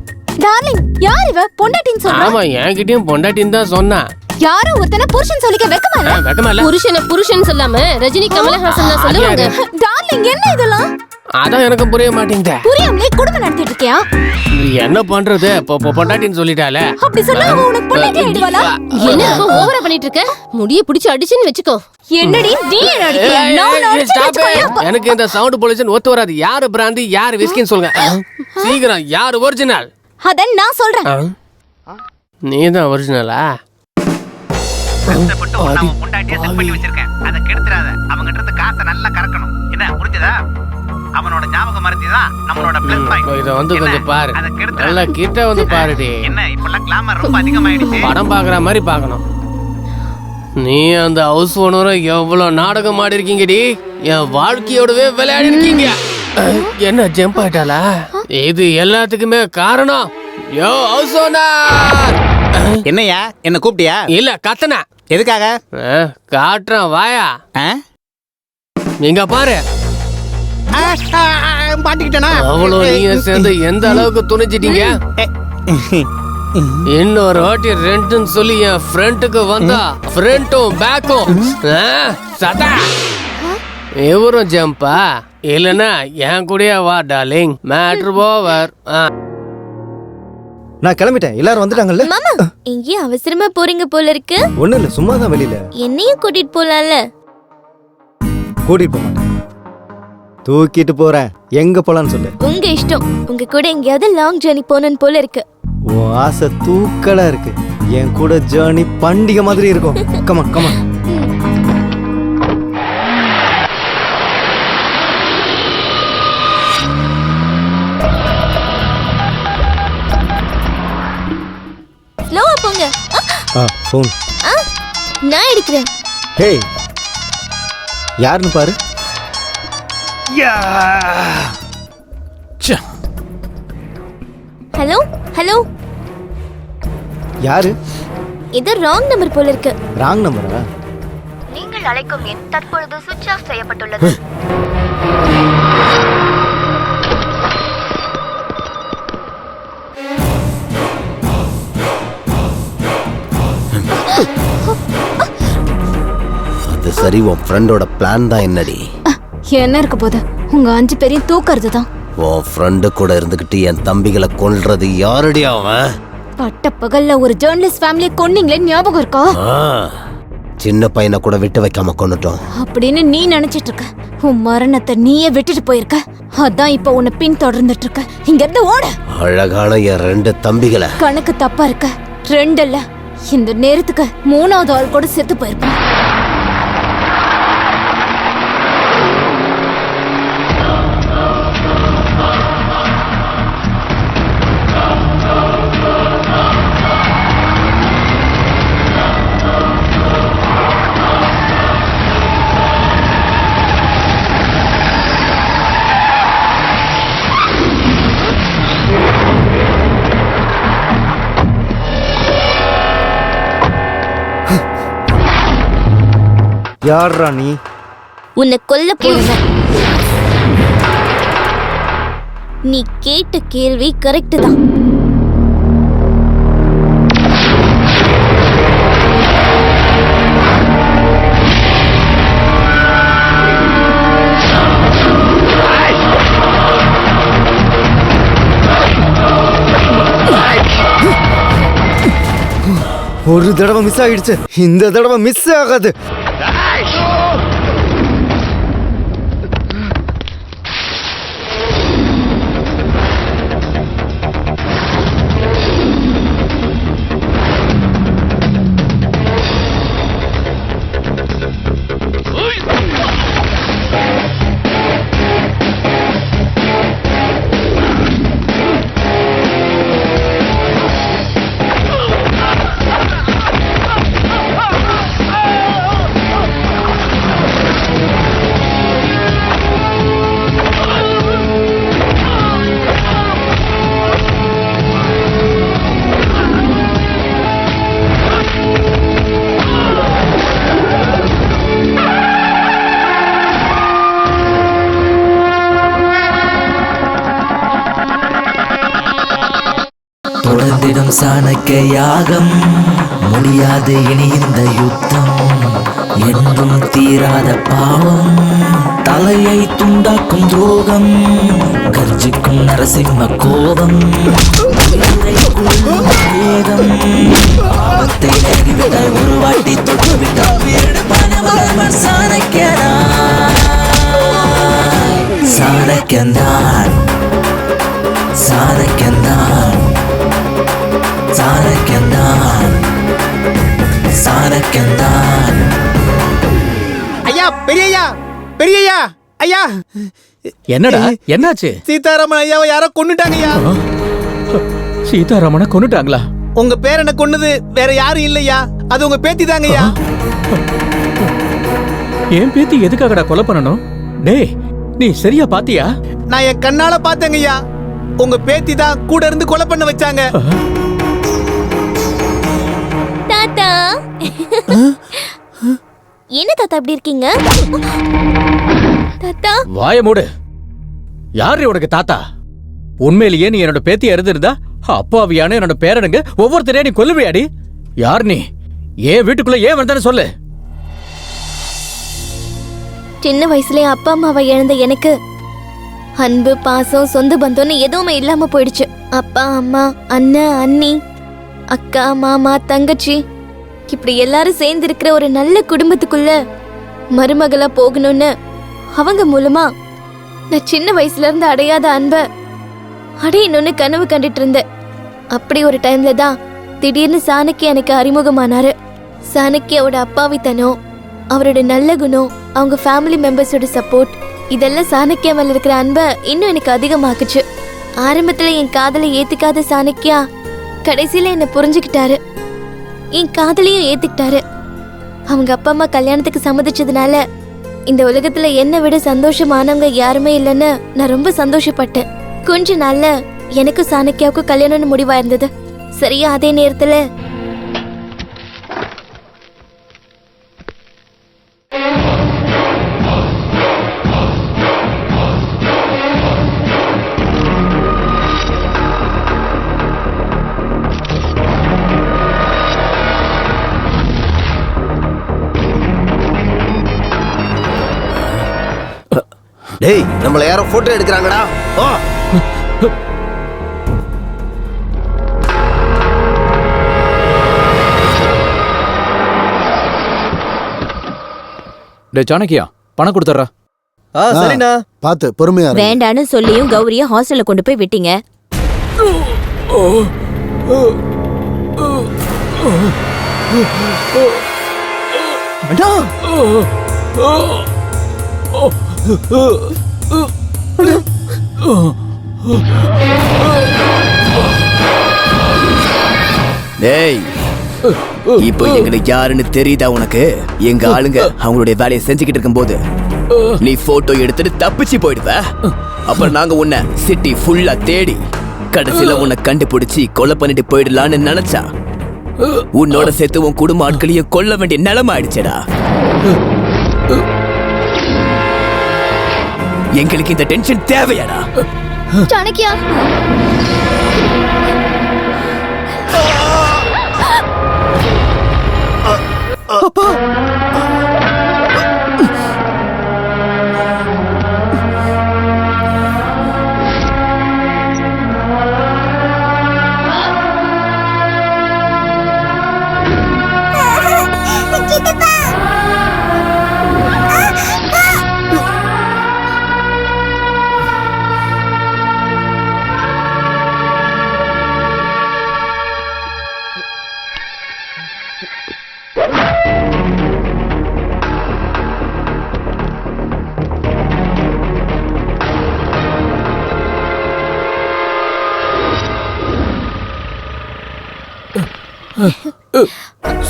டார்லிங் யார் இவ? பொண்டாட்டின்னு சொல்றா? ஆமா, என்கிட்டயும் பொண்டாட்டின்னு தான் சொன்னா. யாரோ ஒருத்தனை புருஷன் சொல்லிக்க வெக்கமா இல்ல? வெக்கமா இல்ல? புருஷனை புருஷன் சொல்லாம ரஜினி கமலஹாசன் தான் சொல்லுவாங்க. டார்லிங், என்ன இதெல்லாம்? அதான் எனக்கு புரிய மாட்டேங்குது. புரியாமலே குடும்பம் நடத்திட்டு இருக்கியா? என்ன பண்றது? பொண்டாட்டின்னு சொல்லிட்டாலே. அப்படி சொன்னா அவ உனக்கு பொண்டாட்டி ஆயிடுவாளா? என்ன ரொம்ப ஓவரா பண்ணிட்டு இருக்க? முடிய பிடிச்சு அடிச்சுன்னு வெச்சுக்கோ. என்னடி நீ அடிக்கிற? எனக்கு இந்த சவுண்ட் பொல்யூஷன் ஒத்து வராது. யாரு பிராந்தி, யாரு விஸ்கின்னு சொல்லுங்க. சீக்கிரம், யாரு ஒரிஜினல்? அத நான் சொல்றேன். நீதான் ஒரிஜினலா? கஷ்டப்பட்டு உன்னை அவன் பொண்டாட்டியை செட் பண்ணி வச்சிருக்கேன். அதை கெடுத்துறாத. அவங்கிட்ட இருந்து காசை நல்லா கறக்கணும். என்ன புரிஞ்சதா? அவனோட ஞாபகம் மறந்துதான் நம்மளோட ப்ளஸ் பாயிண்ட். இத வந்து கொஞ்சம் பாரு, நல்லா கிட்ட வந்து பாருடி. என்ன இப்பெல்லாம் கிளாமர் ரொம்ப அதிகமாயிடுச்சு. படம் பாக்குற மாதிரி பார்க்கணும். நீ அந்த ஹவுஸ் ஓனரும் எவ்வளவு நாடகம் ஆடி இருக்கீங்கடி. என் வாழ்க்கையோடவே விளையாடி இருக்கீங்க. என்ன ஜம்ப் ஆயிட்டாளா? இது எல்லாத்துக்குமே காரணம் யோ ஹவுஸ் ஓனர். என்னையா, என்ன கூப்பிட்டியா? இல்ல, கத்தன. எதுக்காக? காட்டுறேன் வாயா. நீங்க பாரு, பாட்டிக்கிட்டனா அவ்வளோ நீங்க சேர்ந்து எந்த அளவுக்கு துணிச்சிட்டீங்க. இன்னொரு வாட்டி ரெண்டுன்னு சொல்லி என் ஃப்ரண்ட்டுக்கு வந்தா ஃப்ரண்ட்டும் பேக்கும் சதா. இவரும் ஜம்பா இல்லனா என் கூடயே வா டார்லிங். Matter over. நான் கிளம்பிட்டேன், எல்லாரும் வந்துட்டாங்கல்ல? மாமா, எங்கேயும் அவசரமா போறீங்க போல இருக்கு. ஒண்ணும் இல்ல, சும்மா தான் வெளியில. என்னையும் கூட்டிட்டு போலாம்ல? கூட்டிட்டு போக மாட்டேன், தூக்கிட்டு போறேன். எங்க போலான்னு சொல்லு. உங்க இஷ்டம். உங்க கூட எங்கேயாவது லாங் ஜர்னி போகணும்னு போல இருக்கு. உன் ஆசை தூக்கலா இருக்கு. என் கூட ஜர்னி பண்டிகை மாதிரி இருக்கும். Come on come on. ஸ்லோவா போங்க. ஃபோன் நான் எடுக்கிறேன். ஹே, யாருன்னு பாரு. Hello hello. யாரு? இது ராங் நம்பர் போல இருக்கு. ராங் நம்பரா? நீங்கள் அழைக்கும் எண் தற்பொழுது சுவிட்ச் ஆஃப் செய்யப்பட்டுள்ளது. அது சரி, உன் ஃப்ரெண்டோட பிளான் தான் என்னடி? என்ன இருக்க போது? உங்க 5 பேரையும் தூக்குறது தான். உன் ஃப்ரெண்டு கூட இருந்துகிட்டு என் தம்பிகளை கொல்றது யாரடி அவன்? பட்ட பகல்ல ஒரு ஜேர்னலிஸ்ட் ஃபேமிலியை கொன்னீங்களே, ஞாபகம் இருக்கா? சின்ன பையனை கூட விட்டு வைக்காம கொன்னுட்டோம் அப்படின்னு நீ நினைச்சிட்டு இருக்க. உன் மரணத்தை நீயே விட்டுட்டு போயிருக்க. அதான் இப்ப உன்னை பின் தொடர்ந்துட்டு இருக்க. இங்க இருந்து ஓட. அழகான என் 2 தம்பிகளை. கணக்கு தப்பா இருக்க. 2 இல்ல, இந்த நேரத்துக்கு 3வது ஆள் கூட செத்து போயிருப்பான். யார்ரா நீ? உன்னை கொல்ல போறேன். நீ கேட்ட கேள்வி கரெக்ட் தான். ஒரு தடவை மிஸ் ஆயிடுச்சு, இந்த தடவை மிஸ் ஆகாது. தொடர்ந்திடும் சாணக்கிய யாகம், முடியாது இனி இந்த யுத்தம். என்றும் தீராத பாவம், தலையை துண்டாக்கும் துரோகம், கர்ஜிக்கும் நரசிம்ம கோபம், உயிரை கொல்லும் வேகம். பாவத்தை நெருங்கிவிட ஒரு வாட்டி தொட்டுவிட்டால் வீரப்பானவன் சாணக்கியனாய். சாணக்கியன்தான், சாணக்கியன்தான், சாணக்கியன்தான், சாணக்கியன்தான். ஐயா, பெரியய்யா, பெரியய்யா, ஐயா. என்னடா, என்னாச்சு? சீதாராமன் ஐயாவை யாரோ கொன்னுட்டாங்க ஐயா. சீதாராமனை கொன்னுட்டாங்களா? உங்க பேரனை கொன்னது வேற யாரும் இல்லையா, அது உங்க பேத்தி தாங்க ஐயா. என் பேத்தி எதுக்காகடா கொலை பண்ணணும்? டேய், நீ சரியா பாத்தியா? நான் என் கண்ணால பார்த்தேங்க ஐயா. உங்க பேத்தி தான் கூட இருந்து கொலை பண்ண வச்சாங்க. தாத்தா, என்ன தாத்தா இப்படி இருக்கீங்க? தாத்தா, வாய மூடு. யாரு உனக்கு தாத்தா? உண்மையிலேயே நீ என்னோட பேத்தியா இருந்திருந்தா அப்பாவியான என்னோட பேரனுங்க ஒவ்வொருத்தரையும் நீ கொல்லுவியாடி? யார் நீ? ஏன் வீட்டுக்குள்ள ஏன் வந்தான்னு சொல்லு. சின்ன வயசுல அப்பா அம்மாவை இழந்த எனக்கு அன்பு, பாசம், சொந்த பந்தம்னு எதுவுமே இல்லாம போயிடுச்சு. அப்பா, அம்மா, அண்ணன், அண்ணி, அக்கா, மாமா, தங்கச்சி, இப்படி எல்லாரும் சேர்ந்து இருக்கிற ஒரு நல்ல குடும்பத்துக்குள்ள மருமகளா போகணும்னு அவங்க மூலமா நான் சின்ன வயசுல இருந்து அடையாத அன்ப அடையணும்னு கனவு கண்டுட்டு இருந்தேன். அப்படி ஒரு டைம்ல தான் திடீர்னு சாணக்கியா எனக்கு அறிமுகமானாரு. சாணக்கியாவோட அப்பாவித்தனம், அவரோட நல்ல குணம், அவங்க ஃபேமிலி மெம்பர்ஸோட சப்போர்ட், இதெல்லாம் சாணக்கியா மேல இருக்கிற அன்பை இன்னும் எனக்கு அதிகமாக்குச்சு. ஆரம்பத்துல என் காதலை ஏத்துக்காத சாணக்கியா கடைசியில என்ன புரிஞ்சுக்கிட்டாரு, என் காதலையும் ஏத்துக்கிட்டாரு. அவங்க அப்பா அம்மா கல்யாணத்துக்கு சம்மதிச்சதுனால இந்த உலகத்துல என்னை விட சந்தோஷமானவங்க யாருமே இல்லைன்னு நான் ரொம்ப சந்தோஷப்பட்டேன். கொஞ்ச நாள்ல எனக்கும் சாணக்கியாவுக்கும் கல்யாணம்னு முடிவா இருந்தது. சரியா அதே நேரத்துல டேய் நம்மள யாரோ போட்டோ எடுக்கறாங்கடா. ஓ டே சாணக்கியா பணம் கொடுத்துறா. சரிண்ணா. பாத்து பொறுமையா இரு. வேண்டான்னு சொல்லியும் கௌரிய ஹாஸ்டல்ல கொண்டு போய் விட்டீங்க. டேய் இப்போ எங்களுக்கு யாருன்னு தெரியுதா உனக்கு? எங்க ஆளுங்க அவங்களுடைய வேலையை செஞ்சுக்கிட்டு இருக்கும்போது நீ போட்டோ எடுத்துட்டு தப்பிச்சு போயிடுவ. அப்புறம் நாங்க உன்னை சிட்டி ஃபுல்லா தேடி கடைசியில உன்னை கண்டுபிடிச்சி கொலை பண்ணிட்டு போயிடலான்னு நினைச்சா உன்னோட சேர்த்து உன் குடும்ப ஆட்களையும் கொல்ல வேண்டிய நிலைமை ஆயிடுச்சடா. எங்களுக்கு இந்த டென்ஷன் தேவையாடா? சாணக்கியா அப்பா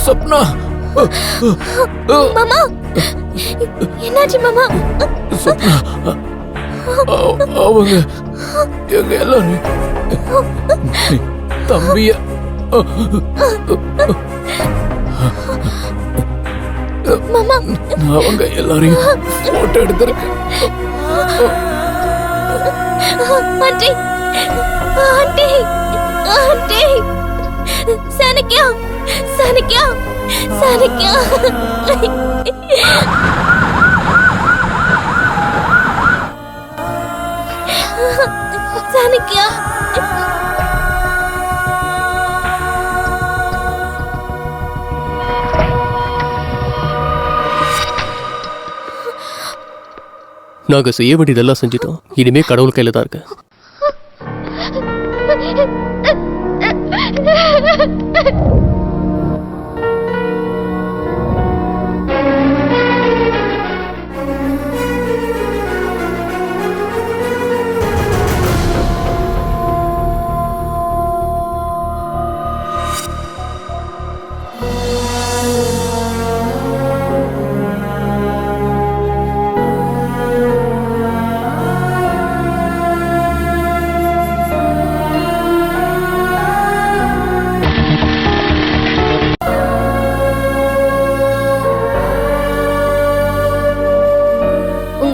சப்னா. மாமா என்னாச்சு மாமா? சப்னா அவங்க எங்க எல்லாரும் தம்பிய மாமா அவங்க எல்லாரையும் போட்டோ எடுத்திருக்கேன். Aunty aunty aunty Chanakya Chanakya Chanakya Chanakya நாங்க செய்ய வேண்டியதெல்லாம் செஞ்சிட்டோம். இனிமே கடவுள் கையில தான் இருக்கு.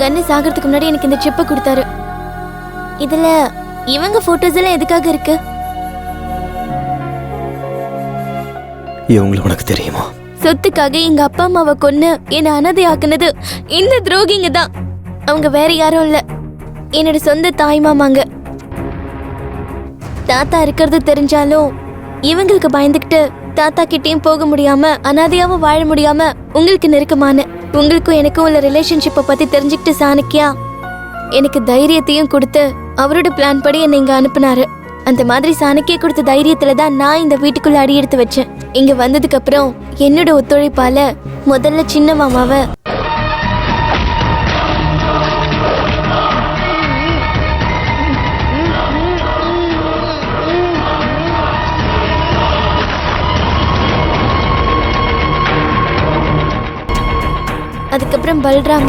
அண்ணன் சாகிறதுக்கு முன்னாடி எனக்கு இந்த சிப்பை கொடுத்தாரு. இதுல இவங்க போட்டோஸ் எல்லாம் எதுக்காக இருக்கு? இவங்கள உனக்கு தெரியுமா? சொத்துக்காக எங்க அப்பா அம்மாவை கொன்னு என்ன அனாதை ஆக்குனது இந்த துரோகிங்க தான். அவங்க வேற யாரும் இல்ல, என்னோட சொந்த தாய் மாமாங்க. தாத்தா இருக்கிறது தெரிஞ்சாலும் இவங்களுக்கு பயந்துகிட்டு தாத்தா கிட்டேயும் போக முடியாம அனாதையாவும் வாழ முடியாம உங்களுக்கு நெருக்கமான உங்களுக்கும் எனக்கும் உள்ள ரிலேஷன்ஷிப்பை பத்தி தெரிஞ்சுக்கிட்டு சாணக்கியா எனக்கு தைரியத்தையும் கொடுத்து அவரோட பிளான் படி என்னை இங்க அனுப்புனாரு. அந்த மாதிரி சாணக்கியா கொடுத்த தைரியத்துலதான் நான் இந்த வீட்டுக்குள்ள அடி எடுத்து வச்சேன். இங்க வந்ததுக்கு அப்புறம் என்னோட ஒத்துழைப்பால முதல்ல சின்ன மாமாவை அதுக்கப்புறம் பல்ராம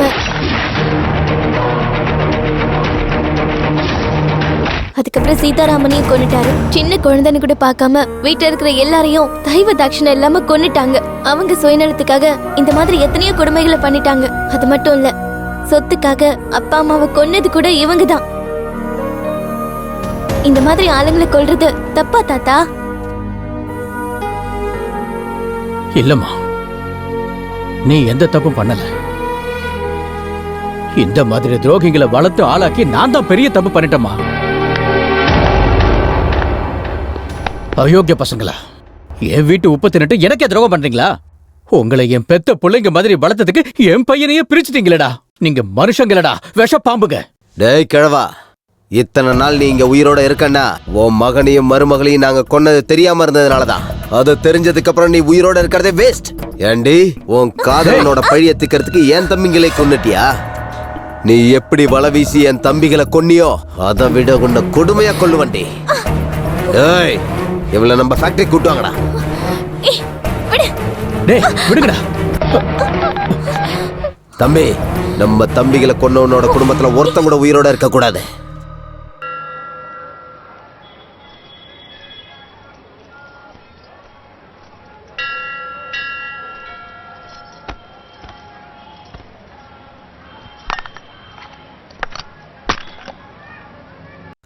அதுக்கப்புறம் சீதாராமனையும் கொன்னுட்டாரு. சின்ன குழந்தைன்னு கூட பார்க்காம வீட்டுல இருக்கிற எல்லாரையும் தெய்வ தாட்சணம் இல்லாம கொன்னுட்டாங்க. அவங்க சுயநலத்துக்காக இந்த மாதிரி எத்தனையோ கொடுமைகளை பண்ணிட்டாங்க. அது மட்டும் இல்ல, சொத்துக்காக அப்பா அம்மாவை கொன்னது கூட இவங்க தான். இந்த மாதிரி ஆளுங்களை கொல்றது தப்பா தாத்தா? இல்லம்மா, நீ எந்த தப்பும் பண்ணல. இந்த மாதிரி துரோகிகளை வளர்த்து ஆளாக்கி நான் தான் பெரிய தப்பு பண்ணிட்டேமா. அயோக்கிய பசங்களா, என் வீட்டு உப்பு தின்னுட்டு எனக்கே துரோகம் பண்றீங்களா? உங்களை என் பெத்த பிள்ளைங்க மாதிரி வளர்த்ததுக்கு என் பையனையே பிரிச்சுட்டீங்களடா. நீங்க மனுஷங்களடா, விஷ பாம்புங்க. டேய் கிழவா, இத்தனை நாள் நீ இங்க உயிரோட இருக்கன்னா உன் மகனையும் மருமகளையும் நாங்க கொன்னது தெரியாம இருந்ததுனாலதான். அது தெரிஞ்சதுக்கு அப்புறம் நீ உயிரோட இருக்கிறதே வேஸ்ட். ஏண்டி, உன் காதலனோட பழிய திக்கிறதுக்கு என் தம்பிகளை கொன்னுட்டியா? நீ எப்படி வலை வீசி என் தம்பிகளை கொன்னியோ அதை விட உன்னை கொடுமையா கொல்லுவண்டி. டேய், இவளை நம்ம ஃபேக்டரி கூட்டுவாங்கடா. விடுங்கடா. தம்பி, நம்ம தம்பிகளை கொன்னவனோட குடும்பத்துல ஒருத்தன் கூட உயிரோட இருக்க கூடாது.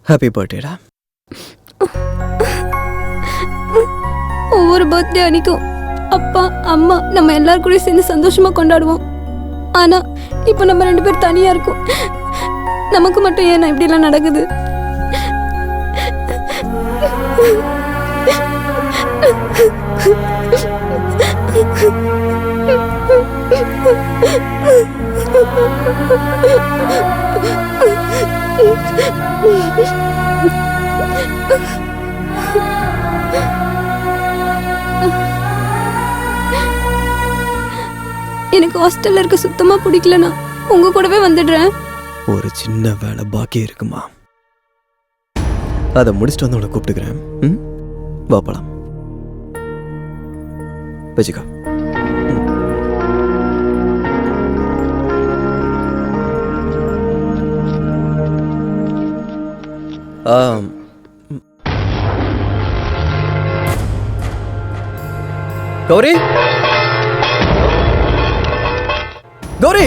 ஹாப்பி பர்த்டேடா. ஒவ்வொரு பர்த்டே அன்னைக்கும் அப்பா அம்மா நம்ம எல்லாரும் கூட சேர்ந்து சந்தோஷமா கொண்டாடுவோம். ஆனா இப்போ நம்ம 2 பேர் தனியா இருக்கோம். நமக்கு மட்டும் ஏன் இப்படி எல்லாம் நடக்குது? எனக்கு ஹாஸ்டல்ல இருக்க சுத்தமா பிடிக்கலனா உங்க கூடவே வந்துடுறேன். ஒரு சின்ன வேலை பாக்கி இருக்குமா, அதை முடிச்சுட்டு வந்து உன்னை கூப்பிட்டுக்கிறேன். வா போலாம். வச்சுக்கோ. கௌரி, கௌரி,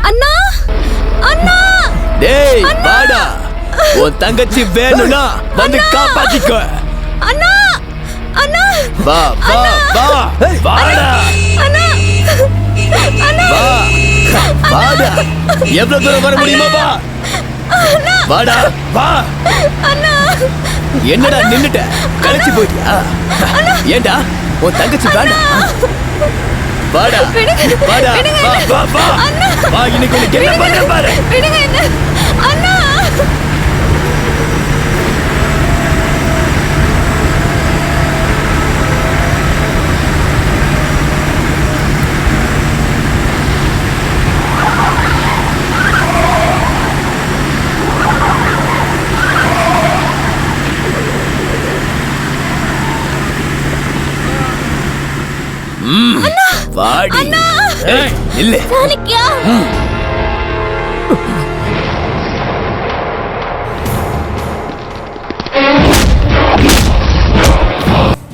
அண்ணா, அண்ணா. டேய் வாடா, உன் தங்கச்சி வேணும்னா வந்து காப்பாத்திக்கோ. அண்ணா, அண்ணா. வா வா வா, வாடா. அண்ணா, அண்ணா. வா வாடா, எவ்வளவு தூரம் வர முடியுமா? வா வாடா, வா. என்னடா நின்னுட்ட, களைச்சு போயிட்டியா? ஏண்டா, உன் தங்கச்சி வேண்டாம்? வாடா வாடா, வா வா வா. வா, இன்னைக்கு உனக்கு என்ன பண்ற பாரு. அண்ணா. வாடி. இல்ல சாணக்கியா,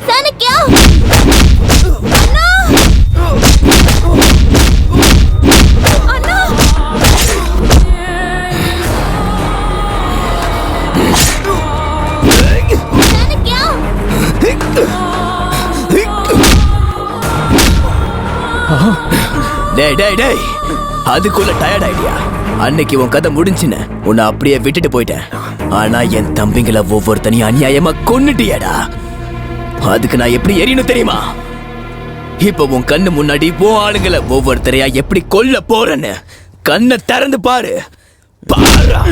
சாணக்கியா. அண்ணா, அண்ணா. சாணக்கியா. டேய் டேய் டேய், அதுக்குள்ள டயர்ட் ஆயிடியா? அன்னைக்கு உன் கதை முடிஞ்சுன்னு உன்னை அப்படியே விட்டுட்டு போயிட்டேன். ஆனா என் தம்பிங்களை ஒவ்வொருத்தனையும் அநியாயமா கொன்னுட்டியாடா. அதுக்கு நான் எப்படி எரியணும் தெரியுமா? இப்ப உன் கண்ணு முன்னாடி உன் ஆளுங்களை ஒவ்வொருத்தரையா எப்படி கொல்ல போறேன்னு கண்ணை திறந்து பாரு. பாரா.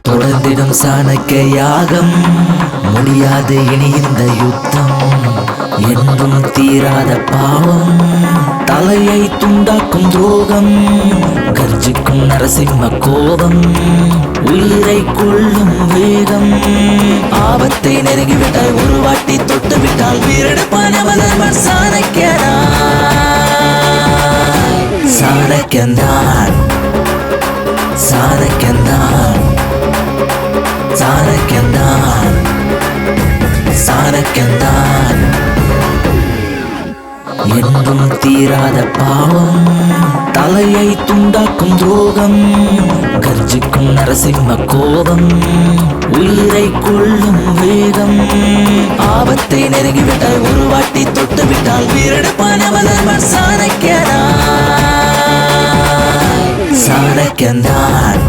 தொடர்ந்திடும் சாணக்கிய யாகம் முடியாது இனி இந்த யுத்தம் என்றும் தீராத பாவம் தலையை துண்டாக்கும் துரோகம் கர்ஜிக்கும் நரசிம்ம கோபம் உயிரை கொள்ளும் வேகம் ஆபத்தை நெருங்கிவிட்டால் ஒரு வாட்டி தொட்டு விட்டால் வீரெடுப்பானவன் சாணக்கியனா சாணக்கியந்தான் சாணக்கியந்தான் சாணக்கியந்தான் சாணக்கியந்தான் என்றும் தீராத பாவம் தலையை துண்டாக்கும் துரோகம் கர்ஜிக்கும் நரசிம்ம கோபம் உயிரை கொள்ளும் வேகம் ஆபத்தை நெருங்கிவிட்டால் ஒரு வாட்டி தொட்டு விட்டால் வீரெடுப்பானவன் சாணக்கியனா சாணக்கியந்தான்